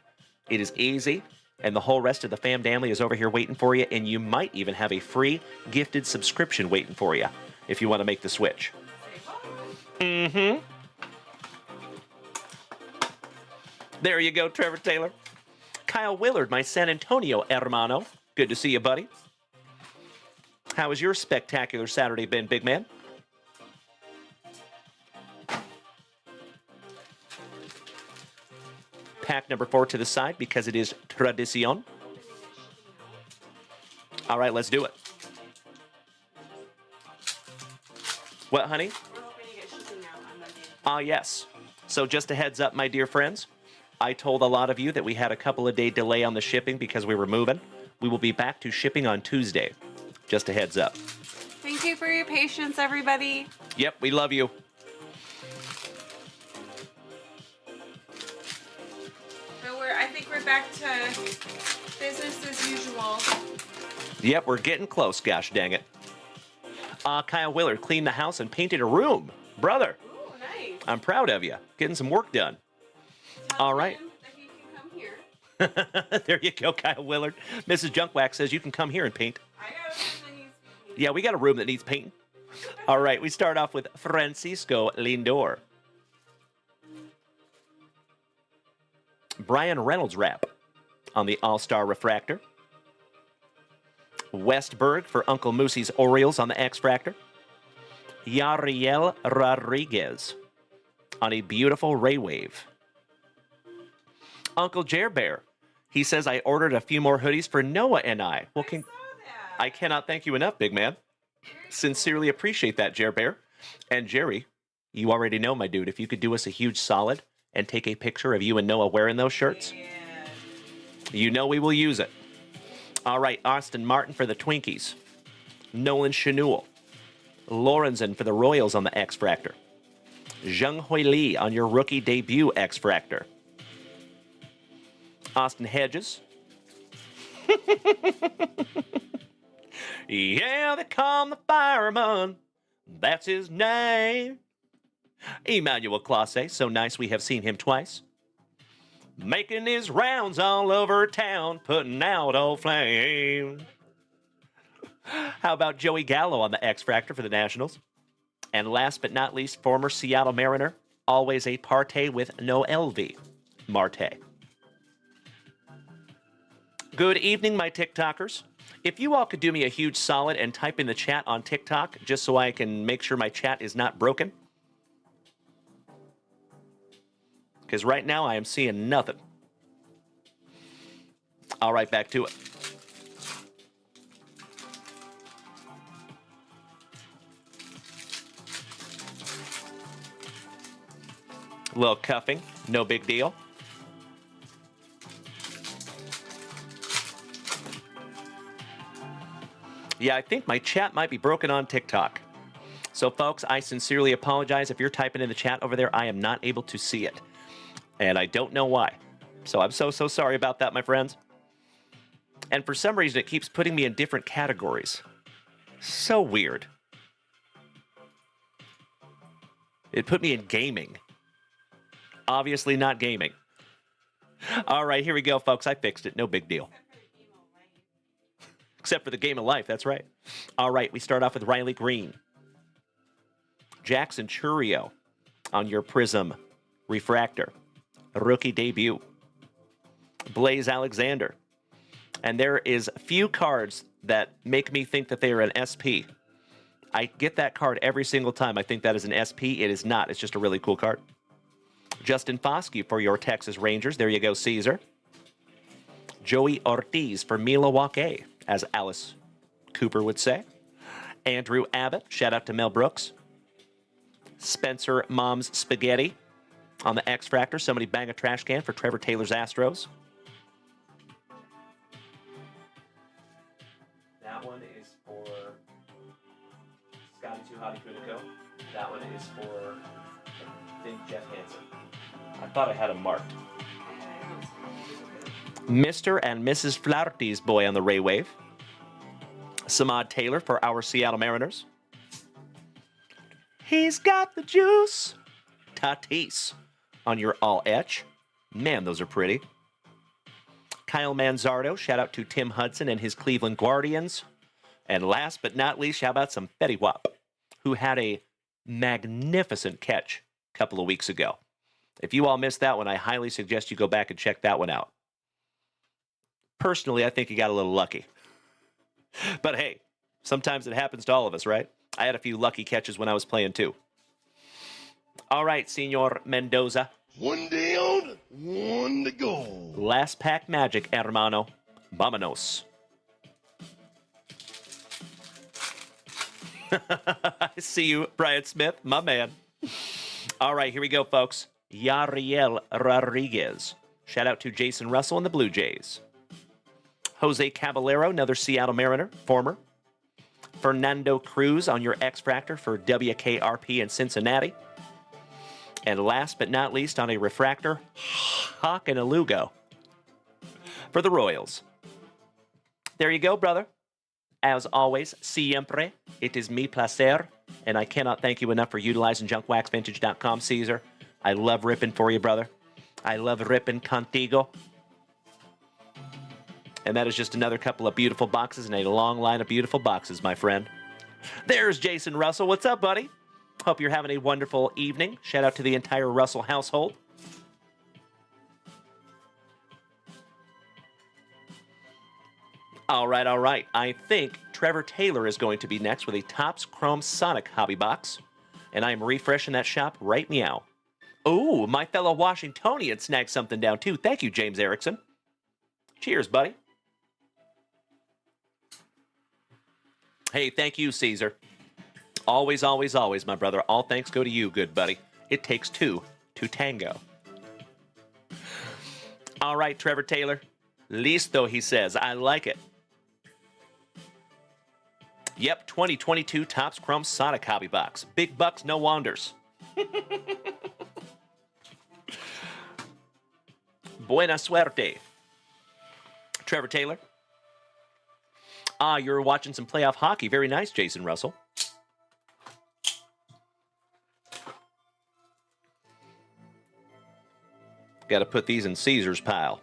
It is easy. And the whole rest of the family is over here waiting for you. And you might even have a free gifted subscription waiting for you if you want to make the switch. Mm-hmm. There you go, Trevor Taylor. Kyle Willard, my San Antonio hermano. Good to see you, buddy. How was your spectacular Saturday been, big man? Pack number 4 to the side because it is tradición. All right, let's do it. What, honey? We're hoping to get shipping out on Monday. Yes. So just a heads up, my dear friends. I told a lot of you that we had a couple of day delay on the shipping because we were moving. We will be back to shipping on Tuesday. Just a heads up. Thank you for your patience, everybody. Yep, we love you. So I think we're back to business as usual. Yep, we're getting close, gosh dang it. Kyle Willard cleaned the house and painted a room. Brother, Ooh, nice. I'm proud of you. Getting some work done. Tell All right. him that he can come here. There you go, Kyle Willard. Mrs. Junkwax says you can come here and paint. I got a room that needs painting. Yeah, we got a room that needs painting. All right, we start off with Francisco Lindor. Brian Reynolds wrap on the All-Star Refractor. Westberg for Uncle Moosey's Orioles on the X-Fractor. Yariel Rodriguez on a beautiful Ray Wave. Uncle Jer Bear, he says, I ordered a few more hoodies for Noah and I. Well, I saw that. I cannot thank you enough, big man. Sincerely appreciate that, Jer Bear. And Jerry, you already know, my dude, if you could do us a huge solid and take a picture of you and Noah wearing those shirts, Yeah. you know we will use it. All right, Austin Martin for the Twinkies. Nolan Chanul. Lorenzen for the Royals on the X-Fractor. Zheng Hui Li on your rookie debut X-Fractor. Austin Hedges. Yeah, they call him the Fireman. That's his name. Emmanuel Classe, so nice we have seen him twice. Making his rounds all over town, putting out old flame. How about Joey Gallo on the X-Fractor for the Nationals? And last but not least, former Seattle Mariner, always a partay with no LV, Marte. Good evening, my TikTokers. If you all could do me a huge solid and type in the chat on TikTok, just so I can make sure my chat is not broken. Because right now I am seeing nothing. All right, back to it. A little cuffing, no big deal. Yeah, I think my chat might be broken on TikTok. So, folks, I sincerely apologize if you're typing in the chat over there. I am not able to see it. And I don't know why. So I'm so sorry about that, my friends. And for some reason, it keeps putting me in different categories. So weird. It put me in gaming. Obviously not gaming. All right, here we go, folks. I fixed it. No big deal. Except for the game of life, that's right. All right, we start off with Riley Green. Jackson Churio on your Prism Refractor. Rookie debut. Blaze Alexander. And there is a few cards that make me think that they are an SP. I get that card every single time. I think that is an SP. It is not. It's just a really cool card. Justin Foskey for your Texas Rangers. There you go, Caesar. Joey Ortiz for Milwaukee, as Alice Cooper would say. Andrew Abbott. Shout out to Mel Brooks. Spencer Mom's Spaghetti on the X-Fractor. Somebody bang a trash can for Trevor Taylor's Astros. That one is for Scotty Too Hottie Kuniko. That one is for, I think, Jeff Hansen. I thought I had him marked. Mr. and Mrs. Flaherty's boy on the Ray Wave. Samad Taylor for our Seattle Mariners. He's got the juice. Tatis on your all-etch. Man, those are pretty. Kyle Manzardo, shout out to Tim Hudson and his Cleveland Guardians. And last but not least, how about some Fetty Wap, who had a magnificent catch a couple of weeks ago. If you all missed that one, I highly suggest you go back and check that one out. Personally, I think he got a little lucky. But hey, sometimes it happens to all of us, right? I had a few lucky catches when I was playing too. All right, Senor Mendoza. One down, one to go. Last pack magic, hermano. Vámonos. I see you, Brian Smith, my man. All right, here we go, folks. Yariel Rodriguez. Shout out to Jason Russell and the Blue Jays. Jose Caballero, another Seattle Mariner, former. Fernando Cruz on your X-Fractor for WKRP in Cincinnati. And last but not least, on a refractor, Hawk and a Lugo for the Royals. There you go, brother. As always, siempre, it is mi placer, and I cannot thank you enough for utilizing junkwaxvintage.com, Caesar. I love ripping for you, brother. I love ripping contigo. And that is just another couple of beautiful boxes in a long line of beautiful boxes, my friend. There's Jason Russell. What's up, buddy? Hope you're having a wonderful evening. Shout out to the entire Russell household. All right, all right. I think Trevor Taylor is going to be next with a Topps Chrome Sonic hobby box. And I am refreshing that shop right meow. Oh, my fellow Washingtonian snagged something down too. Thank you, James Erickson. Cheers, buddy. Hey, thank you, Caesar. Always, always, always, my brother. All thanks go to you, good buddy. It takes two to tango. All right, Trevor Taylor. Listo, he says. I like it. Yep, 2022 Topps Chrome Sonic hobby box. Big bucks, no wanders. Buena suerte. Trevor Taylor. Ah, you're watching some playoff hockey. Very nice, Jason Russell. Got to put these in Caesar's pile.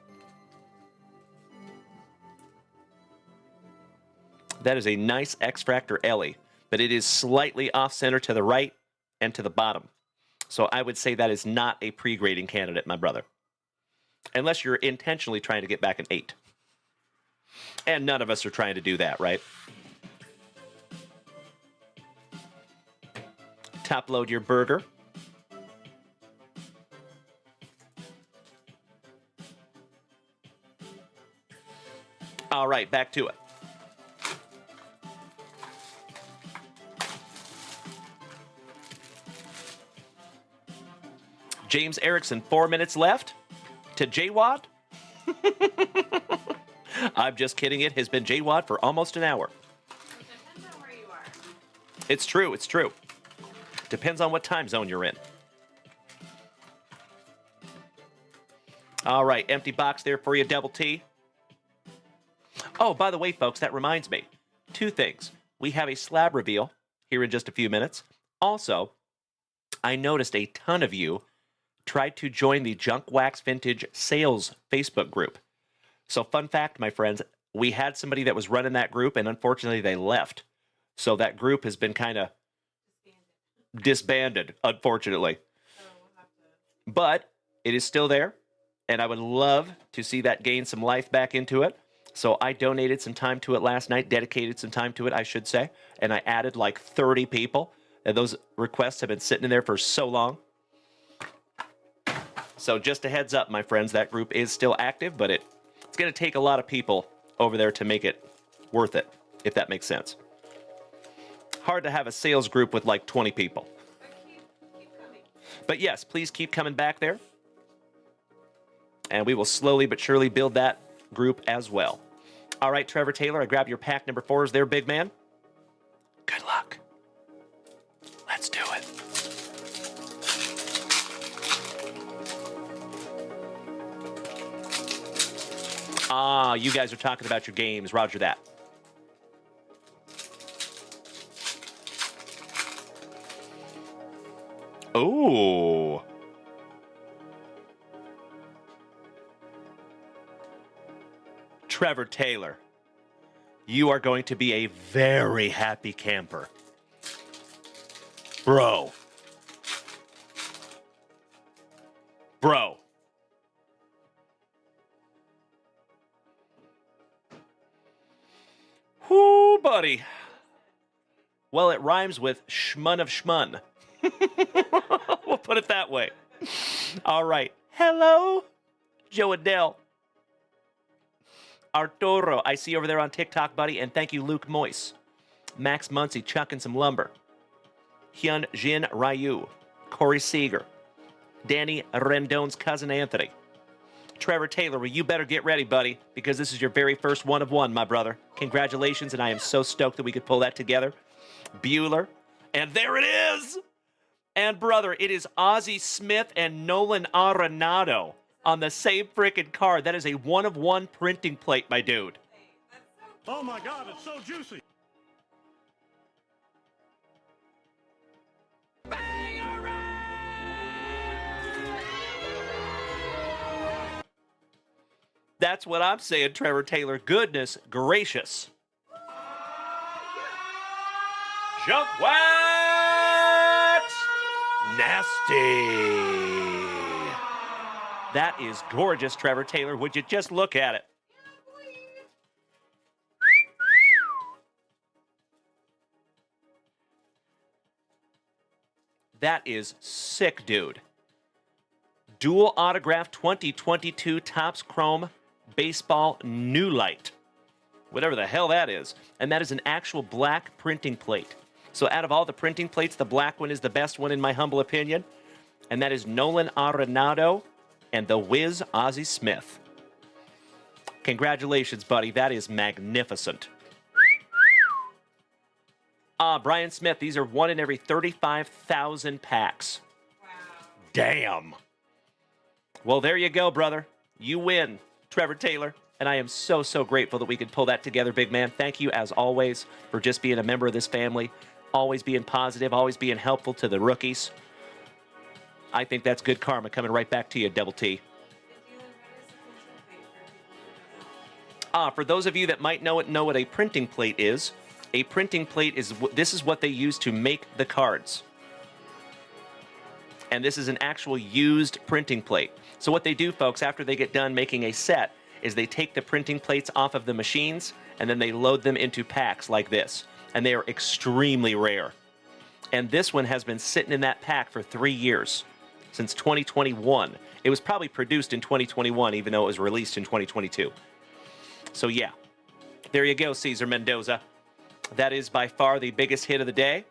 That is a nice X-Fractor Ellie, but it is slightly off-center to the right and to the bottom. So I would say that is not a pre-grading candidate, my brother. Unless you're intentionally trying to get back an 8. And none of us are trying to do that, right? Top load your burger. All right, back to it. James Erickson, 4 minutes left to JWad. I'm just kidding. It has been JWad for almost an hour. It depends on where you are. It's true. It's true. Depends on what time zone you're in. All right, empty box there for you, Double T. Oh, by the way, folks, that reminds me. 2 things. We have a slab reveal here in just a few minutes. Also, I noticed a ton of you tried to join the Junkwax Vintage Sales Facebook group. So fun fact, my friends, we had somebody that was running that group, and unfortunately they left. So that group has been kind of disbanded, unfortunately. So we'll have to. But it is still there, and I would love to see that gain some life back into it. So I donated some time to it last night, dedicated some time to it, I should say, and I added like 30 people, and those requests have been sitting in there for so long. So just a heads up, my friends, that group is still active, but it's going to take a lot of people over there to make it worth it, if that makes sense. Hard to have a sales group with like 20 people. But keep coming. But yes, please keep coming back there. And we will slowly but surely build that group as well. All right, Trevor Taylor, I grab your pack number 4s there, big man. Good luck. Let's do it. Ah, you guys are talking about your games. Roger that. Oh. Trevor Taylor, you are going to be a very happy camper. Bro. Bro. Whoo, buddy. Well, it rhymes with schmun of schmun. We'll put it that way. All right. Hello, Joe Adele. Arturo, I see you over there on TikTok, buddy. And thank you, Luke Moise. Max Muncie, chucking some lumber. Hyun Jin Ryu. Corey Seeger. Danny Rendon's cousin Anthony. Trevor Taylor, well, you better get ready, buddy, because this is your very first one of one, my brother. Congratulations, and I am so stoked that we could pull that together. Bueller. And there it is! And, brother, it is Ozzie Smith and Nolan Arenado on the same frickin' card. That is a one-of-one printing plate, my dude. Oh my God, it's so juicy. That's what I'm saying, Trevor Taylor. Goodness gracious. Junkwax! Nasty. That is gorgeous, Trevor Taylor. Would you just look at it? That is sick, dude. Dual autograph 2022 Topps Chrome Baseball New Light. Whatever the hell that is. And that is an actual black printing plate. So out of all the printing plates, the black one is the best one in my humble opinion. And that is Nolan Arenado and the Whiz Ozzie Smith. Congratulations, buddy. That is magnificent. Brian Smith, these are 1 in every 35,000 packs. Wow. Damn. Well, there you go, brother. You win, Trevor Taylor. And I am so, so grateful that we could pull that together, big man. Thank you, as always, for just being a member of this family. Always being positive, always being helpful to the rookies. I think that's good karma coming right back to you, Double T. For those of you that might know what a printing plate is this is what they use to make the cards. And this is an actual used printing plate. So what they do, folks, after they get done making a set, is they take the printing plates off of the machines, and then they load them into packs like this. And they are extremely rare. And this one has been sitting in that pack for 3 years, since 2021. It was probably produced in 2021, even though it was released in 2022. So yeah, there you go, Cesar Mendoza. That is by far the biggest hit of the day.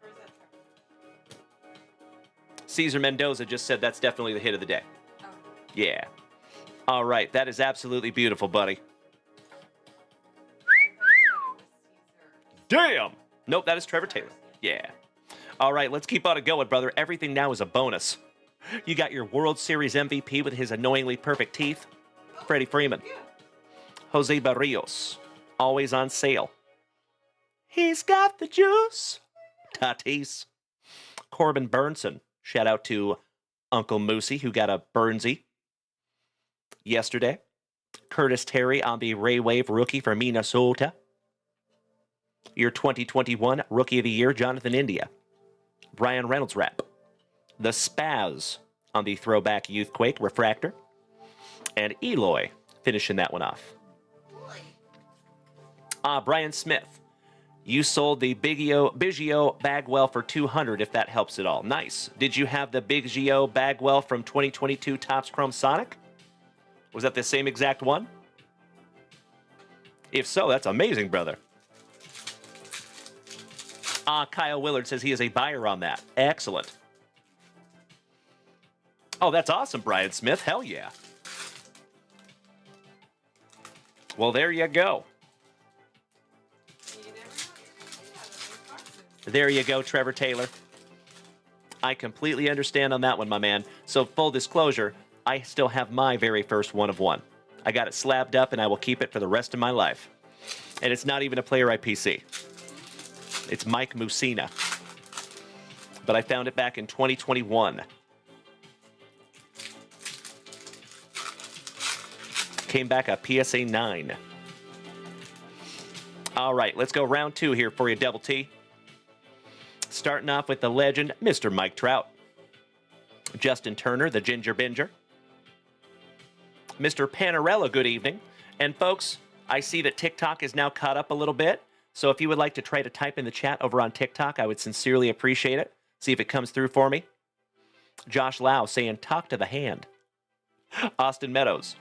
Where's that truck? Cesar Mendoza just said that's definitely the hit of the day. Oh. Yeah. All right, that is absolutely beautiful, buddy. Damn! Nope, that is Trevor Taylor. Yeah. All right, let's keep on it going, brother. Everything now is a bonus. You got your World Series MVP with his annoyingly perfect teeth. Freddie Freeman. Jose Barrios. Always on sale. He's got the juice. Tatis. Corbin Burnson. Shout out to Uncle Moosey, who got a Burnsy yesterday. Curtis Terry on the Ray Wave rookie for Minnesota. Your 2021 Rookie of the Year, Jonathan India. Brian Reynolds rep. The Spaz on the throwback Youthquake refractor. And Eloy finishing that one off. Brian Smith. You sold the Biggio Bagwell for $200, if that helps at all. Nice. Did you have the Biggio Bagwell from 2022 Topps Chrome Sonic? Was that the same exact one? If so, that's amazing, brother. Kyle Willard says he is a buyer on that. Excellent. Oh, that's awesome, Brian Smith. Hell yeah. Well, there you go. There you go, Trevor Taylor. I completely understand on that one, my man. So, full disclosure, I still have my very first one of one. I got it slabbed up, and I will keep it for the rest of my life. And it's not even a player IPC. It's Mike Mussina. But I found it back in 2021. Came back a PSA 9. All right, let's go round 2 here for you, Double T. Starting off with the legend, Mr. Mike Trout. Justin Turner, the Ginger Binger. Mr. Panarello, good evening. And folks, I see that TikTok is now caught up a little bit. So if you would like to try to type in the chat over on TikTok, I would sincerely appreciate it. See if it comes through for me. Josh Lau saying, talk to the hand. Austin Meadows.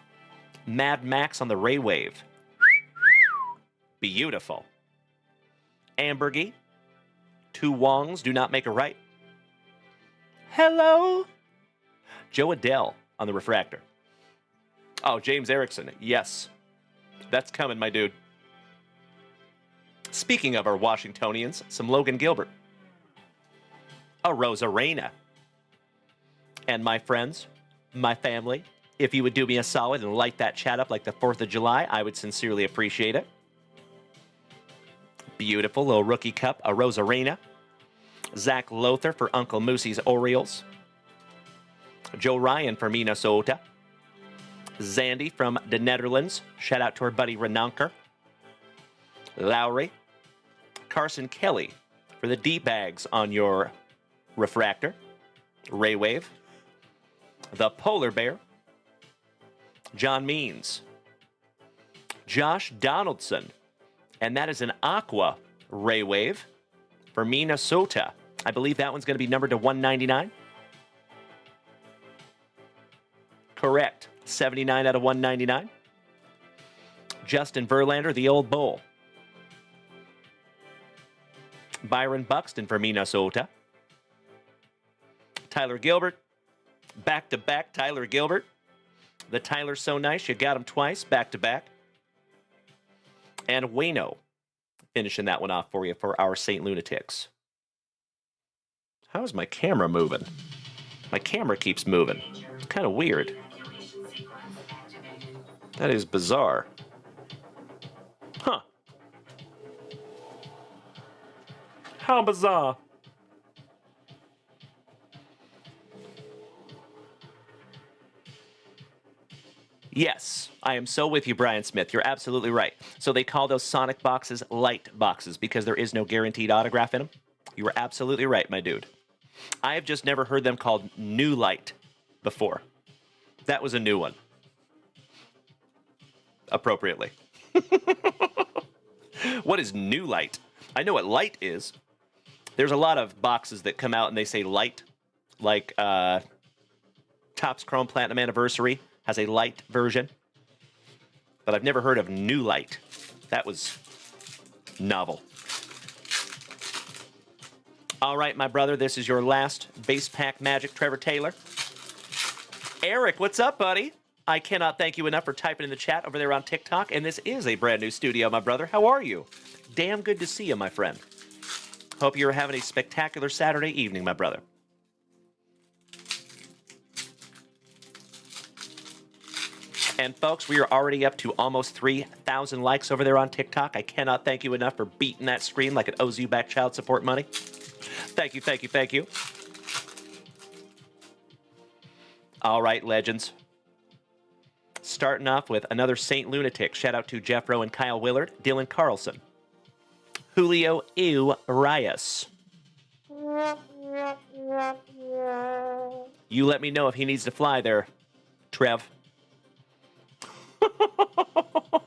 Mad Max on the Ray Wave. Beautiful. Ambergy. Two Wongs do not make a right. Hello. Joe Adele on the refractor. Oh, James Erickson. Yes. That's coming, my dude. Speaking of our Washingtonians, some Logan Gilbert. A Rosa Reina. And my friends, my family, if you would do me a solid and light that chat up like the 4th of July, I would sincerely appreciate it. Beautiful little rookie cup, a Rosa Reina. Zach Lothar for Uncle Moosey's Orioles. Joe Ryan for Minnesota. Zandy from the Netherlands. Shout out to our buddy Renanker. Lowry. Carson Kelly for the D-bags on your refractor. Ray Wave. The Polar Bear. John Means. Josh Donaldson. And that is an Aqua Ray Wave for Minnesota. I believe that one's going to be numbered to 199. Correct. 79 out of 199. Justin Verlander, the old bull. Byron Buxton for Minnesota. Tyler Gilbert. Back-to-back Tyler Gilbert. The Tyler's so nice, you got him twice, back-to-back. And Wayno finishing that one off for you for our St. Lunatics. How is my camera moving? My camera keeps moving. It's kind of weird. That is bizarre. Huh. How bizarre. Yes, I am so with you, Brian Smith. You're absolutely right. So they call those Sonic boxes light boxes because there is no guaranteed autograph in them. You are absolutely right, my dude. I have just never heard them called New Light before. That was a new one. Appropriately. What is New Light? I know what light is. There's a lot of boxes that come out and they say light, like Topps Chrome Platinum Anniversary has a light version, but I've never heard of New Light. That was novel. All right, my brother, this is your last base pack magic, Trevor Taylor. Eric, what's up, buddy? I cannot thank you enough for typing in the chat over there on TikTok, and this is a brand new studio, my brother. How are you? Damn good to see you, my friend. Hope you're having a spectacular Saturday evening, my brother. And folks, we are already up to almost 3,000 likes over there on TikTok. I cannot thank you enough for beating that screen like it owes you back child support money. Thank you, thank you, thank you. All right, legends. Starting off with another St. Lunatic. Shout out to Jeff Rowe and Kyle Willard. Dylan Carlson. Julio Urias. You let me know if he needs to fly there, Trev.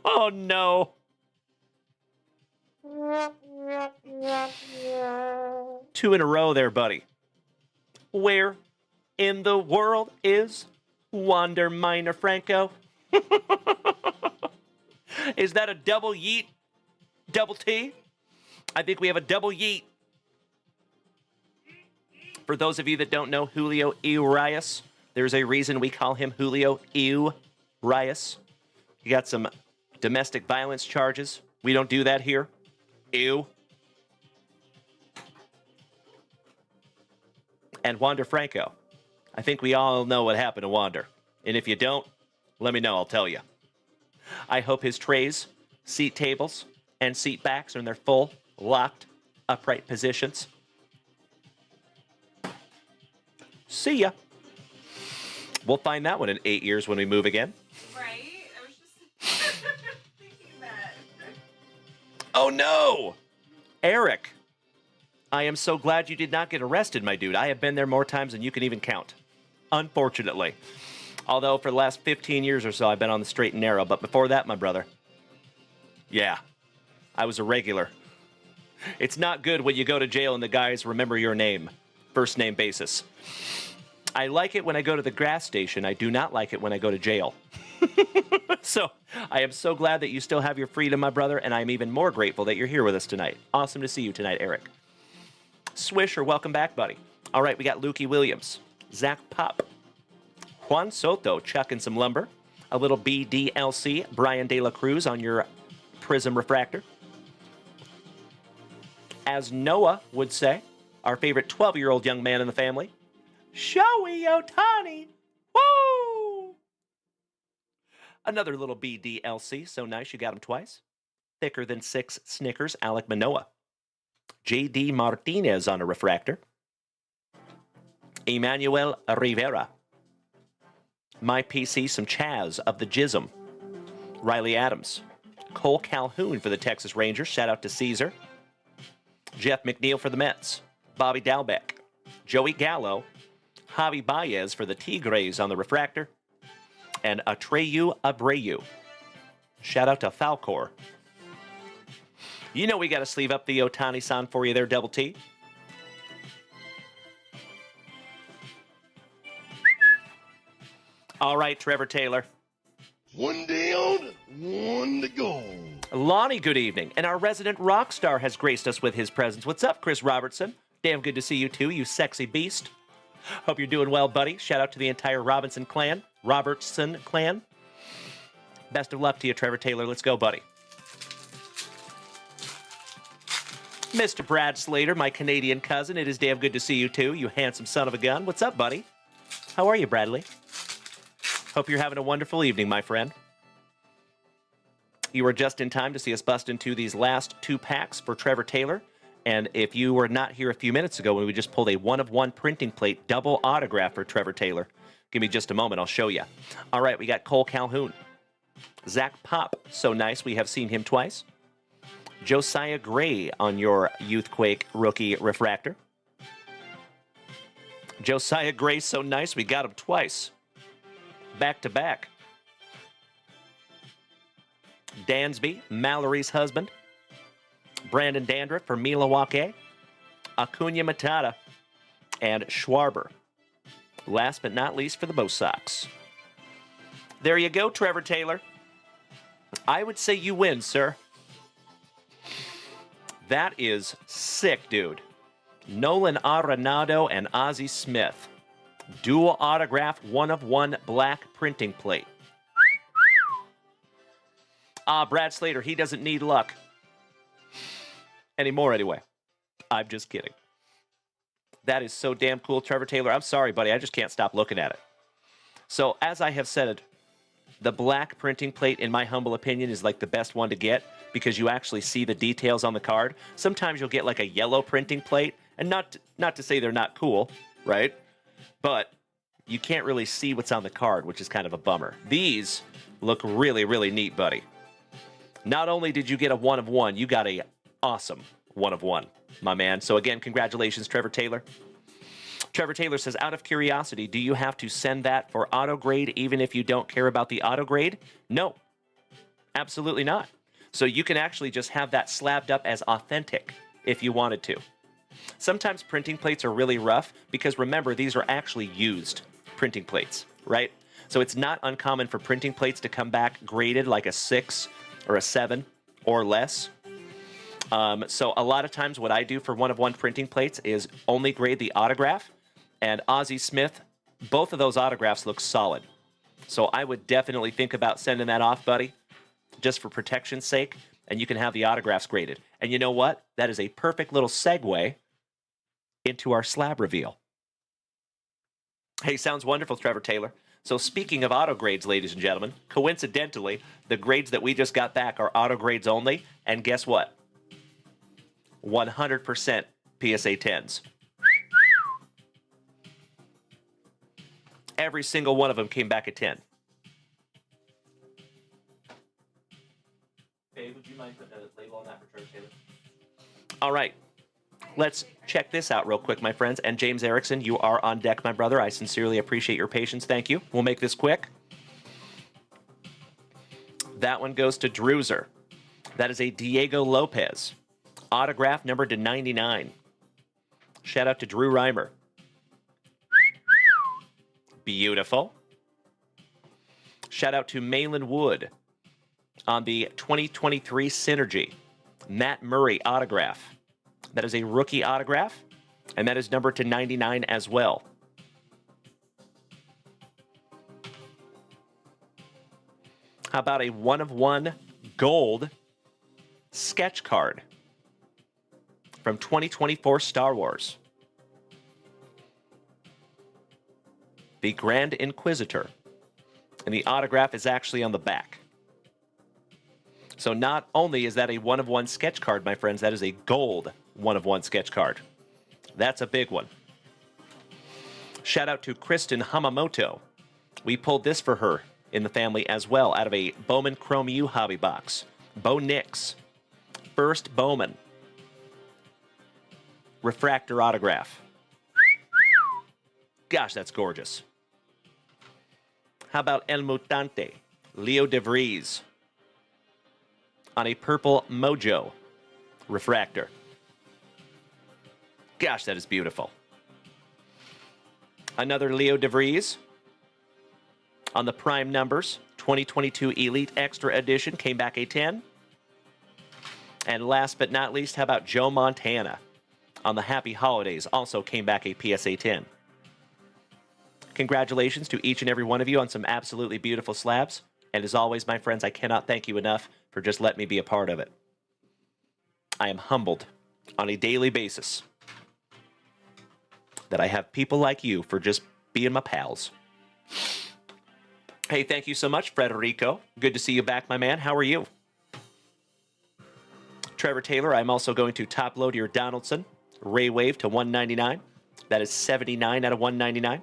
Oh, no. Two in a row there, buddy. Where in the world is Wander Minor Franco? Is that a double yeet? Double T? I think we have a double yeet. For those of you that don't know Julio Urias, there's a reason we call him Julio Urias. He got some domestic violence charges. We don't do that here. Ew. And Wander Franco. I think we all know what happened to Wander. And if you don't, let me know, I'll tell you. I hope his trays, seat tables, and seat backs are in their full, locked, upright positions. See ya. We'll find that one in 8 years when we move again. Right? I was just thinking that. Oh no! Eric, I am so glad you did not get arrested, my dude. I have been there more times than you can even count. Unfortunately. Although for the last 15 years or so, I've been on the straight and narrow. But before that, my brother, yeah, I was a regular. It's not good when you go to jail and the guys remember your name. First name basis. I like it when I go to the gas station. I do not like it when I go to jail. So I am so glad that you still have your freedom, my brother, and I'm even more grateful that you're here with us tonight. Awesome to see you tonight, Eric. Swisher, welcome back, buddy. All right, we got Lukey Williams, Zach Pop, Juan Soto chucking some lumber, a little BDLC, Brian De La Cruz on your Prism Refractor. As Noah would say, our favorite 12-year-old young man in the family, Shohei Ohtani. Woo! Another little BDLC, so nice you got him twice. Thicker than 6 Snickers, Alek Manoah. JD Martinez on a refractor. Emmanuel Rivera. My PC, some Chaz of the Jism. Riley Adams. Cole Calhoun for the Texas Rangers. Shout out to Caesar. Jeff McNeil for the Mets. Bobby Dalbeck. Joey Gallo. Javi Baez for the Tigres on the refractor. And Atreyu Abreu. Shout out to Falcor. You know we got to sleeve up the Ohtani-san for you there, Double T. All right, Trevor Taylor. One down, one to go. Lonnie, good evening. And our resident rock star has graced us with his presence. What's up, Chris Robertson? Damn good to see you too, you sexy beast. Hope you're doing well, buddy. Shout out to the entire Robertson clan. Best of luck to you, Trevor Taylor. Let's go, buddy. Mr. Brad Slater, my Canadian cousin. It is damn good to see you too, you handsome son of a gun. What's up, buddy? How are you, Bradley? Hope you're having a wonderful evening, my friend. You were just in time to see us bust into these last 2 packs for Trevor Taylor. And if you were not here a few minutes ago when we just pulled a 1-of-1 printing plate double autograph for Trevor Taylor, give me just a moment, I'll show you. All right, we got Cole Calhoun. Zach Pop, so nice, we have seen him twice. Josiah Gray on your Youthquake rookie refractor. Josiah Gray, so nice, we got him twice. Back to back. Dansby, Mallory's husband. Brandon Dandruff for Milwaukee. Acuna Matata. And Schwarber. Last but not least for the Bo Sox. There you go, Trevor Taylor. I would say you win, sir. That is sick, dude. Nolan Arenado and Ozzie Smith. Dual autograph 1-of-1 black printing plate. Brad Slater, he doesn't need luck. Anymore, anyway. I'm just kidding. That is so damn cool, Trevor Taylor. I'm sorry, buddy. I just can't stop looking at it. So, as I have said, the black printing plate, in my humble opinion, is like the best one to get because you actually see the details on the card. Sometimes you'll get like a yellow printing plate, and not to say they're not cool, right? But you can't really see what's on the card, which is kind of a bummer. These look really, really neat, buddy. Not only did you get a 1-of-1, you got a awesome one of one, my man. So again, congratulations, Trevor Taylor. Trevor Taylor says, out of curiosity, do you have to send that for auto grade even if you don't care about the auto grade? No, absolutely not. So you can actually just have that slabbed up as authentic if you wanted to. Sometimes printing plates are really rough because remember, these are actually used printing plates, right? So it's not uncommon for printing plates to come back graded like a 6 or a 7 or less. So a lot of times what I do for one-of-one printing plates is only grade the autograph, and Ozzie Smith, both of those autographs look solid. So I would definitely think about sending that off, buddy, just for protection's sake, and you can have the autographs graded. And you know what? That is a perfect little segue into our slab reveal. Hey, sounds wonderful, Trevor Taylor. So speaking of auto grades, ladies and gentlemen, coincidentally, the grades that we just got back are auto grades only, and guess what? 100% PSA 10s. Every single one of them came back a 10. Babe, would you mind putting a label on that for Trevor Taylor? All right. Let's check this out real quick, my friends. And James Erickson, you are on deck, my brother. I sincerely appreciate your patience. Thank you. We'll make this quick. That one goes to Druzer. That is a Diego Lopez. Autograph numbered to 99. Shout out to Drew Reimer. Beautiful. Shout out to Malin Wood on the 2023 Synergy. Matt Murray autograph. That is a rookie autograph, and that is numbered to 99 as well. How about a one-of-one gold sketch card from 2024 Star Wars? The Grand Inquisitor, and the autograph is actually on the back. So not only is that a one-of-one sketch card, my friends, that is a gold one-of-one sketch card. That's a big one. Shout out to Kristen Hamamoto. We pulled this for her in the family as well out of a Bowman Chrome U hobby box. Bo Nix. First Bowman. Refractor autograph. Gosh, that's gorgeous. How about El Mutante? Leo DeVries. On a purple Mojo refractor. Gosh, that is beautiful. Another Leo DeVries on the prime numbers. 2022 Elite Extra Edition came back a 10. And last but not least, how about Joe Montana on the Happy Holidays? Also came back a PSA 10. Congratulations to each and every one of you on some absolutely beautiful slabs. And as always, my friends, I cannot thank you enough for just letting me be a part of it. I am humbled on a daily basis that I have people like you for just being my pals. Hey, thank you so much, Frederico. Good to see you back, my man. How are you? Trevor Taylor, I'm also going to top load your Donaldson Ray Wave to 199. That is 79 out of 199.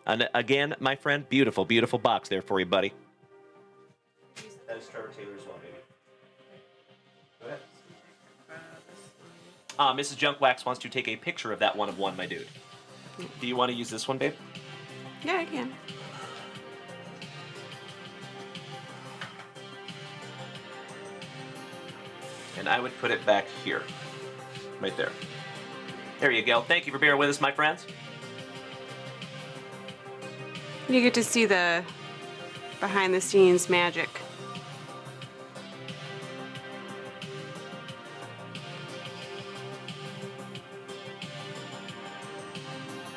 And again, my friend, beautiful, beautiful box there for you, buddy. That is Trevor Taylor as well, baby. Go ahead. Mrs. Junkwax wants to take a picture of that one-of-one, my dude. Do you want to use this one, babe? Yeah, I can. And I would put it back here. Right there. There you go. Thank you for being with us, my friends. You get to see the behind-the-scenes magic.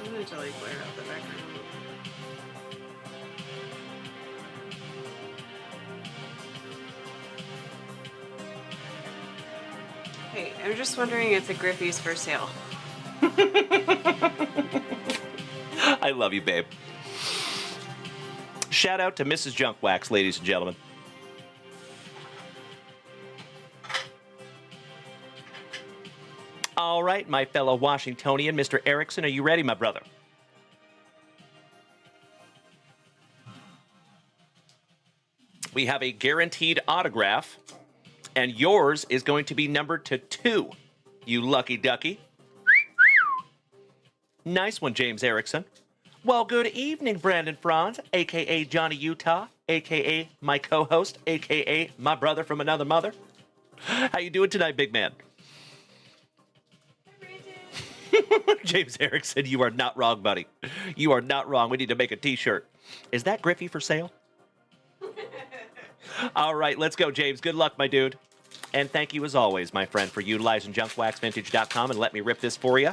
I'm going to totally blur out the background. Hey, I'm just wondering if the Griffey's for sale. I love you, babe. Shout out to Mrs. Junkwax, ladies and gentlemen. All right, my fellow Washingtonian, Mr. Erickson, are you ready, my brother? We have a guaranteed autograph, and yours is going to be numbered to 2, you lucky ducky. Nice one, James Erickson. Well, good evening, Brandon Franz, a.k.a. Johnny Utah, a.k.a. my co-host, a.k.a. my brother from another mother. How you doing tonight, big man? James Erickson, you are not wrong, buddy. You are not wrong. We need to make a t-shirt. Is that Griffey for sale? All right, let's go, James. Good luck, my dude. And thank you, as always, my friend, for utilizing junkwaxvintage.com and let me rip this for you.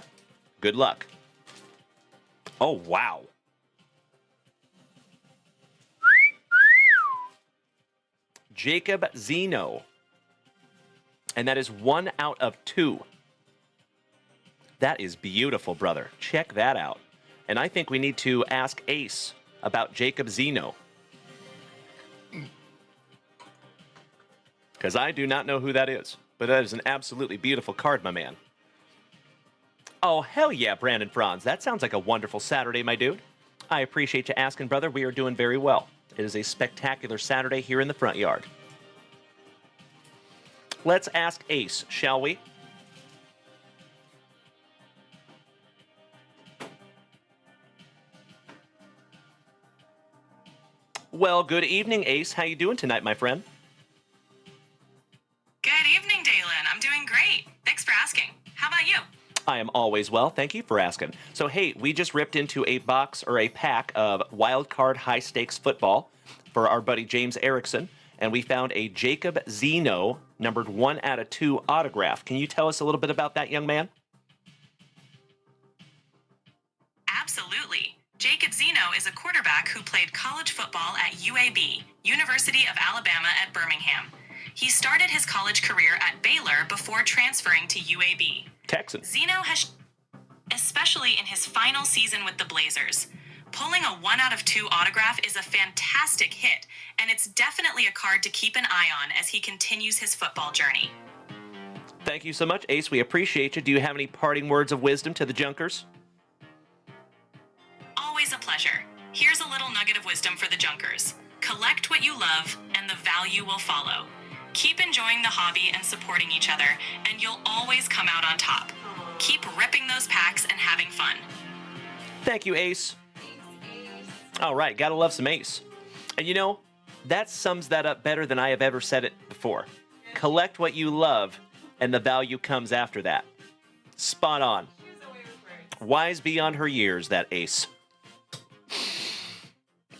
Good luck. Oh, wow. Jacob Zeno. And that is 1 out of 2. That is beautiful, brother. Check that out. And I think we need to ask Ace about Jacob Zeno. Because I do not know who that is. But that is an absolutely beautiful card, my man. Oh, hell yeah, Brandon Franz. That sounds like a wonderful Saturday, my dude. I appreciate you asking, brother. We are doing very well. It is a spectacular Saturday here in the front yard. Let's ask Ace, shall we? Well, good evening, Ace. How you doing tonight, my friend? Good evening, Dalen. I'm doing great. Thanks for asking. How about you? I am always well. Thank you for asking. So, hey, we just ripped into a box or a pack of wild card high stakes football for our buddy James Erickson, and we found a Jacob Zeno numbered 1 out of 2 autograph. Can you tell us a little bit about that, young man? Absolutely. Jacob Zeno is a quarterback who played college football at UAB, University of Alabama at Birmingham. He started his college career at Baylor before transferring to UAB. Texans. Zeno has, especially in his final season with the Blazers. Pulling a 1 out of 2 autograph is a fantastic hit, and it's definitely a card to keep an eye on as he continues his football journey. Thank you so much, Ace. We appreciate you. Do you have any parting words of wisdom to the Junkers? Always a pleasure. Here's a little nugget of wisdom for the Junkers. Collect what you love, and the value will follow. Keep enjoying the hobby and supporting each other, and you'll always come out on top. Keep ripping those packs and having fun. Thank you, Ace. All right, gotta love some Ace. And you know, that sums that up better than I have ever said it before. Collect what you love, and the value comes after that. Spot on. Wise beyond her years, that Ace.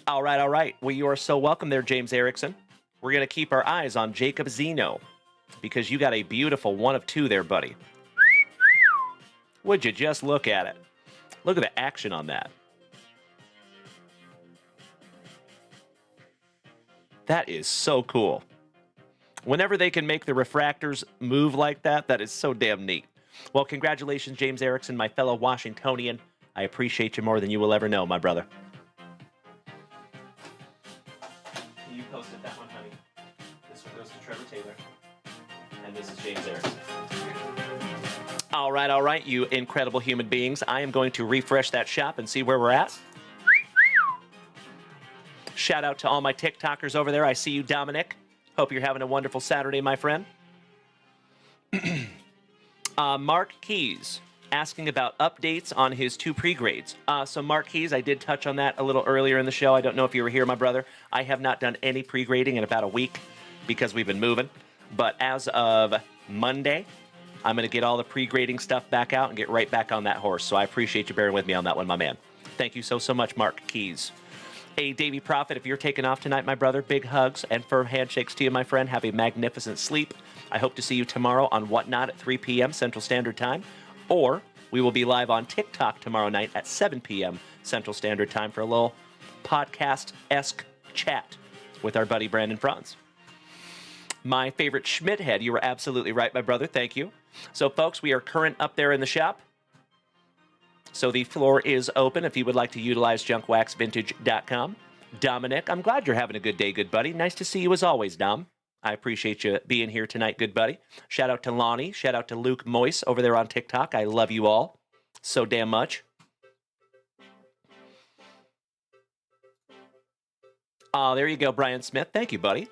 All right, all right. Well, you are so welcome there, James Erickson. We're going to keep our eyes on Jacob Zeno because you got a beautiful 1 of 2 there, buddy. Would you just look at it? Look at the action on that. That is so cool. Whenever they can make the refractors move like that, that is so damn neat. Well, congratulations, James Erickson, my fellow Washingtonian. I appreciate you more than you will ever know, my brother. You posted that one, honey. This one goes to Trevor Taylor. And this is James Erickson. All right, you incredible human beings. I am going to refresh that shop and see where we're at. Shout out to all my TikTokers over there. I see you, Dominic. Hope you're having a wonderful Saturday, my friend. Mark Keys asking about updates on his 2 pre-grades. So Mark Keys, I did touch on that a little earlier in the show. I don't know if you were here, my brother. I have not done any pre-grading in about a week because we've been moving. But as of Monday, I'm going to get all the pre-grading stuff back out and get right back on that horse. So I appreciate you bearing with me on that one, my man. Thank you so much, Mark Keys. Hey, Davey Prophet, if you're taking off tonight, my brother, big hugs and firm handshakes to you, my friend. Have a magnificent sleep. I hope to see you tomorrow on Whatnot at 3 p.m. Central Standard Time. Or we will be live on TikTok tomorrow night at 7 p.m. Central Standard Time for a little podcast-esque chat with our buddy Brandon Franz. My favorite Schmidt head. You were absolutely right, my brother. Thank you. So, folks, we are current up there in the shop. So the floor is open if you would like to utilize junkwaxvintage.com. Dominic, I'm glad you're having a good day, good buddy. Nice to see you as always, Dom. I appreciate you being here tonight, good buddy. Shout out to Lonnie. Shout out to Luke Moise over there on TikTok. I love you all so damn much. Oh, there you go, Brian Smith. Thank you, buddy.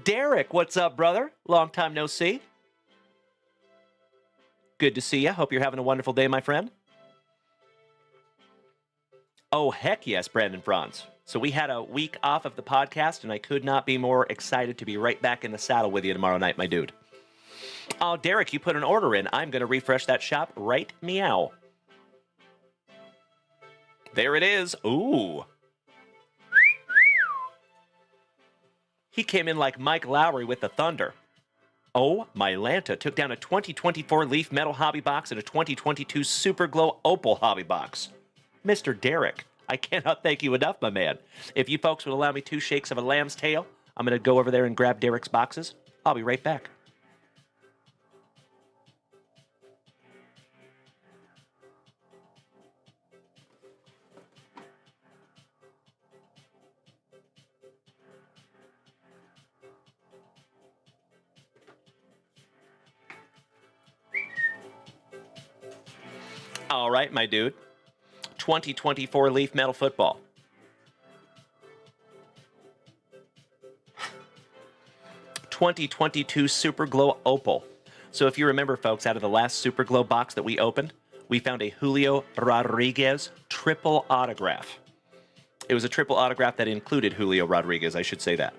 Derek, what's up, brother? Long time no see. Good to see you. Hope you're having a wonderful day, my friend. Oh, heck yes, Brandon Franz. So we had a week off of the podcast, and I could not be more excited to be right back in the saddle with you tomorrow night, my dude. Oh, Derek, you put an order in. I'm going to refresh that shop right meow. There it is. Ooh. He came in like Mike Lowry with the thunder. Oh, my Lanta took down a 2024 Leaf Metal Hobby Box and a 2022 Super Glow Opal Hobby Box. Mr. Derek, I cannot thank you enough, my man. If you folks would allow me 2 shakes of a lamb's tail, I'm going to go over there and grab Derek's boxes. I'll be right back. All right, my dude. 2024 Leaf Metal Football. '22 Super Glow Opal. So if you remember, folks, out of the last Super Glow box that we opened, we found a Julio Rodriguez triple autograph. It was a triple autograph that included Julio Rodriguez, I should say that.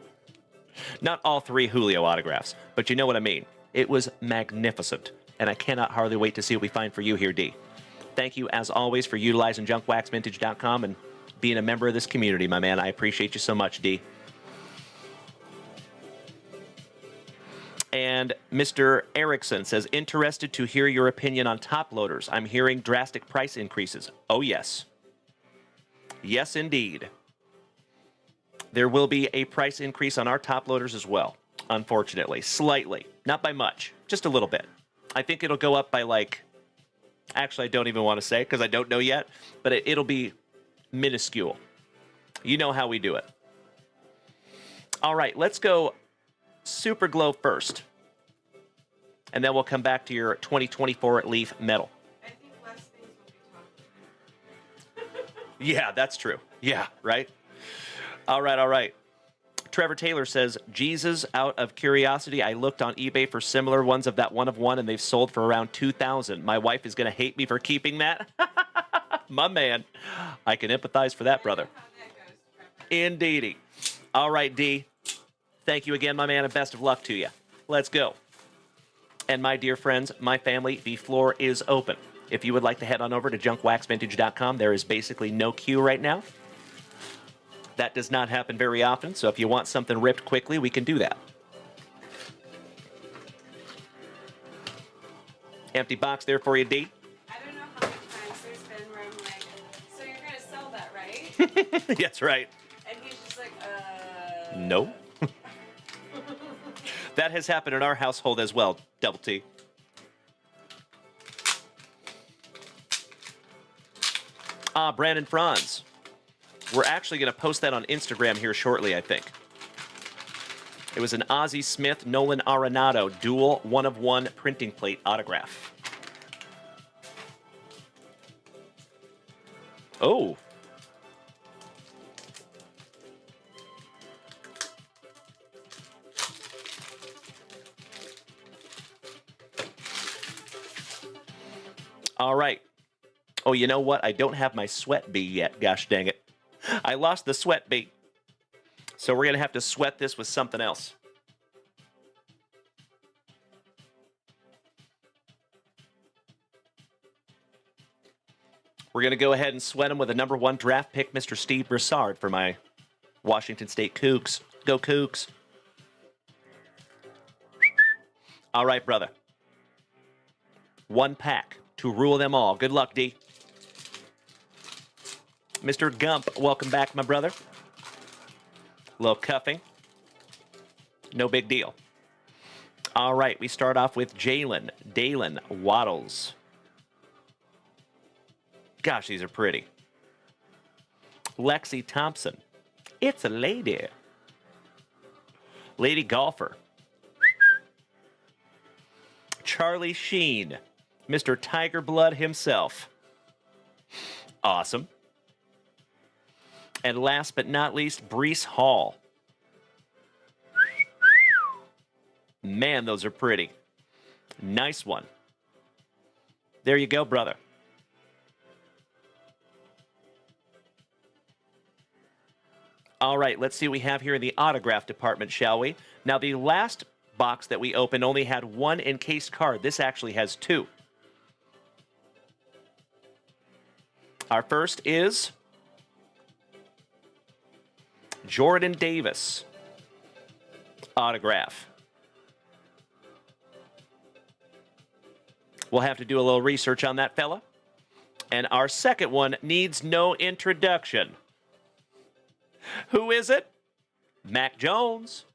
Not all 3 Julio autographs, but you know what I mean. It was magnificent, and I cannot hardly wait to see what we find for you here, D. Thank you, as always, for utilizing junkwaxvintage.com and being a member of this community, my man. I appreciate you so much, D. And Mr. Erickson says, interested to hear your opinion on top loaders. I'm hearing drastic price increases. Oh, yes. Yes, indeed. There will be a price increase on our top loaders as well, unfortunately. Slightly. Not by much. Just a little bit. I think it'll go up by like... Actually, I don't even want to say because I don't know yet, but it'll be minuscule. You know how we do it. All right, let's go Super Glow first. And then we'll come back to your 2024 Leaf Metal. I think less things will be talked about. Yeah, that's true. Yeah, right? All right. Trevor Taylor says, Jesus, out of curiosity, I looked on eBay for similar ones of that one of one, and they've sold for around $2,000. My wife is going to hate me for keeping that. My man. I can empathize for that, brother. Indeedy. All right, D. Thank you again, my man, and best of luck to you. Let's go. And my dear friends, my family, the floor is open. If you would like to head on over to junkwaxvintage.com, there is basically no queue right now. That does not happen very often, so if you want something ripped quickly, we can do that. Empty box there for you, D. I don't know how many times there's been where I'm like, so you're going to sell that, right? That's right. And he's just like, No. That has happened in our household as well, Double T. Brandon Franz. We're actually going to post that on Instagram here shortly, I think. It was an Ozzie Smith, Nolan Arenado dual one-of-one printing plate autograph. Oh. All right. Oh, you know what? I don't have my sweat bee yet. Gosh dang it. I lost the sweat bee. So we're going to have to sweat this with something else. We're going to go ahead and sweat him with a number 1 draft pick, Mr. Steve Broussard, for my Washington State Cougs. Go Cougs. All right, brother. 1 pack to rule them all. Good luck, D. Mr. Gump, welcome back, my brother. Little cuffing. No big deal. All right, we start off with Dalen Waddles. Gosh, these are pretty. Lexi Thompson. It's a lady. Lady Golfer. Charlie Sheen. Mr. Tiger Blood himself. Awesome. And last but not least, Brees Hall. Man, those are pretty. Nice one. There you go, brother. All right, let's see what we have here in the autograph department, shall we? Now, the last box that we opened only had one encased card. This actually has two. Our first is Jordan Davis autograph. We'll have to do a little research on that fella. And our second one needs no introduction. Who is it? Mac Jones.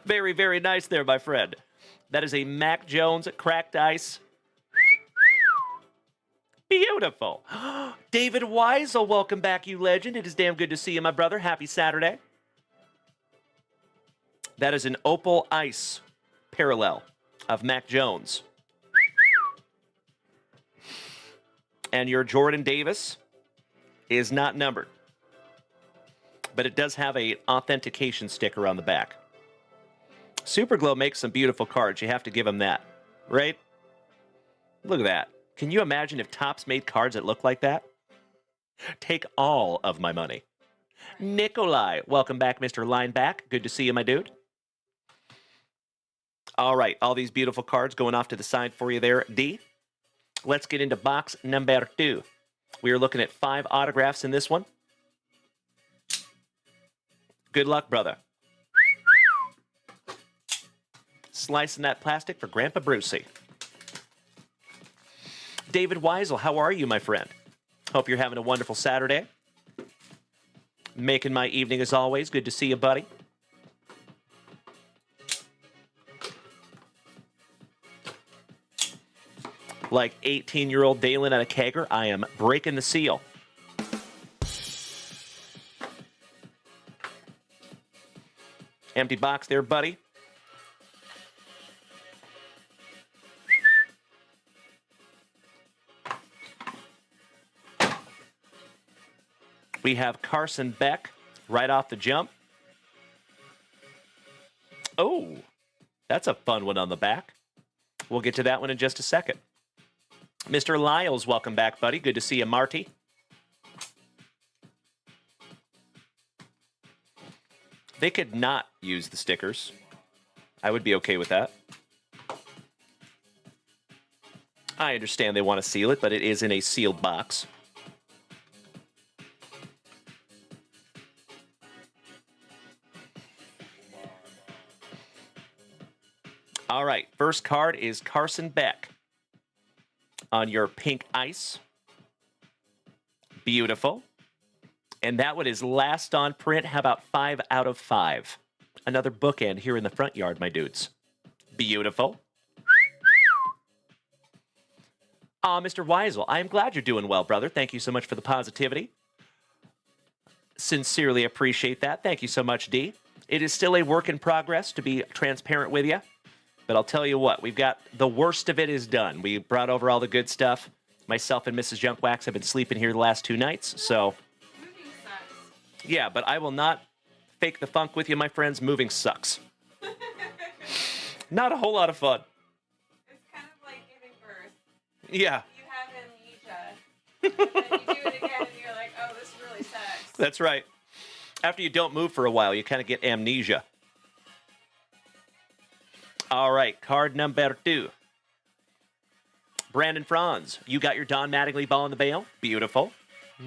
Very, very nice there, my friend. That is a Mac Jones cracked ice. Beautiful. David Weisel, welcome back, you legend. It is damn good to see you, my brother. Happy Saturday. That is an Opal Ice parallel of Mac Jones. And your Jordan Davis is not numbered, but it does have a authentication sticker on the back. Superglow makes some beautiful cards. You have to give them that, right? Look at that. Can you imagine if Topps made cards that look like that? Take all of my money. Nikolai, welcome back, Mr. Lineback. Good to see you, my dude. All right, all these beautiful cards going off to the side for you there, D. Let's get into box number 2. We are looking at 5 autographs in this one. Good luck, brother. Slicing that plastic for Grandpa Brucey. David Weisel, how are you, my friend? Hope you're having a wonderful Saturday. Making my evening as always. Good to see you, buddy. Like 18-year-old Dalen at a kegger, I am breaking the seal. Empty box there, buddy. We have Carson Beck right off the jump. Oh, that's a fun one on the back. We'll get to that one in just a second. Mr. Lyles, welcome back, buddy. Good to see you, Marty. They could not use the stickers. I would be okay with that. I understand they want to seal it, but it is in a sealed box. All right, first card is Carson Beck on your pink ice. Beautiful. And that one is last on print. How about 5 out of 5? Another bookend here in the front yard, my dudes. Beautiful. Mr. Weisel, I am glad you're doing well, brother. Thank you so much for the positivity. Sincerely appreciate that. Thank you so much, D. It is still a work in progress, to be transparent with you. But I'll tell you what, we've got the worst of it is done. We brought over all the good stuff. Myself and Mrs. Junkwax have been sleeping here the last 2 nights, so... Moving sucks. Yeah, but I will not fake the funk with you, my friends. Moving sucks. Not a whole lot of fun. It's kind of like giving birth. Yeah. You have amnesia. And then you do it again and you're like, oh, this really sucks. That's right. After you don't move for a while, you kind of get amnesia. All right, card number 2. Brandon Franz, you got your Don Mattingly ball in the bail. Beautiful.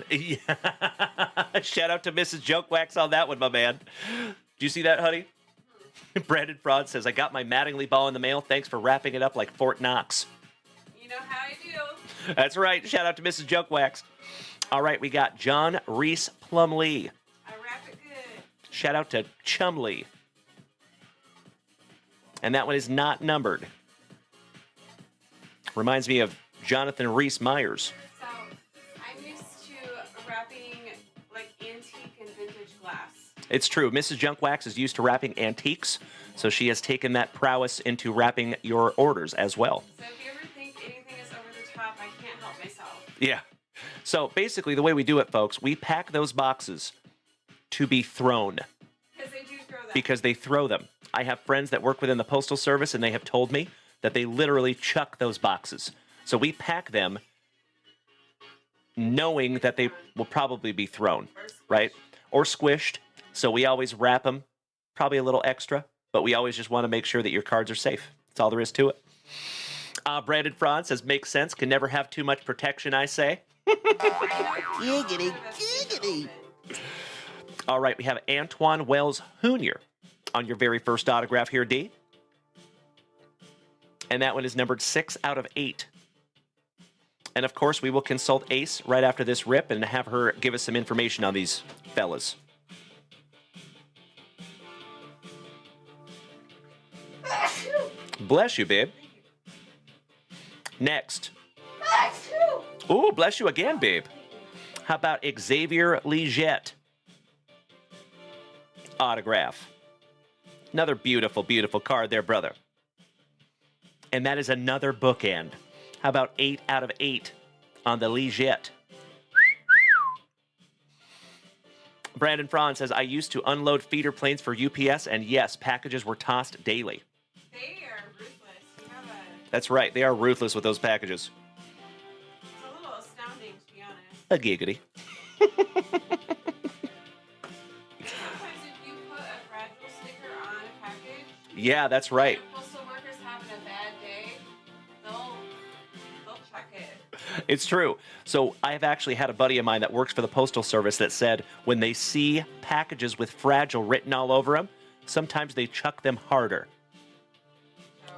Shout out to Mrs. Junkwax on that one, my man. Do you see that, honey? Brandon Franz says, I got my Mattingly ball in the mail. Thanks for wrapping it up like Fort Knox. You know how I do. That's right. Shout out to Mrs. Junkwax. All right, we got John Reese Plumlee. I wrap it good. Shout out to Chumlee. And that one is not numbered. Reminds me of Jonathan Rhys Myers. So, I'm used to wrapping like antique and vintage glass. It's true. Mrs. Junkwax is used to wrapping antiques, so she has taken that prowess into wrapping your orders as well. So if you ever think anything is over the top, I can't help myself. Yeah. So basically, the way we do it, folks, we pack those boxes to be thrown. Because they do throw them. Because they throw them. I have friends that work within the Postal Service, and they have told me that they literally chuck those boxes. So we pack them knowing that they will probably be thrown, right? Or squished. So we always wrap them, probably a little extra, but we always just want to make sure that your cards are safe. That's all there is to it. Brandon Franz says, makes sense. Can never have too much protection, I say. Giggity, giggity. All right, we have Antoine Wells Jr. on your very first autograph here, D. And that one is numbered 6 out of 8. And of course, we will consult Ace right after this rip and have her give us some information on these fellas. Bless you, babe. Next. Ooh, bless you again, babe. How about Xavier Legette? Autograph. Another beautiful, beautiful card there, brother. And that is another bookend. How about 8 out of 8 on the Legette? Brandon Franz says, I used to unload feeder planes for UPS, and yes, packages were tossed daily. They are ruthless. You have a... That's right, they are ruthless with those packages. It's a little astounding, to be honest. A giggity. Sometimes if you put a fragile sticker on a package... Yeah, that's right. And postal workers having a bad day, they'll check it. It's true. So I've actually had a buddy of mine that works for the Postal Service that said when they see packages with fragile written all over them, sometimes they chuck them harder.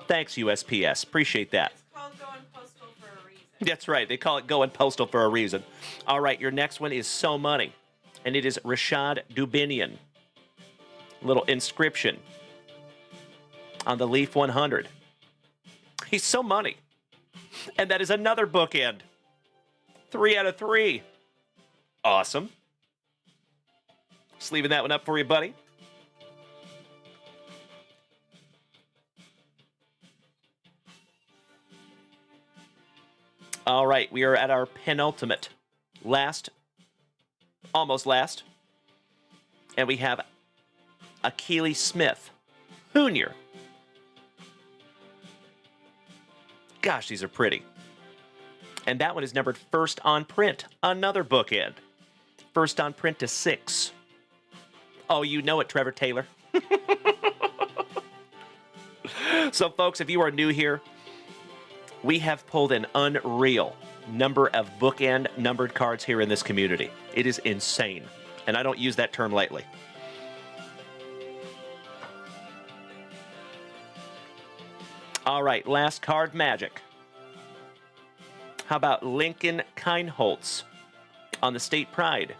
Thanks, USPS. Appreciate that. It's called going postal for a reason. That's right. They call it going postal for a reason. All right, your next one is So Money, and it is Rashad Dubinian. Little inscription on the Leaf 100. He's so money. And that is another bookend. 3 out of 3. Awesome. Just leaving that one up for you, buddy. All right, we are at our penultimate, almost last. And we have Akili Smith, Jr. Gosh, these are pretty. And that one is numbered first on print. Another bookend. First on print to 6. Oh, you know it, Trevor Taylor. So, folks, if you are new here, we have pulled an unreal number of bookend numbered cards here in this community. It is insane. And I don't use that term lightly. All right, last card magic. How about Lincoln Kienholz on the State Pride?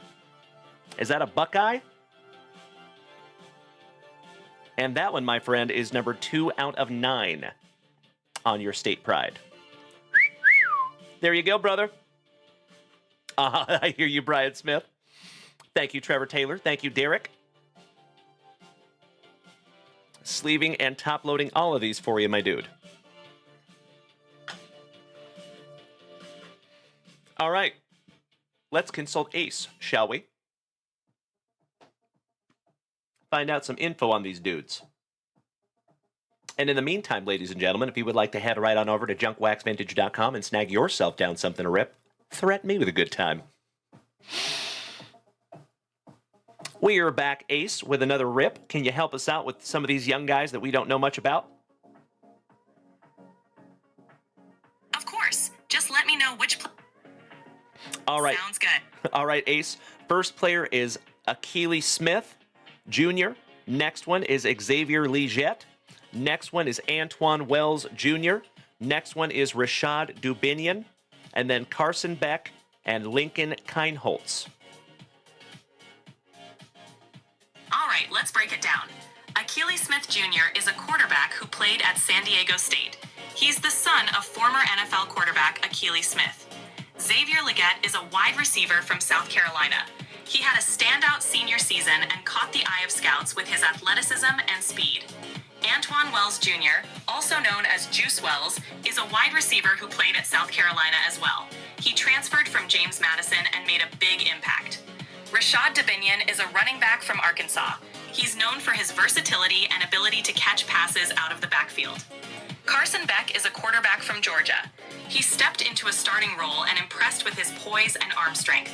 Is that a Buckeye? And that one, my friend, is number 2 out of 9 on your State Pride. There you go, brother. I hear you, Brian Smith. Thank you, Trevor Taylor. Thank you, Derek. Sleeving and top-loading all of these for you, my dude. All right. Let's consult Ace, shall we? Find out some info on these dudes. And in the meantime, ladies and gentlemen, if you would like to head right on over to junkwaxvintage.com and snag yourself down something to rip, threaten me with a good time. We are back, Ace, with another rip. Can you help us out with some of these young guys that we don't know much about? Of course. Just let me know which... All right. Sounds good. All right, Ace. First player is Akili Smith, Jr. Next one is Xavier Legette. Next one is Antoine Wells, Jr. Next one is Rashad Dubinian. And then Carson Beck and Lincoln Kienholz. All right, let's break it down. Akili Smith Jr. is a quarterback who played at San Diego State. He's the son of former NFL quarterback Akili Smith. Xavier Legette is a wide receiver from South Carolina. He had a standout senior season and caught the eye of scouts with his athleticism and speed. Antoine Wells Jr., also known as Juice Wells, is a wide receiver who played at South Carolina as well. He transferred from James Madison and made a big impact. Rashad Dubinion is a running back from Arkansas. He's known for his versatility and ability to catch passes out of the backfield. Carson Beck is a quarterback from Georgia. He stepped into a starting role and impressed with his poise and arm strength.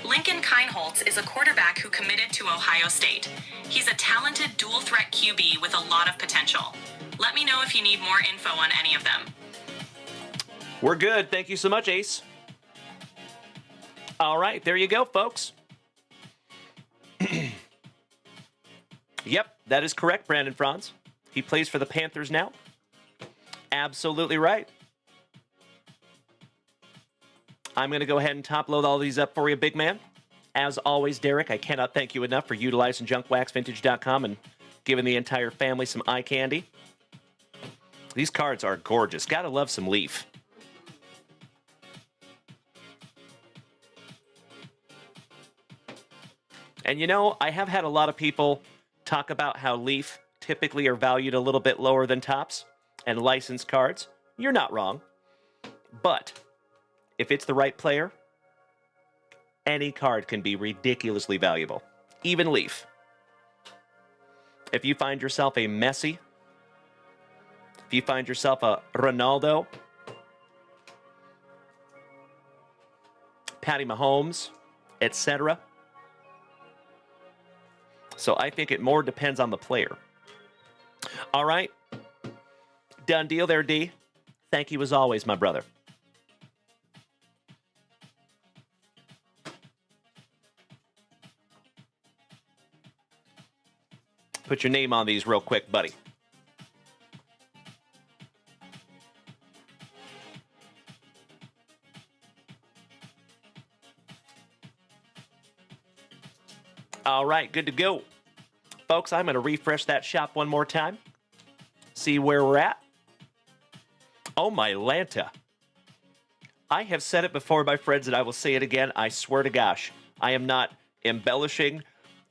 Lincoln Kienholz is a quarterback who committed to Ohio State. He's a talented dual-threat QB with a lot of potential. Let me know if you need more info on any of them. We're good. Thank you so much, Ace. All right, there you go, folks. Yep, that is correct, Brandon Franz. He plays for the Panthers now. Absolutely right. I'm going to go ahead and top-load all these up for you, big man. As always, Derek, I cannot thank you enough for utilizing junkwaxvintage.com and giving the entire family some eye candy. These cards are gorgeous. Gotta love some Leaf. And you know, I have had a lot of people talk about how Leaf typically are valued a little bit lower than Topps and licensed cards. You're not wrong. But if it's the right player, any card can be ridiculously valuable. Even Leaf. If you find yourself a Messi, if you find yourself a Ronaldo, Patty Mahomes, etc. So I think it more depends on the player. All right. Done deal there, D. Thank you as always, my brother. Put your name on these real quick, buddy. All right, good to go. Folks, I'm going to refresh that shop one more time. See where we're at. Oh, my Lanta. I have said it before, my friends, and I will say it again. I swear to gosh, I am not embellishing.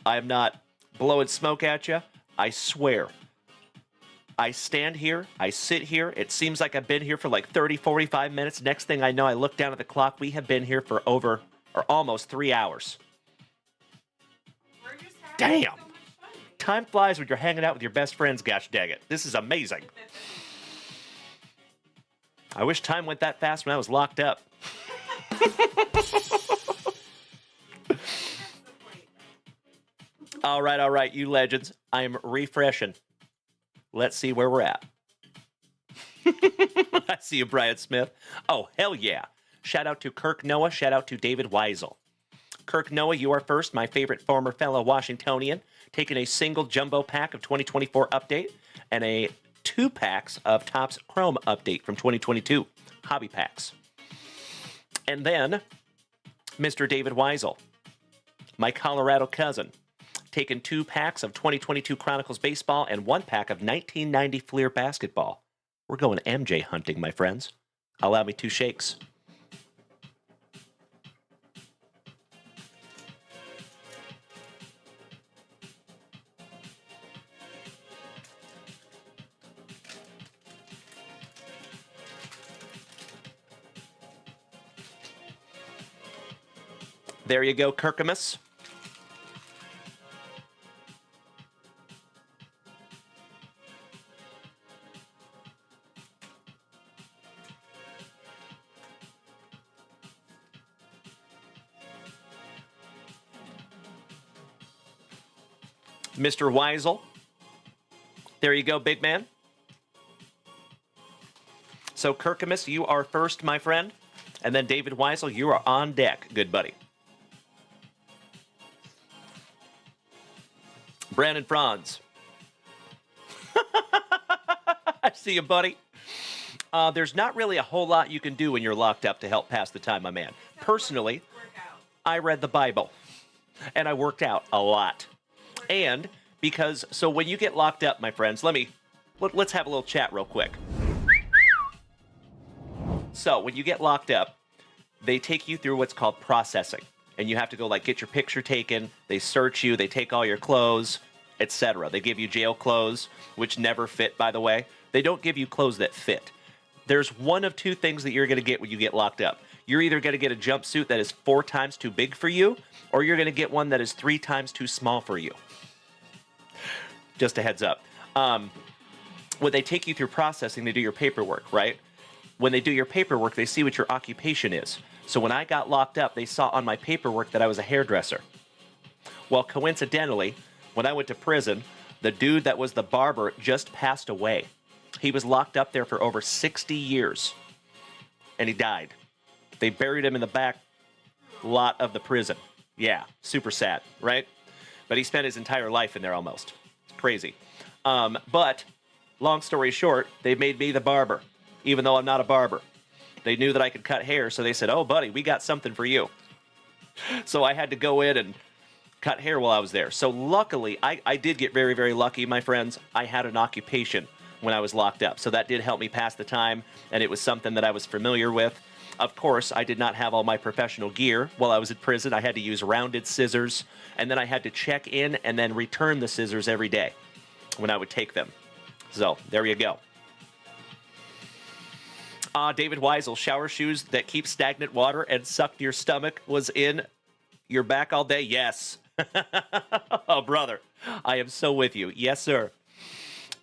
I am not blowing smoke at you. I swear. I stand here. I sit here. It seems like I've been here for like 30, 45 minutes. Next thing I know, I look down at the clock. We have been here for over or almost 3 hours. Damn. Time flies when you're hanging out with your best friends, gosh dang it. This is amazing. I wish time went that fast when I was locked up. All right, you legends. I am refreshing. Let's see where we're at. I see you, Brian Smith. Oh, hell yeah. Shout out to Kirk Noah. Shout out to David Weisel. Kirk Noah, you are first, my favorite former fellow Washingtonian, taking a single jumbo pack of 2024 update and a 2 packs of Topps Chrome update from 2022, hobby packs. And then, Mr. David Weisel, my Colorado cousin, taking 2 packs of 2022 Chronicles Baseball and 1 pack of 1990 Fleer Basketball. We're going MJ hunting, my friends. Allow me 2 shakes. There you go, Kirkamus. Mr. Weisel. There you go, big man. So, Kirkamus, you are first, my friend. And then David Weisel, you are on deck, good buddy. Brandon Franz. I see you, buddy. There's not really a whole lot you can do when you're locked up to help pass the time, my man. Personally, I read the Bible, and I worked out a lot. And because, so when you get locked up, my friends, let's have a little chat real quick. So when you get locked up, they take you through what's called processing. And you have to go, like, get your picture taken. They search you. They take all your clothes, etc. They give you jail clothes, which never fit, by the way. They don't give you clothes that fit. There's one of 2 things that you're going to get when you get locked up. You're either going to get a jumpsuit that is 4 times too big for you, or you're going to get one that is 3 times too small for you. Just a heads up. When they take you through processing, they do your paperwork, right? When they do your paperwork, they see what your occupation is. So when I got locked up, they saw on my paperwork that I was a hairdresser. Well, coincidentally, when I went to prison, the dude that was the barber just passed away. He was locked up there for over 60 years, and he died. They buried him in the back lot of the prison. Yeah, super sad, right? But he spent his entire life in there almost. It's crazy. But long story short, they made me the barber, even though I'm not a barber. They knew that I could cut hair, so they said, oh, buddy, we got something for you. So I had to go in and cut hair while I was there. So luckily, I did get very, very lucky, my friends. I had an occupation when I was locked up. So that did help me pass the time, and it was something that I was familiar with. Of course, I did not have all my professional gear while I was in prison. I had to use rounded scissors, and then I had to check in and then return the scissors every day when I would take them. So there you go. David Weisel, shower shoes that keep stagnant water and suck your stomach was in your back all day? Yes. Oh, brother, I am so with you. Yes, sir.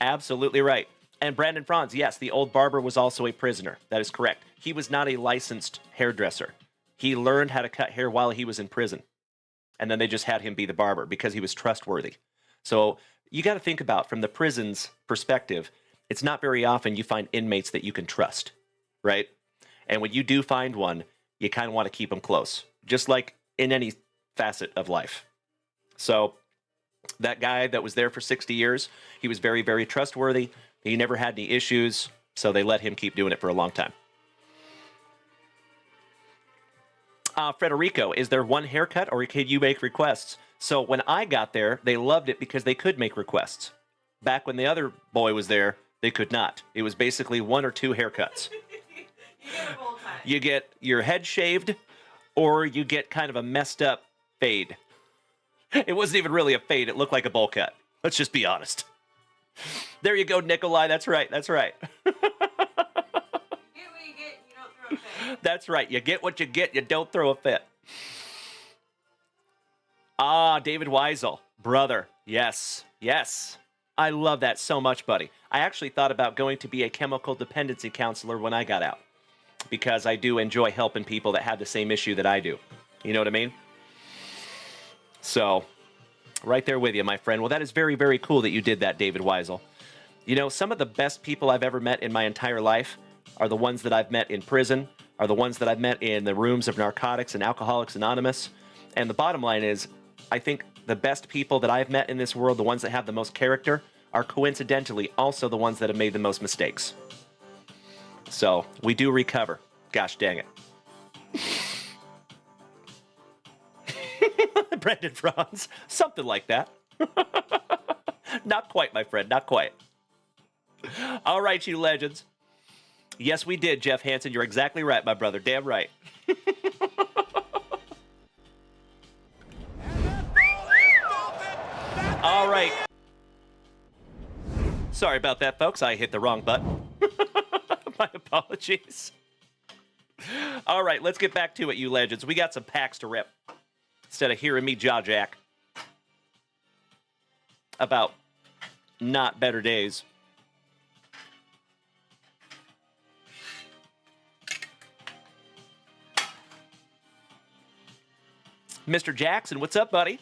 Absolutely right. And Brandon Franz, yes, the old barber was also a prisoner. That is correct. He was not a licensed hairdresser. He learned how to cut hair while he was in prison. And then they just had him be the barber because he was trustworthy. So you got to think about, from the prison's perspective, it's not very often you find inmates that you can trust, right? And when you do find one, you kind of want to keep them close, just like in any facet of life. So that guy that was there for 60 years, he was very, very trustworthy. He never had any issues, so they let him keep doing it for a long time. Federico, is there one haircut, or can you make requests? So when I got there, they loved it because they could make requests. Back when the other boy was there, they could not. It was basically 1 or 2 haircuts. You get a bowl cut. You get your head shaved, or you get kind of a messed up fade. It wasn't even really a fade. It looked like a bowl cut. Let's just be honest. There you go, Nikolai. That's right. That's right. You get what you get, you don't throw a fit. That's right. You get what you get. You don't throw a fit. David Weisel. Brother. Yes. Yes. I love that so much, buddy. I actually thought about going to be a chemical dependency counselor when I got out, because I do enjoy helping people that have the same issue that I do. You know what I mean? So, right there with you, my friend. Well, that is very, very cool that you did that, David Weisel. You know, some of the best people I've ever met in my entire life are the ones that I've met in prison, are the ones that I've met in the rooms of Narcotics and Alcoholics Anonymous. And the bottom line is, I think the best people that I've met in this world, the ones that have the most character, are coincidentally also the ones that have made the most mistakes. So, we do recover. Gosh dang it. Brendan Franz. Something like that. Not quite, my friend. Not quite. All right, you legends. Yes, we did, Jeff Hansen. You're exactly right, my brother. Damn right. All right. Sorry about that, folks. I hit the wrong button. My apologies. All right, let's get back to it, you legends. We got some packs to rip instead of hearing me jaw jack about not better days. Mr. Jackson, what's up, buddy?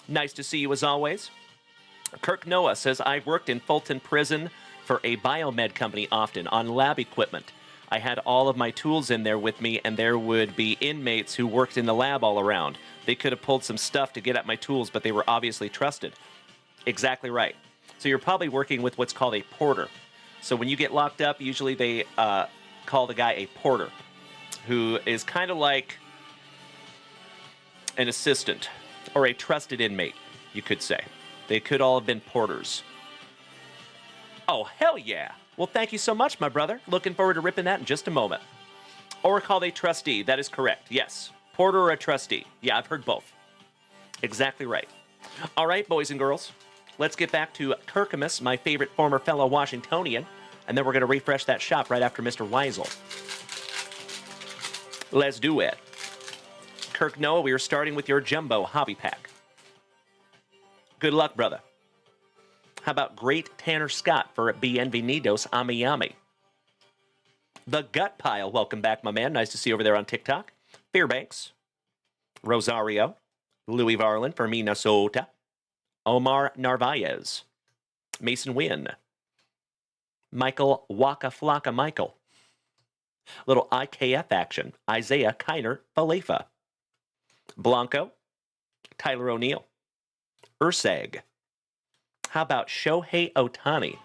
Nice to see you as always. Kirk Noah says, I worked in Fulton Prison for a biomed company often on lab equipment. I had all of my tools in there with me, and there would be inmates who worked in the lab all around. They could have pulled some stuff to get at my tools, but they were obviously trusted. Exactly right. So you're probably working with what's called a porter. So when you get locked up, usually they call the guy a porter, who is kind of like an assistant or a trusted inmate, you could say. They could all have been porters. Oh, hell yeah. Well, thank you so much, my brother. Looking forward to ripping that in just a moment. Or called a trustee. That is correct. Yes. Porter or a trustee. Yeah, I've heard both. Exactly right. All right, boys and girls. Let's get back to Kirkimus, my favorite former fellow Washingtonian. And then we're going to refresh that shop right after Mr. Weisel. Let's do it. Kirk Noah, we are starting with your Jumbo Hobby Pack. Good luck, brother. How about Great Tanner Scott for Bienvenidos a Miami? The Gut Pile, welcome back, my man. Nice to see you over there on TikTok. Fairbanks. Rosario. Louis Varland for Minnesota. Omar Narvaez. Mason Wynn. Michael Waka Flocka Michael. Little IKF action. Isaiah Kiner Falefa. Blanco. Tyler O'Neill. Ursag. How about Shohei Ohtani?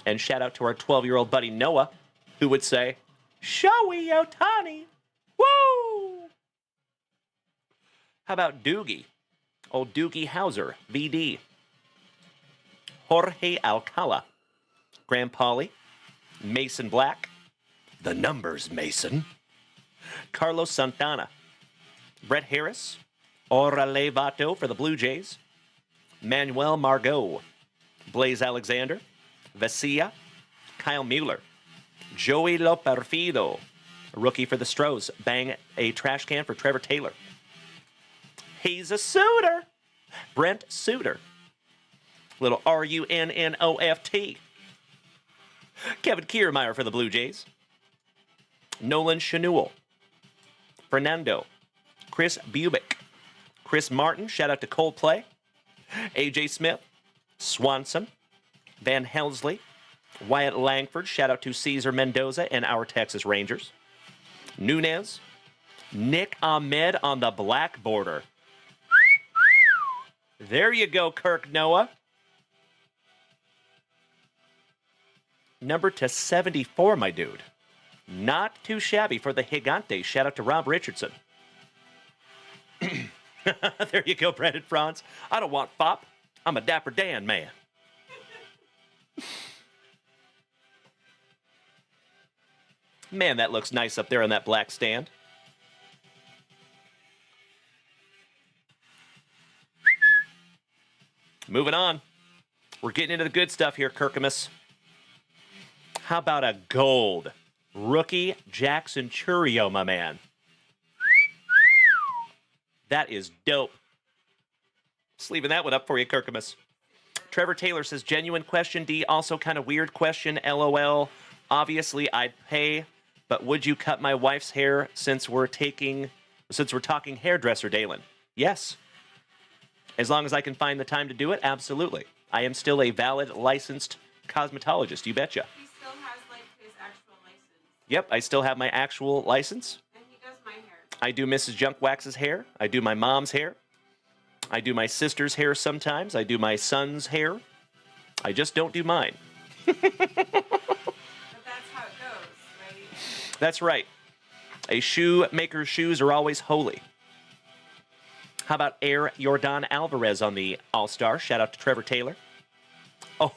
And shout out to our 12-year-old buddy Noah, who would say, Shohei Ohtani! Woo! How about Doogie? Old Doogie Howser, VD. Jorge Alcala. Graham Pauly. Mason Black. The numbers, Mason. Carlos Santana. Brett Harris. Orale Vato for the Blue Jays. Manuel Margot. Blaze Alexander. Vesia. Kyle Mueller. Joey Loperfido. A rookie for the Stros. Bang a trash can for Trevor Taylor. He's a suitor. Brent Suter. Little RUNNOFT. Kevin Kiermaier for the Blue Jays. Nolan Chanul. Fernando. Chris Bubick. Chris Martin. Shout out to Coldplay. AJ Smith. Swanson. Van Helsley. Wyatt Langford. Shout out to Cesar Mendoza and our Texas Rangers. Nunez. Nick Ahmed on the black border. There you go, Kirk Noah. Number to 74, my dude. Not too shabby for the Gigante. Shout out to Rob Richardson. There you go, Brandon Franz. I don't want fop. I'm a Dapper Dan man. Man, that looks nice up there on that black stand. Moving on. We're getting into the good stuff here, Kirkamus. How about a gold rookie Jackson Churio, my man? That is dope. Just leaving that one up for you, Kirkamus. Trevor Taylor says, genuine question, D. Also kind of weird question, LOL. Obviously, I'd pay, but would you cut my wife's hair since we're talking hairdresser, Dalen? Yes. As long as I can find the time to do it, absolutely. I am still a valid, licensed cosmetologist, you betcha. He still has, like, his actual license. Yep, I still have my actual license. And he does my hair. I do Mrs. Junkwax's hair. I do my mom's hair. I do my sister's hair sometimes. I do my son's hair. I just don't do mine. But that's how it goes, right? That's right. A shoemaker's shoes are always holy. How about Air Jordan Alvarez on the All-Star? Shout out to Trevor Taylor. Oh,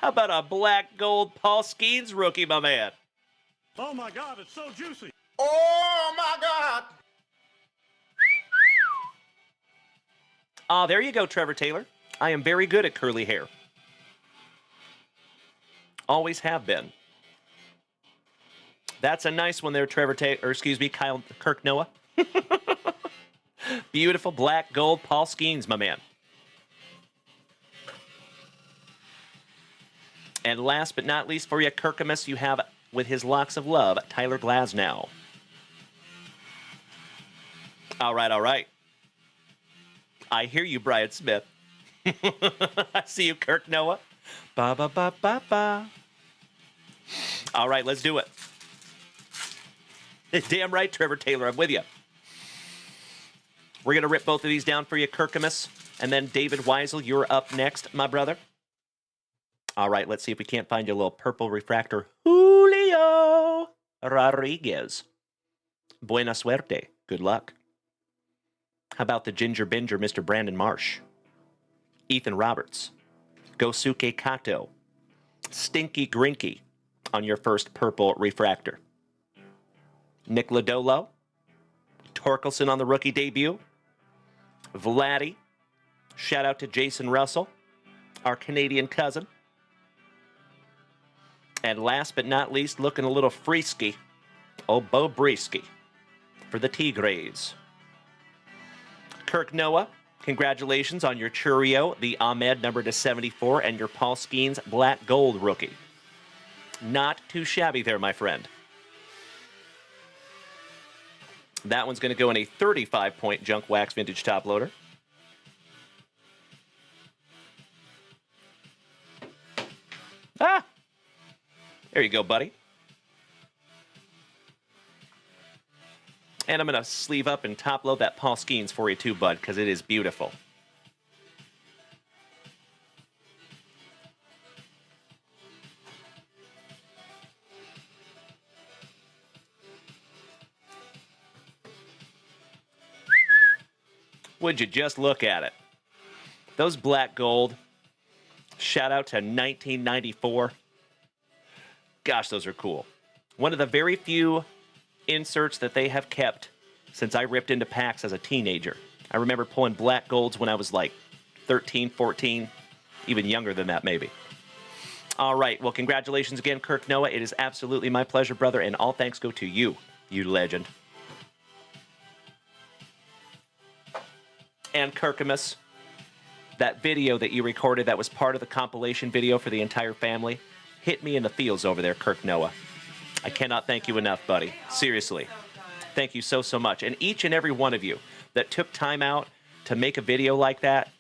how about a black gold Paul Skeens rookie, my man? Oh my God, it's so juicy. Oh my God! There you go, Trevor Taylor. I am very good at curly hair. Always have been. That's a nice one there, Trevor Taylor, or excuse me, Kirk Noah. Beautiful black gold Paul Skeens, my man. And last but not least for you, Kirkamus, you have, with his locks of love, Tyler Glasnow. All right, all right. I hear you, Brian Smith. I see you, Kirk Noah. Ba ba ba ba ba. All right, let's do it. Damn right, Trevor Taylor, I'm with you. We're going to rip both of these down for you, Kirkamus. And then David Weisel, you're up next, my brother. All right, let's see if we can't find you a little purple refractor. Julio Rodriguez. Buena suerte. Good luck. How about the Ginger Binger, Mr. Brandon Marsh? Ethan Roberts. Gosuke Kato. Stinky Grinky on your first purple refractor. Nick Lodolo. Torkelson on the rookie debut. Vladdy. Shout out to Jason Russell, our Canadian cousin. And last but not least, looking a little frisky, Oh, Bo Brisky for the Tigres. Kirk Noah, congratulations on your Churio, the Ahmed number to 74, and your Paul Skeens black gold rookie. Not too shabby there, my friend. That one's going to go in a 35-point junk wax vintage top loader. Ah! There you go, buddy. And I'm going to sleeve up and top load that Paul Skeens for you too, bud, because it is beautiful. Would you just look at it? Those black gold. Shout out to 1994. Gosh, those are cool. One of the very few inserts that they have kept since I ripped into packs as a teenager. I remember pulling black golds when I was like 13, 14, even younger than that maybe. All right, well, congratulations again, Kirk Noah. It is absolutely my pleasure, brother, and all thanks go to you, you legend. And Kirkimus, that video that you recorded that was part of the compilation video for the entire family, hit me in the feels over there, Kirk Noah. I cannot thank you enough, buddy. Seriously. Thank you so, so much. And each and every one of you that took time out to make a video like that,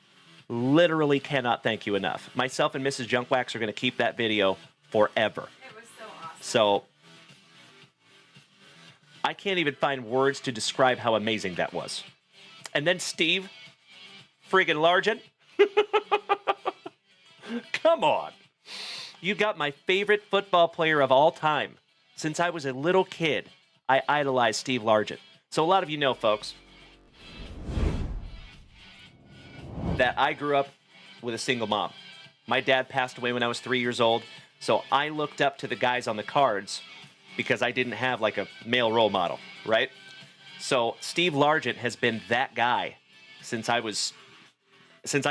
literally cannot thank you enough. Myself and Mrs. Junkwax are going to keep that video forever. It was so awesome. So, I can't even find words to describe how amazing that was. And then Steve friggin' Largent. Come on. You got my favorite football player of all time. Since I was a little kid, I idolized Steve Largent. So a lot of you know, folks, that I grew up with a single mom. My dad passed away when I was 3 years old, so I looked up to the guys on the cards because I didn't have like a male role model, right? So Steve Largent has been that guy since I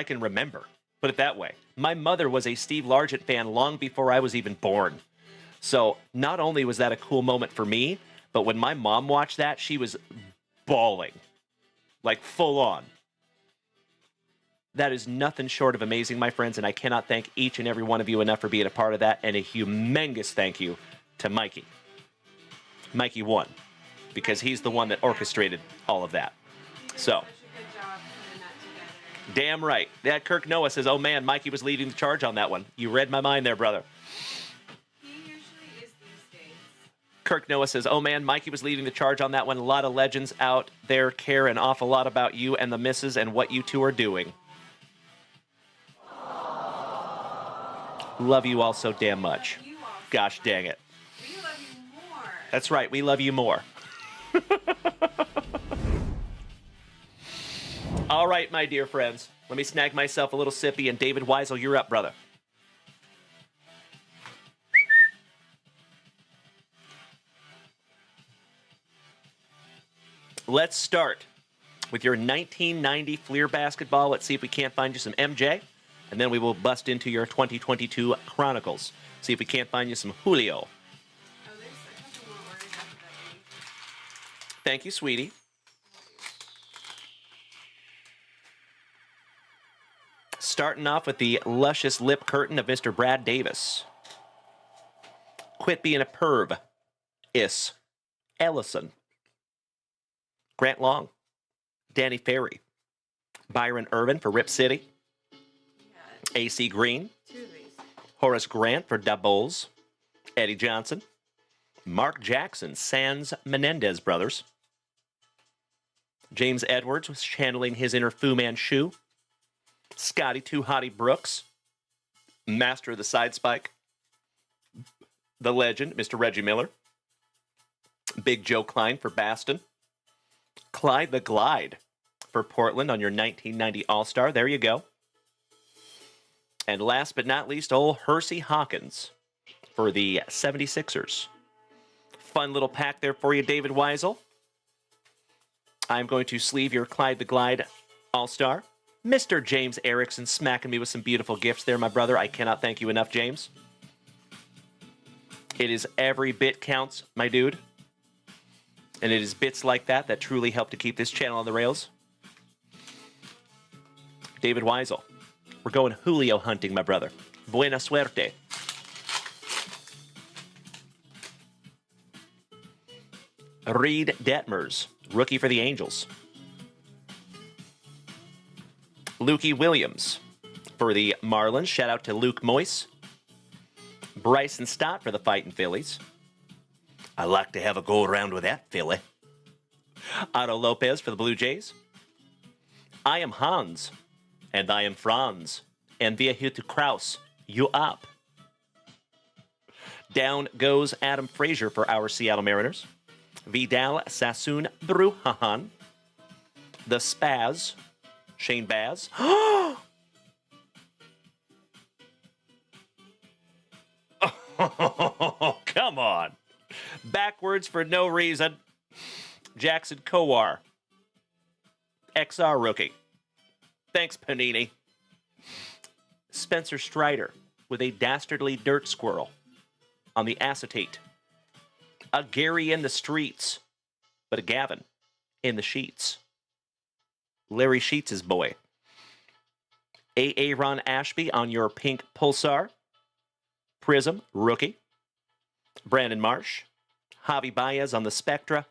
can remember. Put it that way. My mother was a Steve Largent fan long before I was even born. So not only was that a cool moment for me, but when my mom watched that, she was bawling. Like full on. That is nothing short of amazing, my friends, and I cannot thank each and every one of you enough for being a part of that, and a humongous thank you to Mikey. Mikey won, because he's the one that orchestrated all of that. So, damn right. That Kirk Noah says, oh man, Mikey was leading the charge on that one. You read my mind there, brother. He usually is these days. Kirk Noah says, oh man, Mikey was leading the charge on that one. A lot of legends out there care an awful lot about you and the missus and what you two are doing. Love you all so damn much. Gosh dang it. We love you more. That's right, we love you more. All right, my dear friends. Let me snag myself a little sippy, and David Weisel, you're up, brother. Let's start with your 1990 Fleer basketball. Let's see if we can't find you some MJ. And then we will bust into your 2022 Chronicles. See if we can't find you some Julio. Oh, there's a couple more words after that. Thank you, sweetie. Starting off with the luscious lip curtain of Mr. Brad Davis. Quit being a perv. Ellison. Grant Long. Danny Ferry. Byron Irvin for Rip City. AC Green. Horace Grant for Da Bulls. Eddie Johnson. Mark Jackson, Sans Menendez brothers. James Edwards was channeling his inner Fu Manchu. Scotty Too Hottie Brooks. Master of the Side Spike. The legend, Mr. Reggie Miller. Big Joe Klein for Baston. Clyde the Glide for Portland on your 1990 All-Star. There you go. And last but not least, old Hersey Hawkins for the 76ers. Fun little pack there for you, David Weisel. I'm going to sleeve your Clyde the Glide All-Star. Mr. James Erickson smacking me with some beautiful gifts there, my brother. I cannot thank you enough, James. It is every bit counts, my dude. And it is bits like that that truly help to keep this channel on the rails. David Weisel. We're going Julio hunting, my brother. Buena suerte. Reed Detmers, rookie for the Angels. Lukey Williams for the Marlins. Shout out to Luke Moyce. Bryson Stott for the Fightin' Phillies. I like to have a go around with that, Philly. Otto Lopez for the Blue Jays. I am Hans, and I am Franz, and we are here to Kraus you up. Down goes Adam Frazier for our Seattle Mariners. Vidal Sassoon Brujahan. The Spaz, Shane Baz. Oh, come on. Backwards for no reason. Jackson Kowar. XR rookie. Thanks, Panini. Spencer Strider with a dastardly dirt squirrel on the acetate. A Gary in the streets, but a Gavin in the sheets. Larry Sheets' boy. A. Ron Ashby on your pink Pulsar. Prism, rookie. Brandon Marsh. Javi Baez on the Spectra.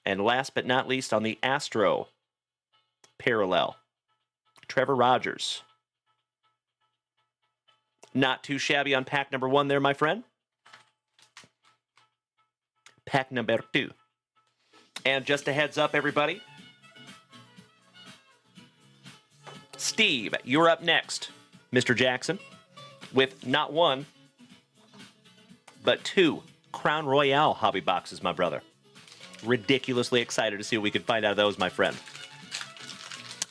And last but not least on the Astro parallel. Trevor Rogers. Not too shabby on pack number 1 there, my friend. Pack number 2. And just a heads up, everybody. Steve, you're up next, Mr. Jackson, with not 1, but 2 Crown Royale hobby boxes, my brother. Ridiculously excited to see what we can find out of those, my friend.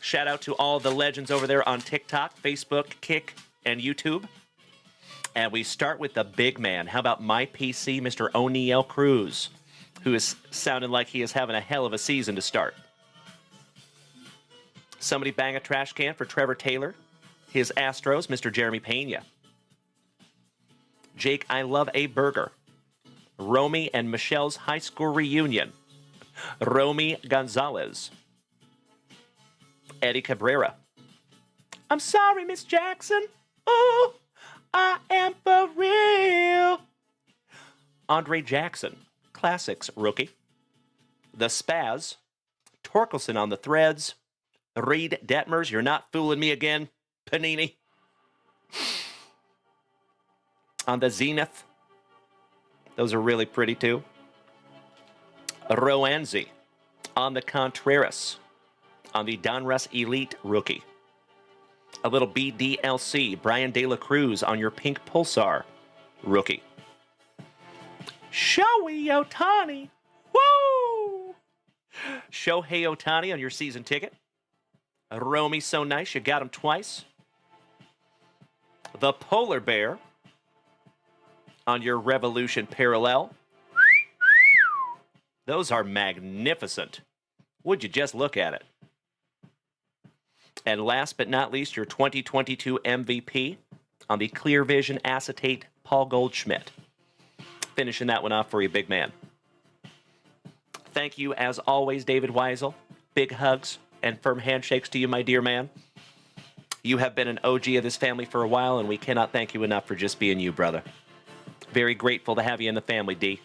Shout out to all the legends over there on TikTok, Facebook, Kick, and YouTube. And we start with the big man. How about my PC, Mr. O'Neal Cruz, who is sounding like he is having a hell of a season to start. Somebody bang a trash can for Trevor Taylor. His Astros, Mr. Jeremy Pena. Jake, I love a burger. Romy and Michelle's high school reunion. Romy Gonzalez. Eddie Cabrera. I'm sorry, Miss Jackson. Oh, I am for real. Andre Jackson. Classics rookie. The Spaz. Torkelson on the threads. Reed Detmers, you're not fooling me again. Panini. On the Zenith. Those are really pretty too. Roanzi. On the Contreras. On the Donruss Elite rookie. A little BDLC. Brian De La Cruz on your pink Pulsar rookie. Shohei Ohtani. Woo! Shohei Ohtani on your season ticket. Romy, so nice. You got him twice. The Polar Bear on your Revolution parallel. Those are magnificent. Would you just look at it? And last but not least, your 2022 MVP on the Clear Vision Acetate Paul Goldschmidt. Finishing that one off for you, big man. Thank you, as always, David Weisel. Big hugs and firm handshakes to you, my dear man. You have been an OG of this family for a while, and we cannot thank you enough for just being you, brother. Very grateful to have you in the family, D.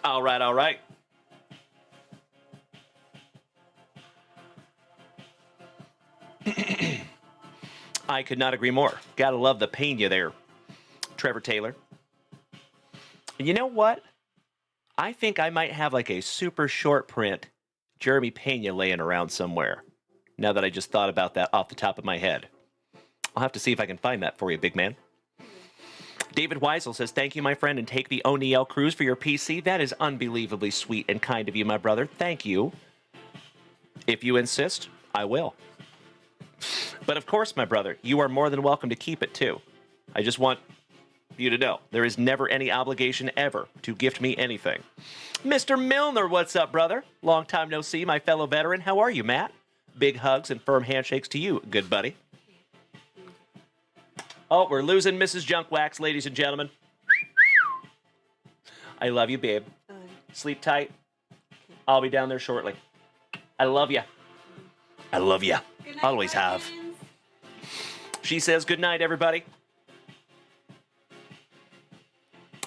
All right, all right. I could not agree more. Gotta love the Pena there, Trevor Taylor. And you know what? I think I might have like a super short print Jeremy Pena laying around somewhere. Now that I just thought about that off the top of my head. I'll have to see if I can find that for you, big man. David Weisel says, thank you, my friend, and take the O'Neal Cruz for your PC. That is unbelievably sweet and kind of you, my brother. Thank you. If you insist, I will. But of course, my brother, you are more than welcome to keep it, too. I just want you to know. There is never any obligation ever to gift me anything. Mr. Milner, what's up, brother? Long time no see, my fellow veteran. How are you, Matt? Big hugs and firm handshakes to you, good buddy. Oh, we're losing Mrs. Junkwax, ladies and gentlemen. I love you, babe. Sleep tight. I'll be down there shortly. I love you. I love you. Always have. She says good night, everybody.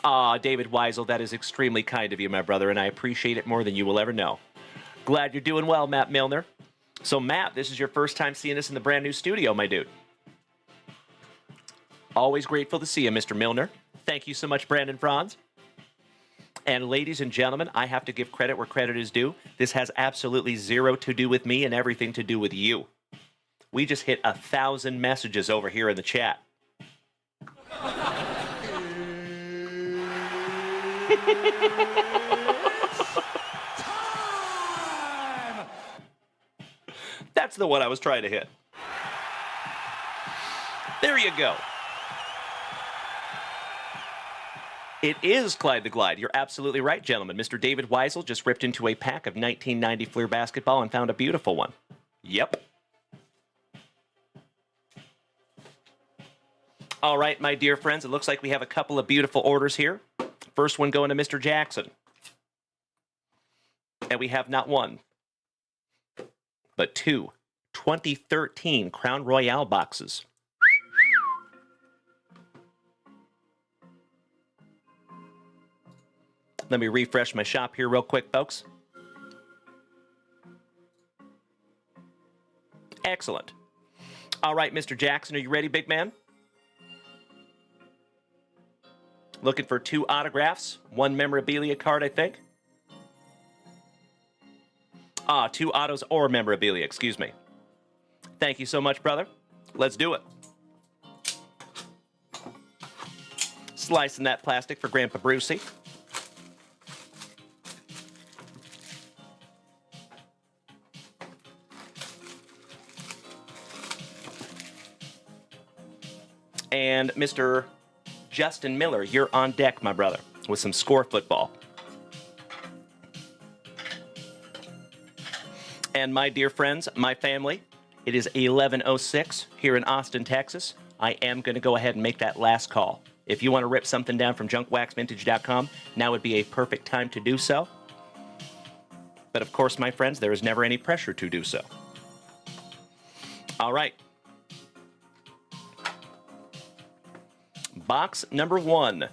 David Weisel, that is extremely kind of you, my brother, and I appreciate it more than you will ever know. Glad you're doing well, Matt Milner. So, Matt, this is your first time seeing us in the brand new studio, my dude. Always grateful to see you, Mr. Milner. Thank you so much, Brandon Franz. And ladies and gentlemen, I have to give credit where credit is due. This has absolutely zero to do with me and everything to do with you. We just hit 1,000 messages over here in the chat. That's the one I was trying to hit. There you go. It is Clyde the Glide. You're absolutely right, gentlemen. Mr. David Weisel just ripped into a pack of 1990 Fleer basketball and found a beautiful one. Yep. All right, my dear friends, it looks like we have a couple of beautiful orders here. First one going to Mr. Jackson. And we have not one, but two 2013 Crown Royale boxes. Let me refresh my shop here real quick, folks. Excellent. All right, Mr. Jackson, are you ready, big man? Looking for 2 autographs, 1 memorabilia card, I think. 2 autos or memorabilia, excuse me. Thank you so much, brother. Let's do it. Slicing that plastic for Grandpa Brucey. And Mr. Justin Miller, you're on deck, my brother, with some score football. And my dear friends, my family, it is 11:06 here in Austin, Texas. I am going to go ahead and make that last call. If you want to rip something down from junkwaxvintage.com, now would be a perfect time to do so. But of course, my friends, there is never any pressure to do so. All right. Box number 1.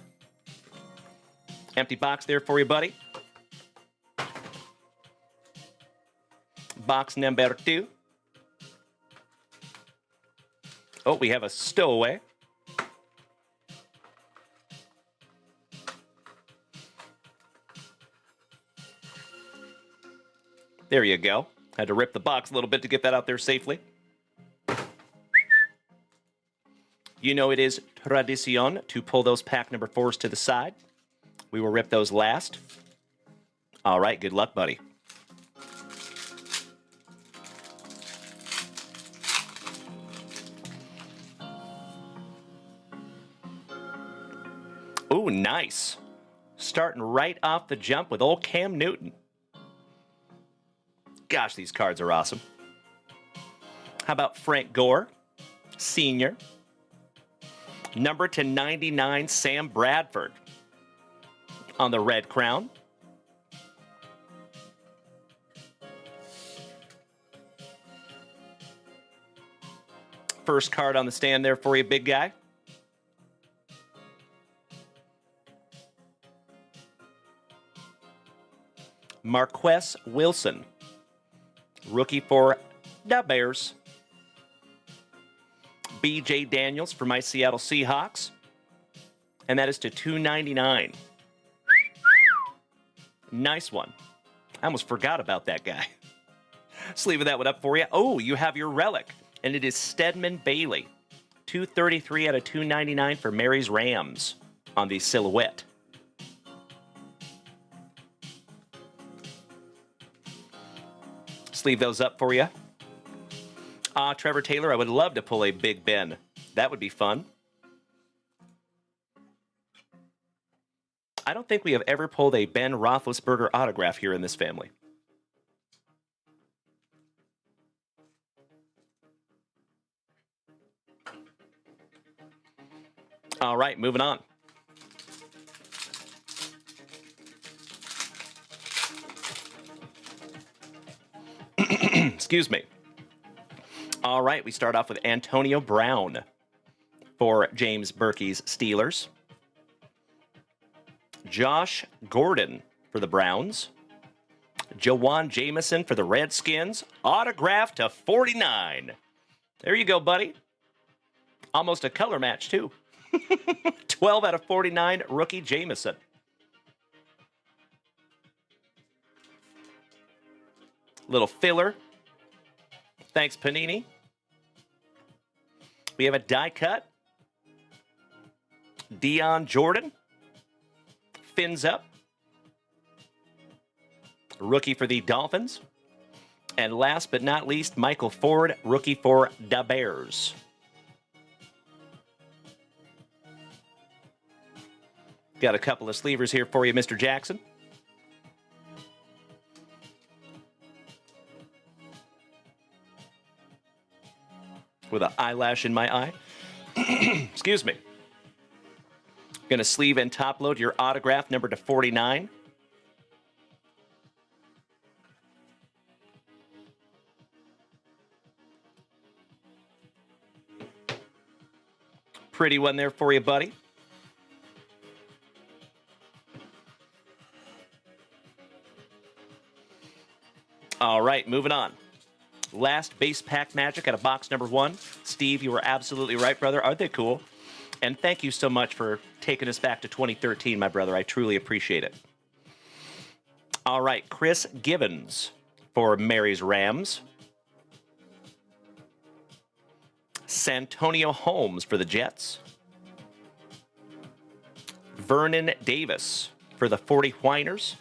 Empty box there for you, buddy. Box number 2. Oh, we have a stowaway. There you go. Had to rip the box a little bit to get that out there safely. You know it is tradicion to pull those pack number 4s to the side. We will rip those last. All right, good luck, buddy. Ooh, nice. Starting right off the jump with old Cam Newton. Gosh, these cards are awesome. How about Frank Gore, Sr.? Number to 99, Sam Bradford on the red crown. First card on the stand there for you, big guy. Marquess Wilson, rookie for the Bears. B.J. Daniels for my Seattle Seahawks. And that is to 299. Nice one. I almost forgot about that guy. Sleeving that one up for you. Oh, you have your relic. And it is Stedman Bailey. 233 out of 299 for Mary's Rams on the silhouette. Sleeve those up for you. Trevor Taylor, I would love to pull a Big Ben. That would be fun. I don't think we have ever pulled a Ben Roethlisberger autograph here in this family. All right, moving on. Excuse me. All right, we start off with Antonio Brown for James Berkey's Steelers. Josh Gordon for the Browns. Jawan Jameson for the Redskins. Autograph to 49. There you go, buddy. Almost a color match, too. 12 out of 49, rookie Jameson. Little filler. Thanks, Panini. We have a die cut. Deion Jordan. Fins up. Rookie for the Dolphins. And last but not least, Michael Ford, rookie for the Bears. Got a couple of sleevers here for you, Mr. Jackson. With an eyelash in my eye. Excuse me. Going to sleeve and top load your autograph number to 49. Pretty one there for you, buddy. All right, moving on. Last base pack magic out of box number 1. Steve, you were absolutely right, brother. Aren't they cool? And thank you so much for taking us back to 2013, my brother. I truly appreciate it. All right, Chris Givens for Mary's Rams. Santonio Holmes for the Jets. Vernon Davis for the 40 Whiners.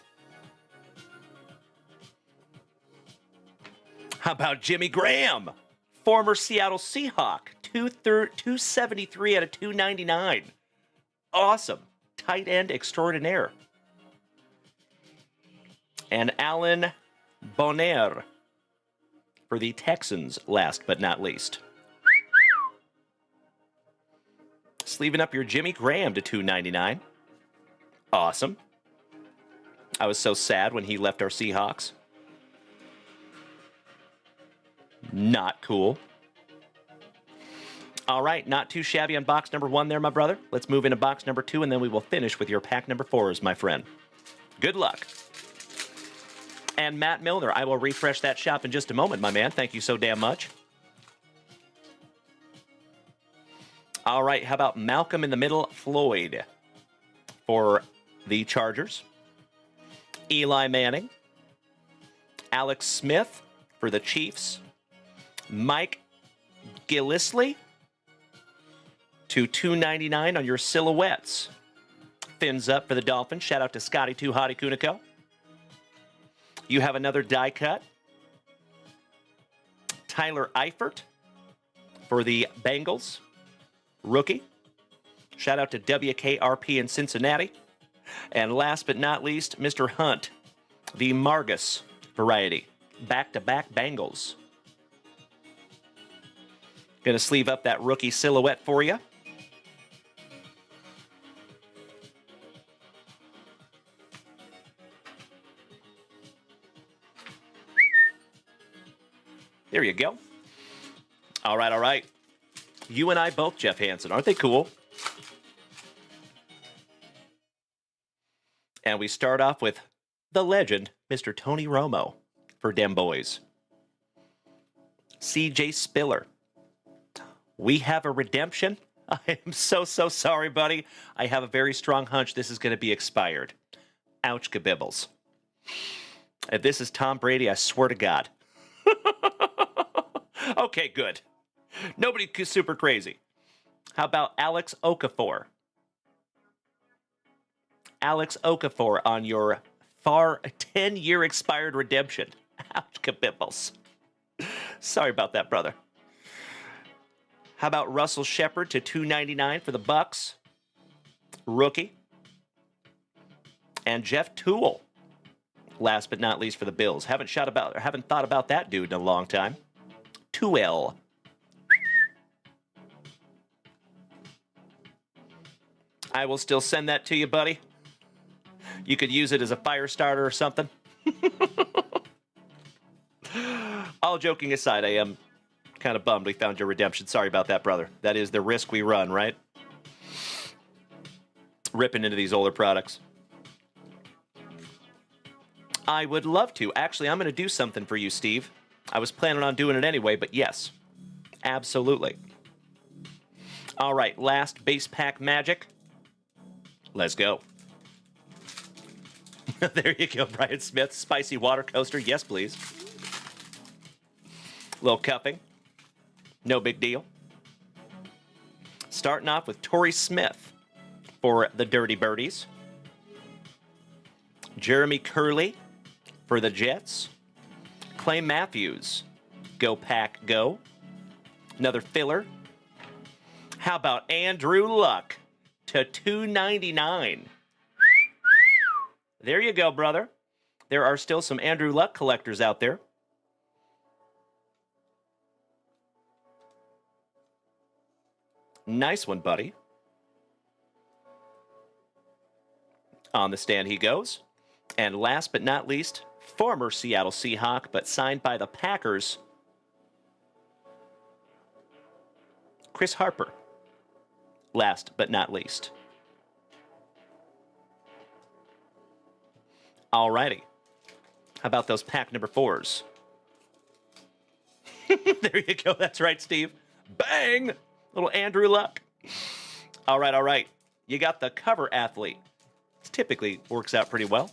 How about Jimmy Graham, former Seattle Seahawk, 273 out of 299. Awesome. Tight end extraordinaire. And Alan Bonaire for the Texans, last but not least. Sleeving up your Jimmy Graham to 299. Awesome. I was so sad when he left our Seahawks. Not cool. All right, not too shabby on box number 1 there, my brother. Let's move into box number 2, and then we will finish with your pack number 4s, my friend. Good luck. And Matt Milner, I will refresh that shop in just a moment, my man. Thank you so damn much. All right, how about Malcolm in the Middle Floyd for the Chargers? Eli Manning. Alex Smith for the Chiefs. Mike Gillislee to 299 on your silhouettes. Fins up for the Dolphins. Shout out to Scotty 2 Hottie Kuniko. You have another die cut. Tyler Eifert for the Bengals. Rookie. Shout out to WKRP in Cincinnati. And last but not least, Mr. Hunt, the Margus variety. Back-to-back Bengals. Going to sleeve up that rookie silhouette for you. There you go. All right, all right. You and I both, Jeff Hansen. Aren't they cool? And we start off with the legend, Mr. Tony Romo for Dem Boys. CJ Spiller. We have a redemption. I am so sorry, buddy. I have a very strong hunch this is going to be expired. Ouch, kabibbles. If this is Tom Brady, I swear to God. Okay, good. Nobody super crazy. How about Alex Okafor? Alex Okafor on your far 10-year expired redemption. Ouch, kabibbles. Sorry about that, brother. How about Russell Shepard to $299 for the Bucks? Rookie. And Jeff Toole, last but not least for the Bills. Haven't thought about that dude in a long time. Toole. I will still send that to you, buddy. You could use it as a fire starter or something. All joking aside, I am kind of bummed we found your redemption. Sorry about that, brother. That is the risk we run, right? Ripping into these older products. I would love to. Actually, I'm going to do something for you, Steve. I was planning on doing it anyway, but yes. Absolutely. All right, last base pack magic. Let's go. There you go, Brian Smith. Spicy water coaster. Yes, please. Little cupping. No big deal. Starting off with Torrey Smith for the Dirty Birdies. Jeremy Curley for the Jets. Clay Matthews. Go Pack Go. Another filler. How about Andrew Luck to $2.99? There you go, brother. There are still some Andrew Luck collectors out there. Nice one, buddy. On the stand he goes. And last but not least, former Seattle Seahawk, but signed by the Packers, Chris Harper. Last but not least. Alrighty. How about those pack number 4s? There you go. That's right, Steve. Bang! Little Andrew Luck. All right. You got the cover athlete. This typically works out pretty well.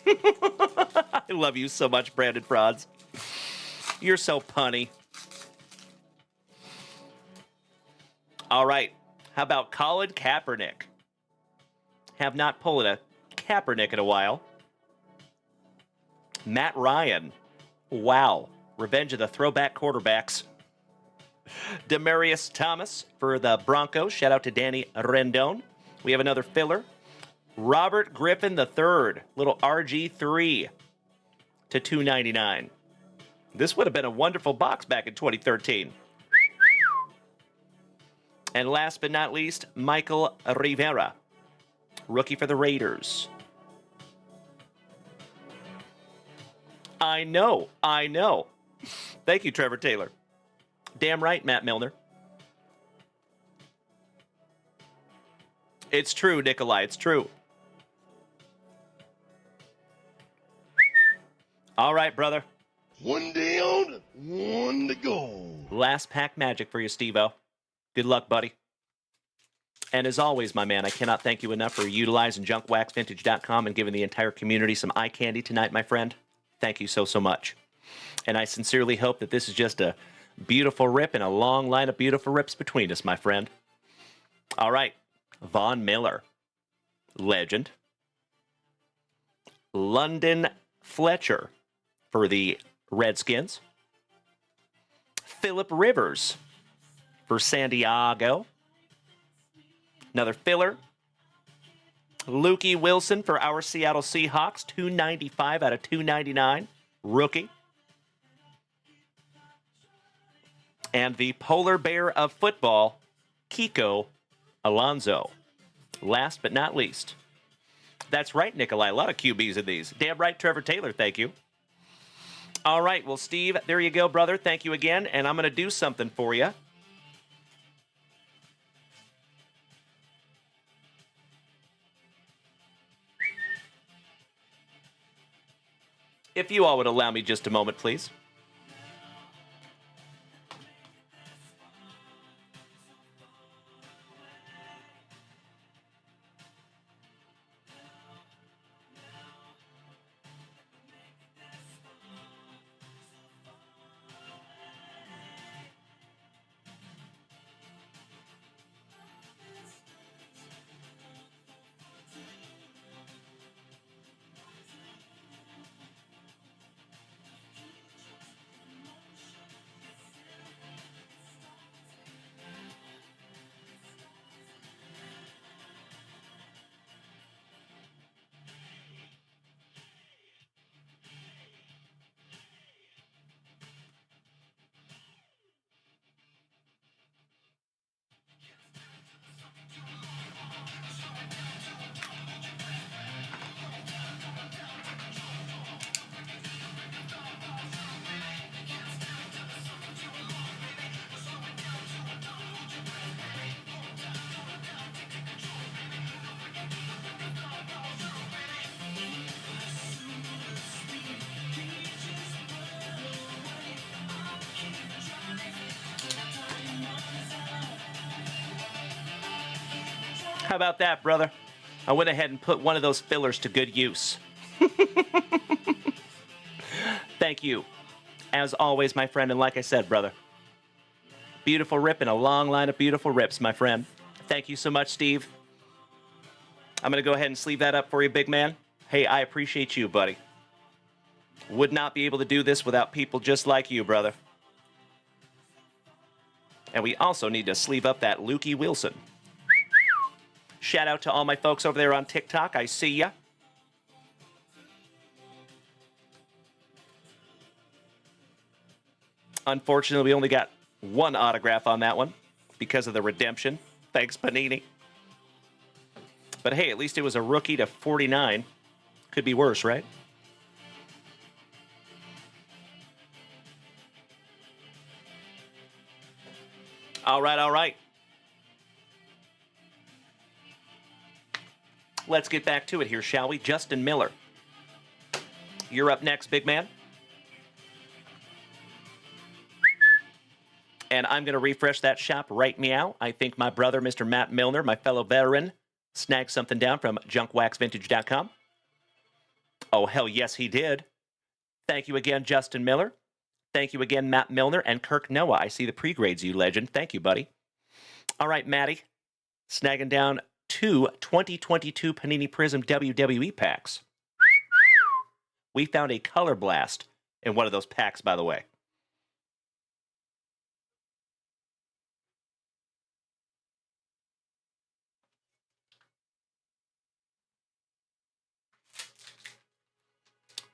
I love you so much, Brandon Frauds. You're so punny. All right. How about Colin Kaepernick? Have not pulled a Kaepernick in a while. Matt Ryan. Wow. Revenge of the throwback quarterbacks. Demaryius Thomas for the Broncos. Shout out to Danny Rendon. We have another filler. Robert Griffin III. Little RG3 to $2.99. This would have been a wonderful box back in 2013. And last but not least, Michael Rivera. Rookie for the Raiders. I know. Thank you, Trevor Taylor. Damn right, Matt Milner. It's true, Nikolai. It's true. All right, brother. One down, one to go. Last pack magic for you, Steve-O. Good luck, buddy. And as always, my man, I cannot thank you enough for utilizing junkwaxvintage.com and giving the entire community some eye candy tonight, my friend. Thank you so much. And I sincerely hope that this is just a beautiful rip and a long line of beautiful rips between us, my friend. All right. Von Miller. Legend. London Fletcher for the Redskins. Phillip Rivers for San Diego. Another filler. Lukey Wilson for our Seattle Seahawks. $2.95 out of $2.99. Rookie. And the polar bear of football, Kiko Alonso. Last but not least. That's right, Nikolai. A lot of QBs in these. Damn right, Trevor Taylor. Thank you. All right. Well, Steve, there you go, brother. Thank you again. And I'm going to do something for you. If you all would allow me just a moment, please. How about that, brother? I went ahead and put one of those fillers to good use. Thank you. As always, my friend, and like I said, brother, beautiful rip and a long line of beautiful rips, my friend. Thank you so much, Steve. I'm going to go ahead and sleeve that up for you, big man. Hey, I appreciate you, buddy. Would not be able to do this without people just like you, brother. And we also need to sleeve up that Lukey Wilson. Shout out to all my folks over there on TikTok. I see ya. Unfortunately, we only got one autograph on that one because of the redemption. Thanks, Panini. But hey, at least it was a rookie to 49. Could be worse, right? All right, all right. Let's get back to it here, shall we? Justin Miller. You're up next, big man. And I'm going to refresh that shop right meow. I think my brother, Mr. Matt Milner, my fellow veteran, snagged something down from junkwaxvintage.com. Oh, hell yes, he did. Thank you again, Justin Miller. Thank you again, Matt Milner and Kirk Noah. I see the pre-grades, you legend. Thank you, buddy. All right, Matty. Snagging down 2 2022 Panini Prism WWE packs. We found a Color Blast in one of those packs, by the way.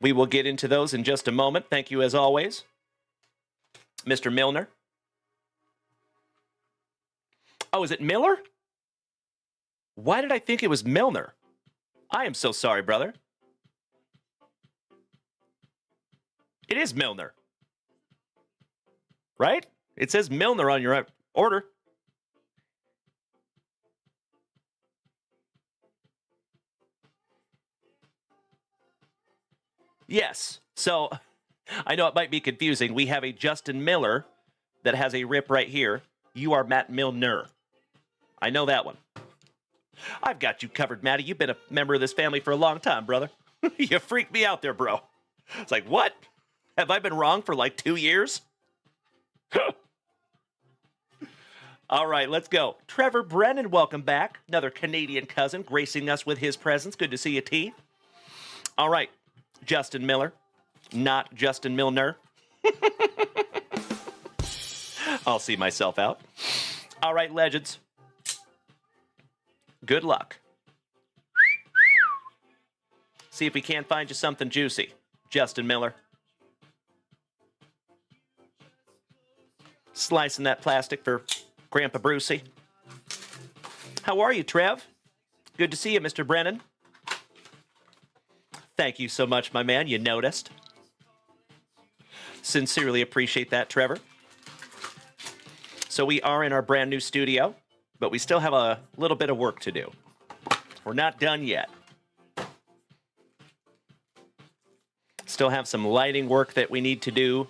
We will get into those in just a moment. Thank you as always, Mr. Milner. Oh, is it Miller? Why did I think it was Milner? I am so sorry, brother. It is Milner. Right? It says Milner on your order. Yes. So, I know it might be confusing. We have a Justin Miller that has a rip right here. You are Matt Milner. I know that one. I've got you covered, Matty. You've been a member of this family for a long time, brother. You freaked me out there, bro. It's like, what? Have I been wrong for like 2 years? All right, let's go. Trevor Brennan, welcome back. Another Canadian cousin gracing us with his presence. Good to see you, T. All right, Justin Miller, not Justin Milner. I'll see myself out. All right, legends. Good luck. See if we can't find you something juicy, Justin Miller. Slicing that plastic for Grandpa Brucey. How are you, Trev? Good to see you, Mr. Brennan. Thank you so much, my man. You noticed. Sincerely appreciate that, Trevor. So we are in our brand new studio, but we still have a little bit of work to do. We're not done yet. Still have some lighting work that we need to do.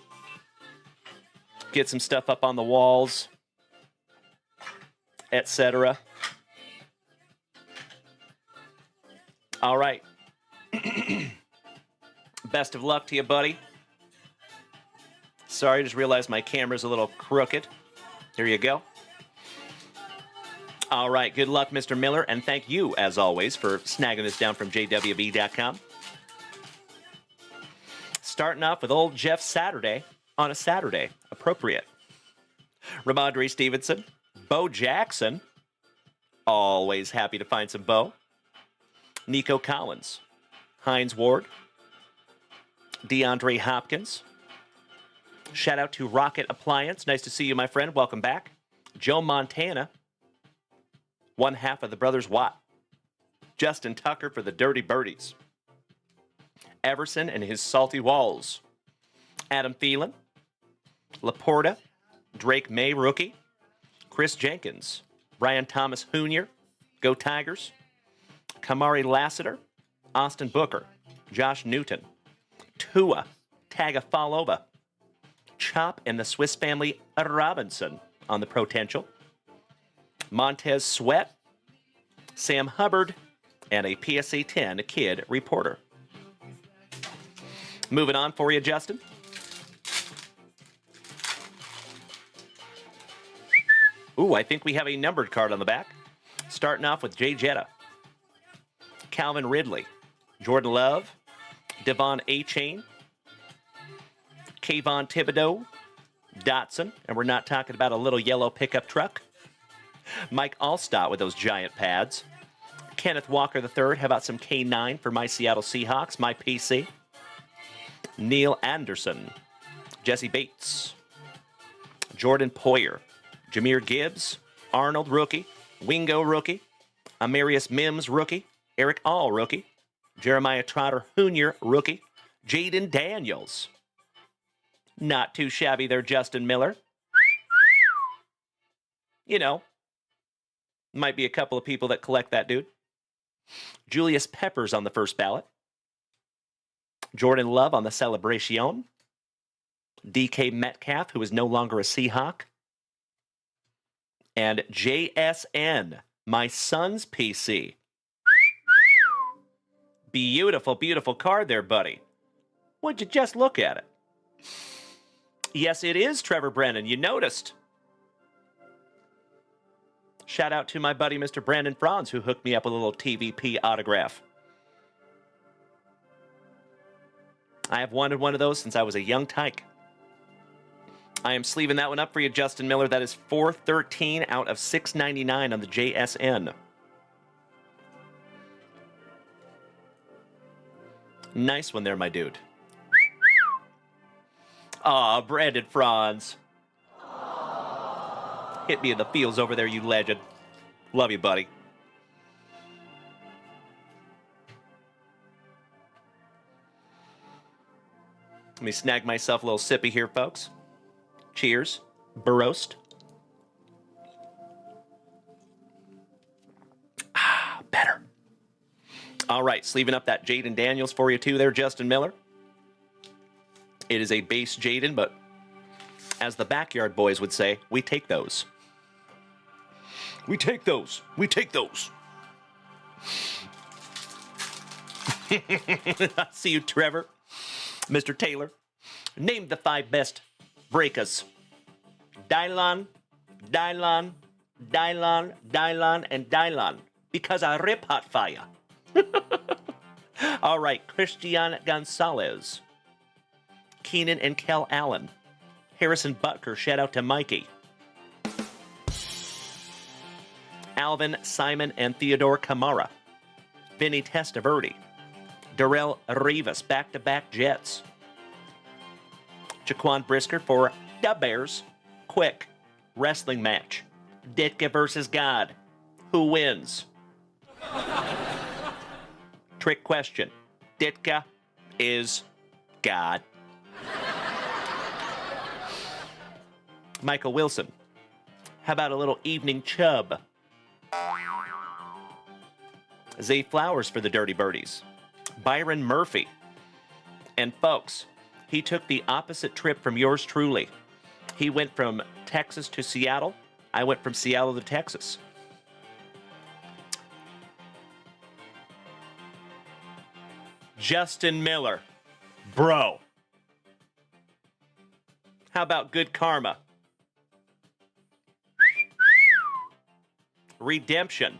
Get some stuff up on the walls, etc. All right. Best of luck to you, buddy. Sorry, I just realized my camera's a little crooked. Here you go. All right, good luck, Mr. Miller, and thank you, as always, for snagging this down from JWV.com. Starting off with old Jeff Saturday on a Saturday. Appropriate. Ramondre Stevenson. Bo Jackson. Always happy to find some Bo. Nico Collins. Hines Ward. DeAndre Hopkins. Shout out to Rocket Appliance. Nice to see you, my friend. Welcome back. Joe Montana. One half of the Brothers Watt. Justin Tucker for the Dirty Birdies. Everson and his Salty Walls. Adam Thielen. Laporta. Drake May, rookie. Chris Jenkins. Brian Thomas Jr. Go Tigers. Kamari Lassiter. Austin Booker. Josh Newton. Tua Tagovailoa. Chop and the Swiss Family Robinson on the potential. Montez Sweat. Sam Hubbard, and a PSA 10 kid reporter. Moving on for you, Justin. Ooh, I think we have a numbered card on the back. Starting off with Jay Jetta, Calvin Ridley, Jordan Love, Devon A-Chain, Kayvon Thibodeau, Dotson, and we're not talking about a little yellow pickup truck. Mike Allstott with those giant pads. Kenneth Walker III, how about some K9 for my Seattle Seahawks, my PC. Neil Anderson, Jesse Bates, Jordan Poyer, Jahmyr Gibbs, Arnold rookie, Wingo rookie, Amarius Mims rookie, Eric All rookie, Jeremiah Trotter Jr. rookie, Jaden Daniels. Not too shabby there, Justin Miller. You know, might be a couple of people that collect that dude. Julius Peppers on the first ballot. Jordan Love on the Celebration. DK Metcalf, who is no longer a Seahawk. And JSN, my son's PC. Beautiful, beautiful card there, buddy. Would you just look at it? Yes, it is Trevor Brennan. You noticed. Shout out to my buddy, Mr. Brandon Franz, who hooked me up with a little TVP autograph. I have wanted one of those since I was a young tyke. I am sleeving that one up for you, Justin Miller. That is $413 out of $699 on the JSN. Nice one there, my dude. Aw, Brandon Franz. Hit me in the fields over there, you legend. Love you, buddy. Let me snag myself a little sippy here, folks. Cheers. Barost. Ah, better. All right, sleeving up that Jaden Daniels for you too there, Justin Miller. It is a base Jaden, but as the backyard boys would say, we take those. We take those. We take those. See you, Trevor. Mr. Taylor. Name the 5 best breakers. Dylon, Dylon, Dylon, Dylon, and Dylon. Because I rip hot fire. All right, Christian Gonzalez. Keenan and Kel Allen. Harrison Butker, shout out to Mikey. Alvin, Simon, and Theodore Kamara. Vinny Testaverde. Darrell Rivas, back-to-back Jets. Jaquan Brisker for the Bears. Quick wrestling match. Ditka versus God. Who wins? Trick question. Ditka is God. Michael Wilson. How about a little evening chub? Zay Flowers for the Dirty Birdies. Byron Murphy. And folks, he took the opposite trip from yours truly. He went from Texas to Seattle. I went from Seattle to Texas. Justin Miller. Bro. How about good karma? Redemption.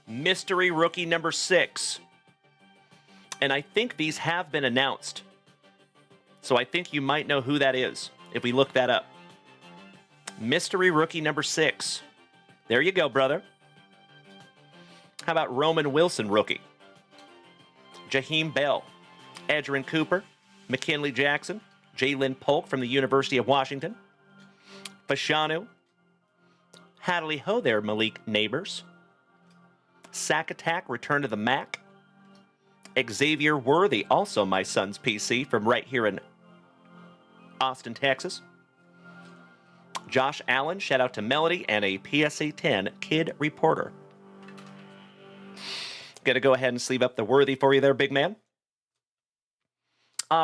Mystery rookie number 6. And I think these have been announced. So I think you might know who that is if we look that up. Mystery rookie number 6. There you go, brother. How about Roman Wilson rookie? Jaheim Bell. Edgerrin Cooper. McKinley Jackson. Jalen Polk from the University of Washington. Fashanu. Hadley Ho there, Malik Neighbors. Sack Attack, Return to the Mac. Xavier Worthy, also my son's PC from right here in Austin, Texas. Josh Allen, shout out to Melody, and a PSA 10 kid reporter. Gonna go ahead and sleeve up the Worthy for you there, big man.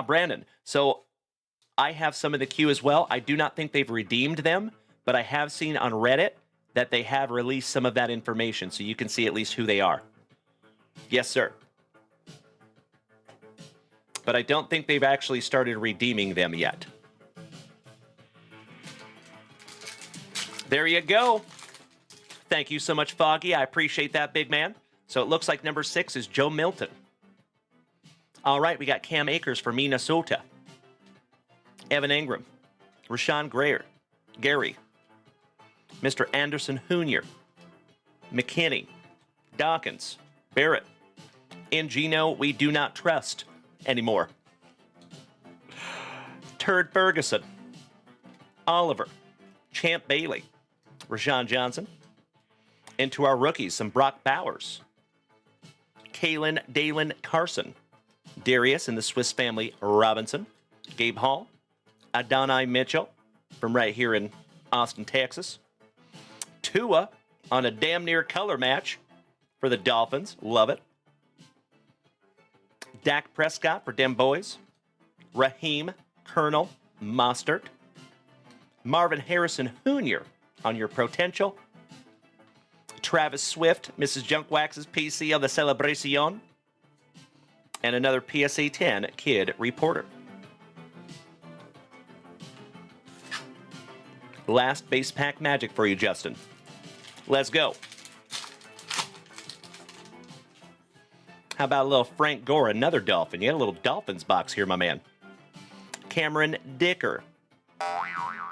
Brandon, so I have some in the queue as well. I do not think they've redeemed them, but I have seen on Reddit that they have released some of that information so you can see at least who they are. Yes, sir. But I don't think they've actually started redeeming them yet. There you go. Thank you so much, Foggy. I appreciate that, big man. So it looks like number 6 is Joe Milton. All right, we got Cam Akers for Minnesota. Evan Ingram. Rashawn Gary. Mr. Anderson Jr., McKinney, Dawkins, Barrett, and Gino, we do not trust anymore. Turd Ferguson, Oliver, Champ Bailey, Rashawn Johnson. Into our rookies, some Brock Bowers, Kalen Dalen Carson, Darius and the Swiss Family Robinson, Gabe Hall, Adonai Mitchell from right here in Austin, Texas. Tua on a damn near color match for the Dolphins. Love it. Dak Prescott for dem boys. Raheem Colonel Mostert. Marvin Harrison Jr. on your potential. Travis Swift, Mrs. Junkwax's PC on the Celebration. And another PSA 10 kid reporter. Last base pack magic for you, Justin. Let's go. How about a little Frank Gore, another Dolphin? You got a little Dolphins box here, my man. Cameron Dicker.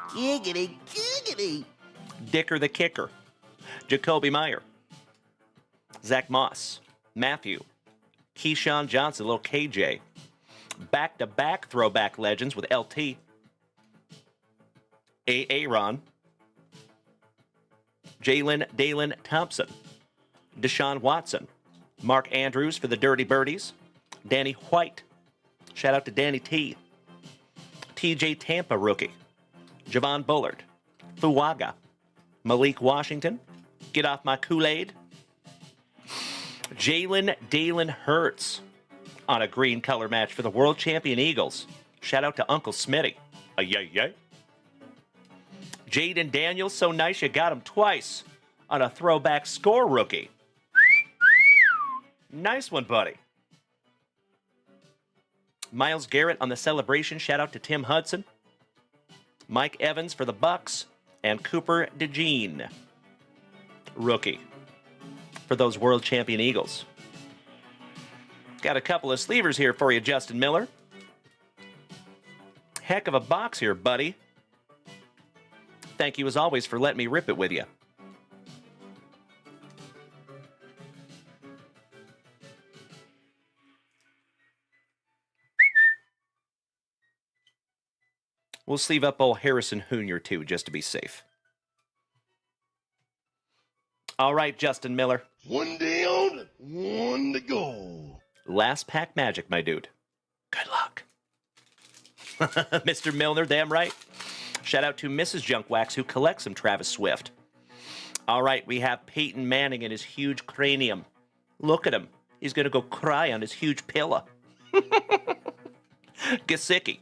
Giggity, giggity. Dicker the kicker. Jacoby Meyer. Zach Moss. Matthew. Keyshawn Johnson, little KJ. Back-to-back throwback legends with LT. Aaron. Jalen Dalen Thompson. Deshaun Watson. Mark Andrews for the Dirty Birdies. Danny White. Shout out to Danny T. TJ Tampa rookie. Javon Bullard. Fuaga. Malik Washington. Get off my Kool-Aid. Jalen Dalen Hurts on a green color match for the world champion Eagles. Shout out to Uncle Smitty. Yay. Jaden Daniels, so nice you got him twice on a throwback score rookie. Nice one, buddy. Myles Garrett on the celebration. Shout out to Tim Hudson. Mike Evans for the Bucks. And Cooper DeJean, rookie, for those world champion Eagles. Got a couple of sleevers here for you, Justin Miller. Heck of a box here, buddy. Thank you, as always, for letting me rip it with you. We'll sleeve up old Harrison Jr. too, just to be safe. All right, Justin Miller. One down, one to go. Last pack magic, my dude. Good luck. Mr. Milner, damn right. Shout out to Mrs. Junkwax, who collects some Travis Swift. All right, we have Peyton Manning and his huge cranium. Look at him. He's going to go cry on his huge pillow. Gesicki.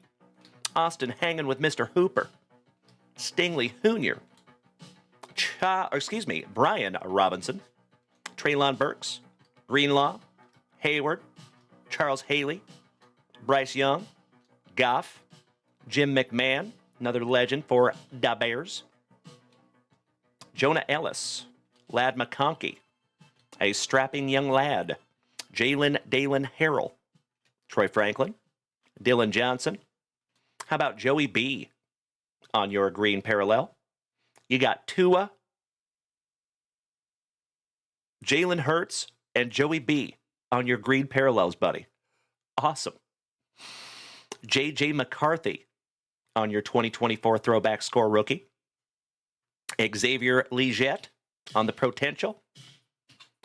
Austin hanging with Mr. Hooper. Stingley Jr. Brian Robinson. Treylon Burks. Greenlaw. Hayward. Charles Haley. Bryce Young. Goff. Jim McMahon, another legend for the Bears. Jonah Ellis. Lad McConkey. A strapping young lad. Jalen Dalen Harrell. Troy Franklin. Dylan Johnson. How about Joey B on your green parallel? You got Tua, Jalen Hurts, and Joey B on your green parallels, buddy. Awesome. J.J. McCarthy on your 2024 throwback score rookie. Xavier Legette on the potential.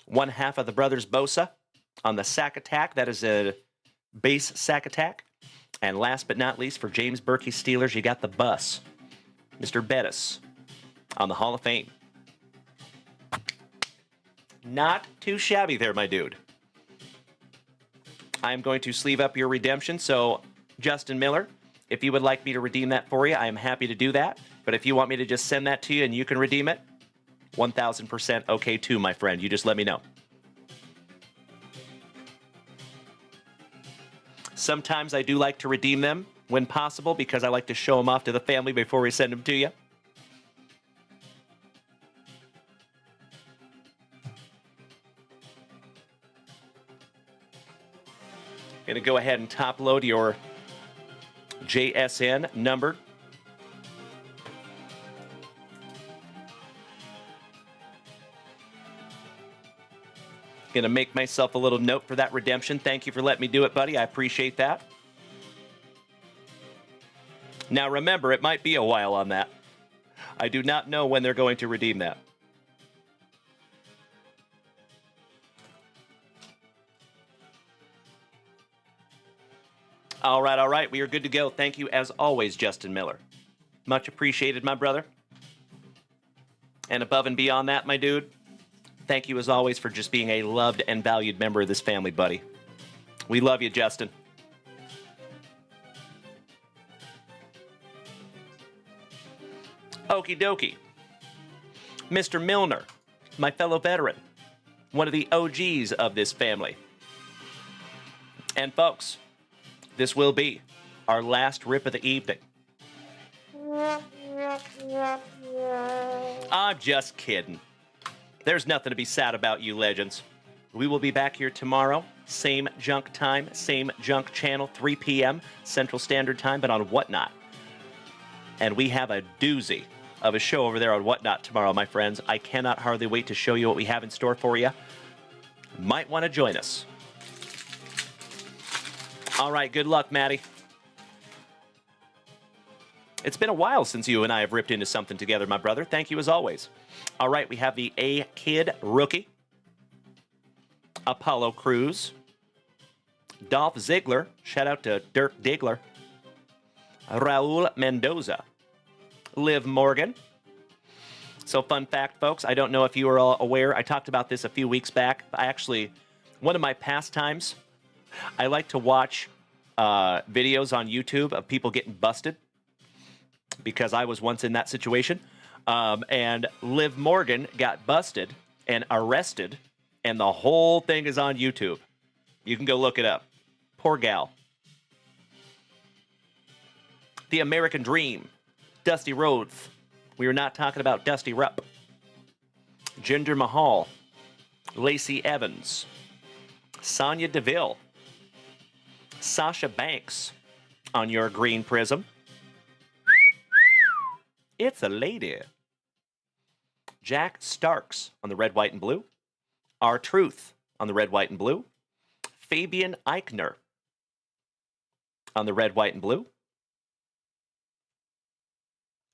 One half of the brothers Bosa on the sack attack. That is a base sack attack. And last but not least, for James Berkey Steelers, you got the bus. Mr. Bettis on the Hall of Fame. Not too shabby there, my dude. I'm going to sleeve up your redemption. So, Justin Miller, if you would like me to redeem that for you, I am happy to do that. But if you want me to just send that to you and you can redeem it, 1000% okay too, my friend. You just let me know. Sometimes I do like to redeem them when possible because I like to show them off to the family before we send them to you. Going to go ahead and top load your JSN number. Going to make myself a little note for that redemption. Thank you for letting me do it, buddy. I appreciate that. Now remember, it might be a while on that. I do not know when they're going to redeem that. All right. We are good to go. Thank you, as always, Justin Miller. Much appreciated, my brother. And above and beyond that, my dude, thank you, as always, for just being a loved and valued member of this family, buddy. We love you, Justin. Okie dokie. Mr. Milner, my fellow veteran, one of the OGs of this family. And folks, this will be our last rip of the evening. I'm just kidding. There's nothing to be sad about, you legends. We will be back here tomorrow, same junk time, same junk channel, 3 p.m. Central Standard Time, but on Whatnot. And we have a doozy of a show over there on Whatnot tomorrow, my friends. I cannot hardly wait to show you what we have in store for you. Might want to join us. All right, good luck, Maddie. It's been a while since you and I have ripped into something together, my brother. Thank you as always. All right, we have the A-Kid rookie, Apollo Crews, Dolph Ziggler, shout out to Dirk Diggler, Raul Mendoza, Liv Morgan. So fun fact, folks, I don't know if you are all aware, I talked about this a few weeks back. One of my pastimes, I like to watch videos on YouTube of people getting busted, because I was once in that situation. And Liv Morgan got busted and arrested, and the whole thing is on YouTube. You can go look it up. Poor gal. The American Dream, Dusty Rhodes. We are not talking about Dusty Rupp. Jinder Mahal, Lacey Evans, Sonya Deville, Sasha Banks on your green prism. It's a lady. Jack Starks on the red, white, and blue. R-Truth on the red, white, and blue. Fabian Eichner on the red, white, and blue.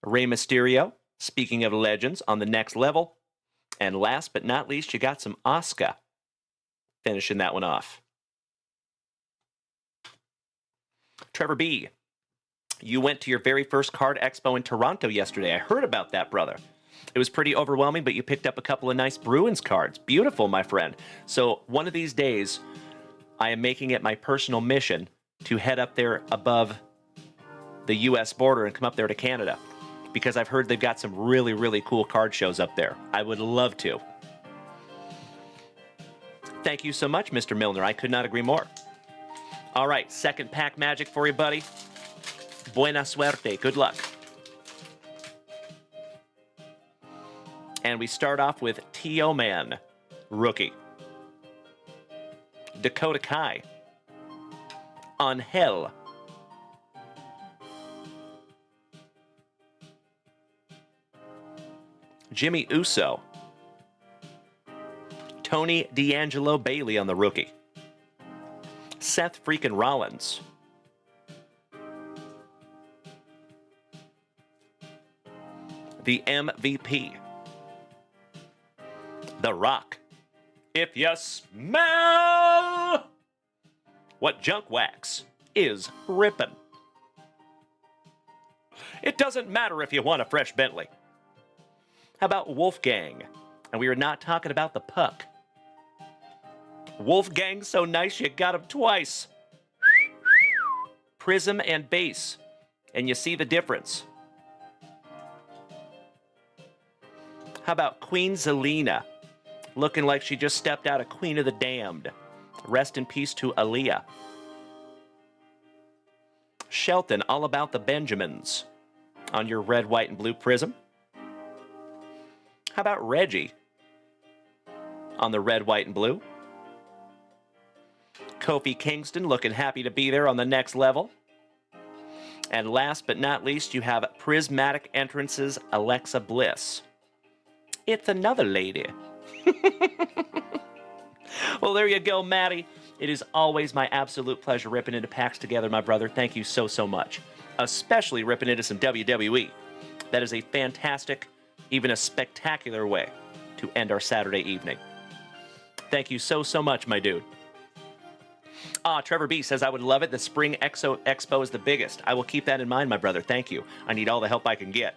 Rey Mysterio, speaking of legends, on the next level. And last but not least, you got some Asuka finishing that one off. Trevor B., you went to your very first card expo in Toronto yesterday. I heard about that, brother. It was pretty overwhelming, but you picked up a couple of nice Bruins cards. Beautiful, my friend. So one of these days, I am making it my personal mission to head up there above the U.S. border and come up there to Canada, because I've heard they've got some really, really cool card shows up there. I would love to. Thank you so much, Mr. Milner. I could not agree more. All right, second pack magic for you, buddy. Buena suerte. Good luck. And we start off with T.O. Man, rookie. Dakota Kai. Angel. Jimmy Uso. Tony D'Angelo Bailey on the rookie. Seth freaking Rollins. The MVP. The Rock. If you smell what junkwax is ripping. It doesn't matter if you want a fresh Bentley. How about Wolfgang? And we are not talking about the puck. Wolfgang's so nice you got him twice. Prism and base. And you see the difference. How about Queen Zelina? Looking like she just stepped out of Queen of the Damned. Rest in peace to Aaliyah. Shelton, all about the Benjamins. On your red, white, and blue prism. How about Reggie? On the red, white, and blue. Kofi Kingston looking happy to be there on the next level. And last but not least, you have Prismatic Entrances Alexa Bliss. It's another lady. Well, there you go, Maddie. It is always my absolute pleasure ripping into packs together, my brother. Thank you so, so much. Especially ripping into some WWE. That is a fantastic, even a spectacular way to end our Saturday evening. Thank you so, so much, my dude. Trevor B says, I would love it. The Spring Expo is the biggest. I will keep that in mind, my brother. Thank you. I need all the help I can get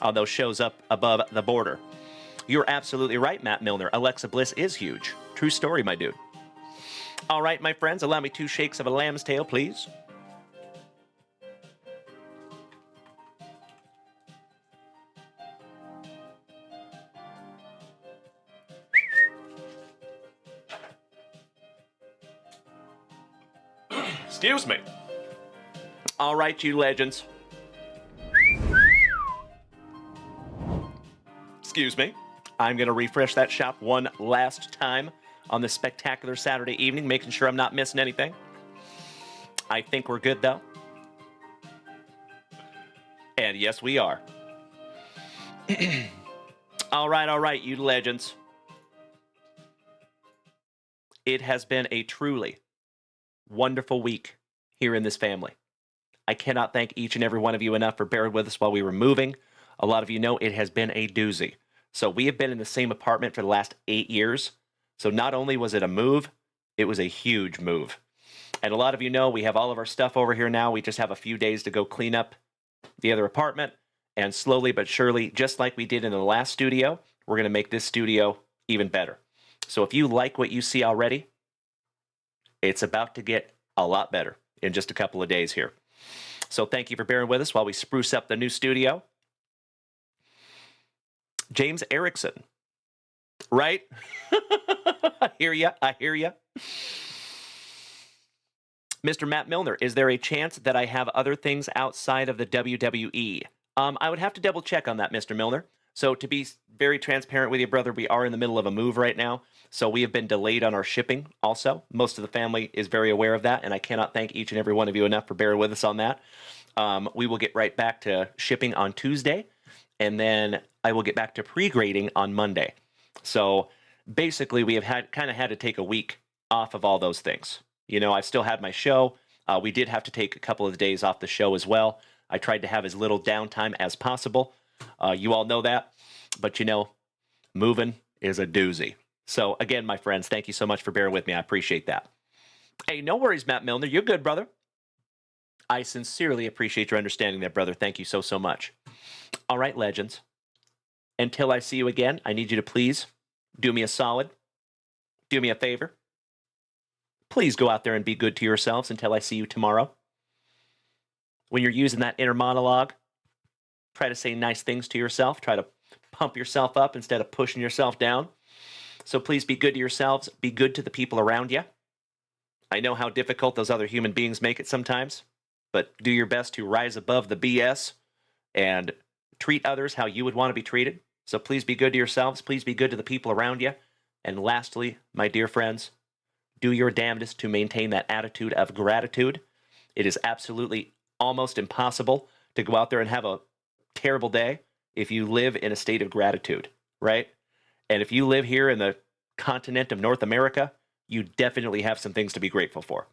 on those shows up above the border. You're absolutely right, Matt Milner. Alexa Bliss is huge. True story, my dude. All right, my friends, allow me 2 shakes of a lamb's tail, please. Excuse me. All right, you legends. Excuse me. I'm going to refresh that shop one last time on this spectacular Saturday evening, making sure I'm not missing anything. I think we're good, though. And yes, we are. All right, you legends. It has been a truly wonderful week here in this family. I cannot thank each and every one of you enough for bearing with us while we were moving. A lot of you know it has been a doozy. So we have been in the same apartment for the last 8 years. So not only was it a move, it was a huge move. And a lot of you know we have all of our stuff over here now. We just have a few days to go clean up the other apartment. And slowly but surely, just like we did in the last studio, we're going to make this studio even better. So if you like what you see already, it's about to get a lot better in just a couple of days here. So thank you for bearing with us while we spruce up the new studio. James Erickson. Right? I hear ya. Mr. Matt Milner, is there a chance that I have other things outside of the WWE? I would have to double check on that, Mr. Milner. So to be very transparent with you, brother, we are in the middle of a move right now. So we have been delayed on our shipping also. Most of the family is very aware of that, and I cannot thank each and every one of you enough for bearing with us on that. We will get right back to shipping on Tuesday, and then I will get back to pre-grading on Monday. So basically, we have kind of had to take a week off of all those things. You know, I've still had my show. We did have to take a couple of days off the show as well. I tried to have as little downtime as possible. You all know that. But, you know, moving is a doozy. So, again, my friends, thank you so much for bearing with me. I appreciate that. Hey, no worries, Matt Milner. You're good, brother. I sincerely appreciate your understanding there, brother. Thank you so, so much. All right, legends. Until I see you again, I need you to please do me a solid. Do me a favor. Please go out there and be good to yourselves until I see you tomorrow. When you're using that inner monologue, try to say nice things to yourself. Try to pump yourself up instead of pushing yourself down. So please be good to yourselves. Be good to the people around you. I know how difficult those other human beings make it sometimes, but do your best to rise above the BS and treat others how you would want to be treated. So please be good to yourselves. Please be good to the people around you. And lastly, my dear friends, do your damnedest to maintain that attitude of gratitude. It is absolutely almost impossible to go out there and have a terrible day if you live in a state of gratitude, right? And if you live here in the continent of North America, you definitely have some things to be grateful for.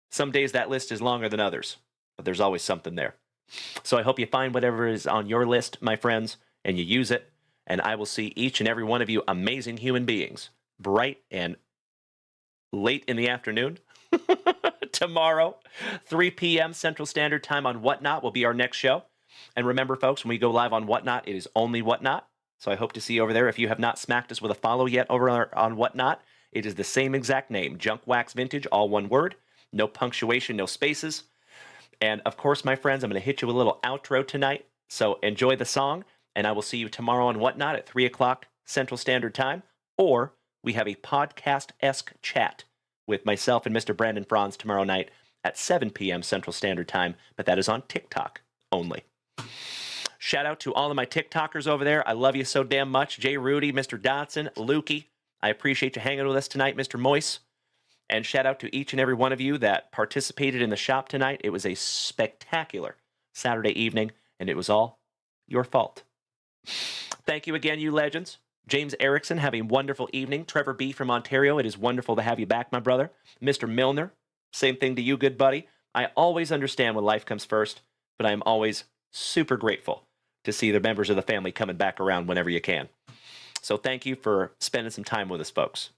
Some days that list is longer than others, but there's always something there. So I hope you find whatever is on your list, my friends, and you use it. And I will see each and every one of you amazing human beings, bright and late in the afternoon. Tomorrow, 3 p.m. Central Standard Time on Whatnot will be our next show. And remember, folks, when we go live on Whatnot, it is only Whatnot. So I hope to see you over there. If you have not smacked us with a follow yet over on Whatnot, it is the same exact name, Junkwax Vintage, all one word. No punctuation, no spaces. And of course, my friends, I'm going to hit you with a little outro tonight. So enjoy the song. And I will see you tomorrow on Whatnot at 3 o'clock Central Standard Time. Or we have a podcast-esque chat with myself and Mr. Brandon Franz tomorrow night at 7 p.m. Central Standard Time. But that is on TikTok only. Shout out to all of my TikTokers over there. I love you so damn much. Jay Rudy, Mr. Dotson, Lukey. I appreciate you hanging with us tonight, Mr. Moise. And shout out to each and every one of you that participated in the shop tonight. It was a spectacular Saturday evening, and it was all your fault. Thank you again, you legends. James Erickson, have a wonderful evening. Trevor B. from Ontario, it is wonderful to have you back, my brother. Mr. Milner, same thing to you, good buddy. I always understand when life comes first, but I am always super grateful to see the members of the family coming back around whenever you can. So thank you for spending some time with us, folks.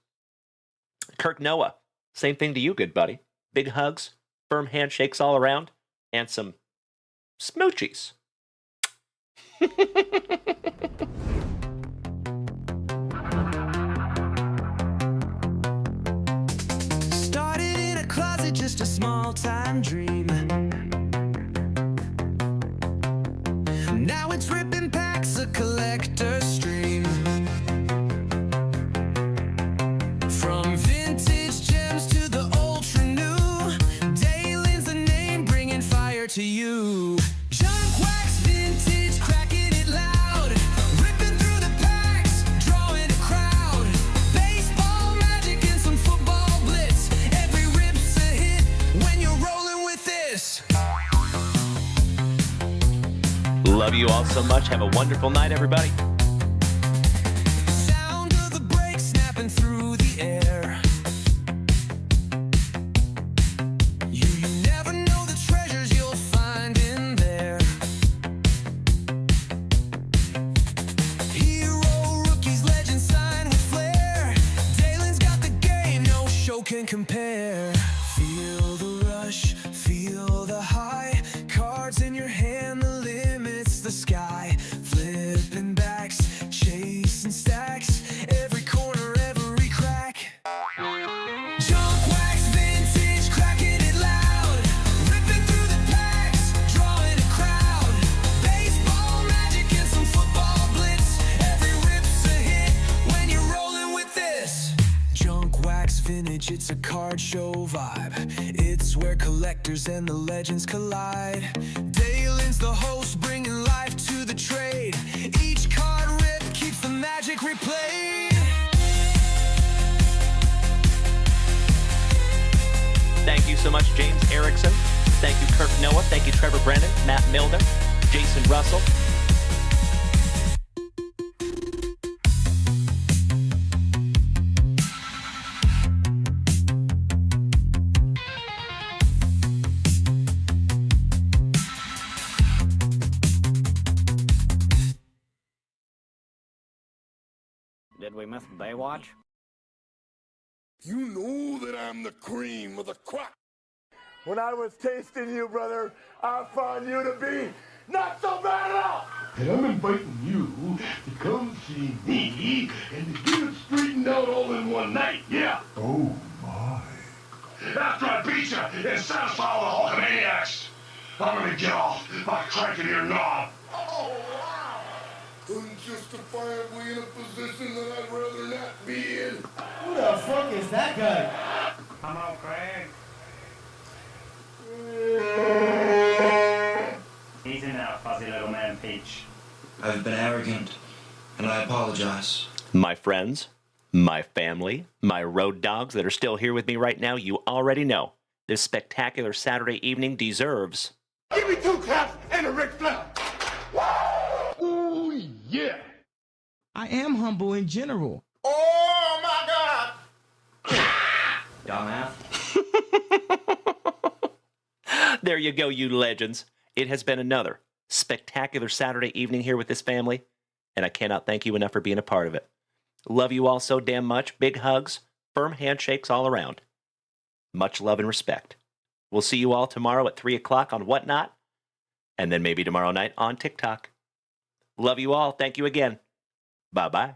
Kirk Noah, same thing to you, good buddy. Big hugs, firm handshakes all around, and some smoochies. Started in a closet, just a small-time dream. Now it's ripping packs, a collector's stream. From vintage gems to the ultra new, Dalen's the name, bringing fire to you. Junkwax vintage, cracking it loud, ripping through the packs, drawing a crowd. Baseball magic and some football blitz. Every rip's a hit when you're rolling with this. Love you all so much. Have a wonderful night, everybody. Sound of the brakes snapping through the air. You never know the treasures you'll find in there. Hero, rookies, legends sign with flair. Dalen's got the game, no show can compare. Feel the rush, feel the high. Cards in your hand, the limit's the sky. Flipping backs, chasing stacks. Every corner, every crack. Junkwax vintage, cracking it loud. Ripping through the packs, drawing a crowd. Baseball magic and some football blitz. Every rip's a hit when you're rolling with this. Junkwax vintage, it's a card show vibe. It's where collectors and the legends collide. Dalen's the host, bringing life to the trade. Each card rip keeps the magic replayed. Thank you so much, James Erickson. Thank you, Kirk Noah. Thank you, Trevor Brennan, Matt Milner, Jason Russell. Did we miss Baywatch? You know that I'm the cream of the crop. When I was tasting you, brother, I found you to be not so bad at all. And I'm inviting you to come see me and to get it straightened out all in one night, yeah. Oh, my. After I beat you and satisfy all the Hulkamaniacs, I'm gonna get off by cranking your knob. Oh, wow. Unjustifiably in a position that I'd rather not be in. Who the fuck is that guy? Come on, Craig. Easy now, fuzzy little man Peach. I've been arrogant, and I apologize. My friends, my family, my road dogs that are still here with me right now, you already know this spectacular Saturday evening deserves... Give me 2 claps and a Ric Flair. Oh, yeah. I am humble in general. Oh my God! Dumbass. There you go, you legends. It has been another spectacular Saturday evening here with this family, and I cannot thank you enough for being a part of it. Love you all so damn much. Big hugs, firm handshakes all around. Much love and respect. We'll see you all tomorrow at 3 o'clock on Whatnot, and then maybe tomorrow night on TikTok. Love you all. Thank you again. Bye-bye.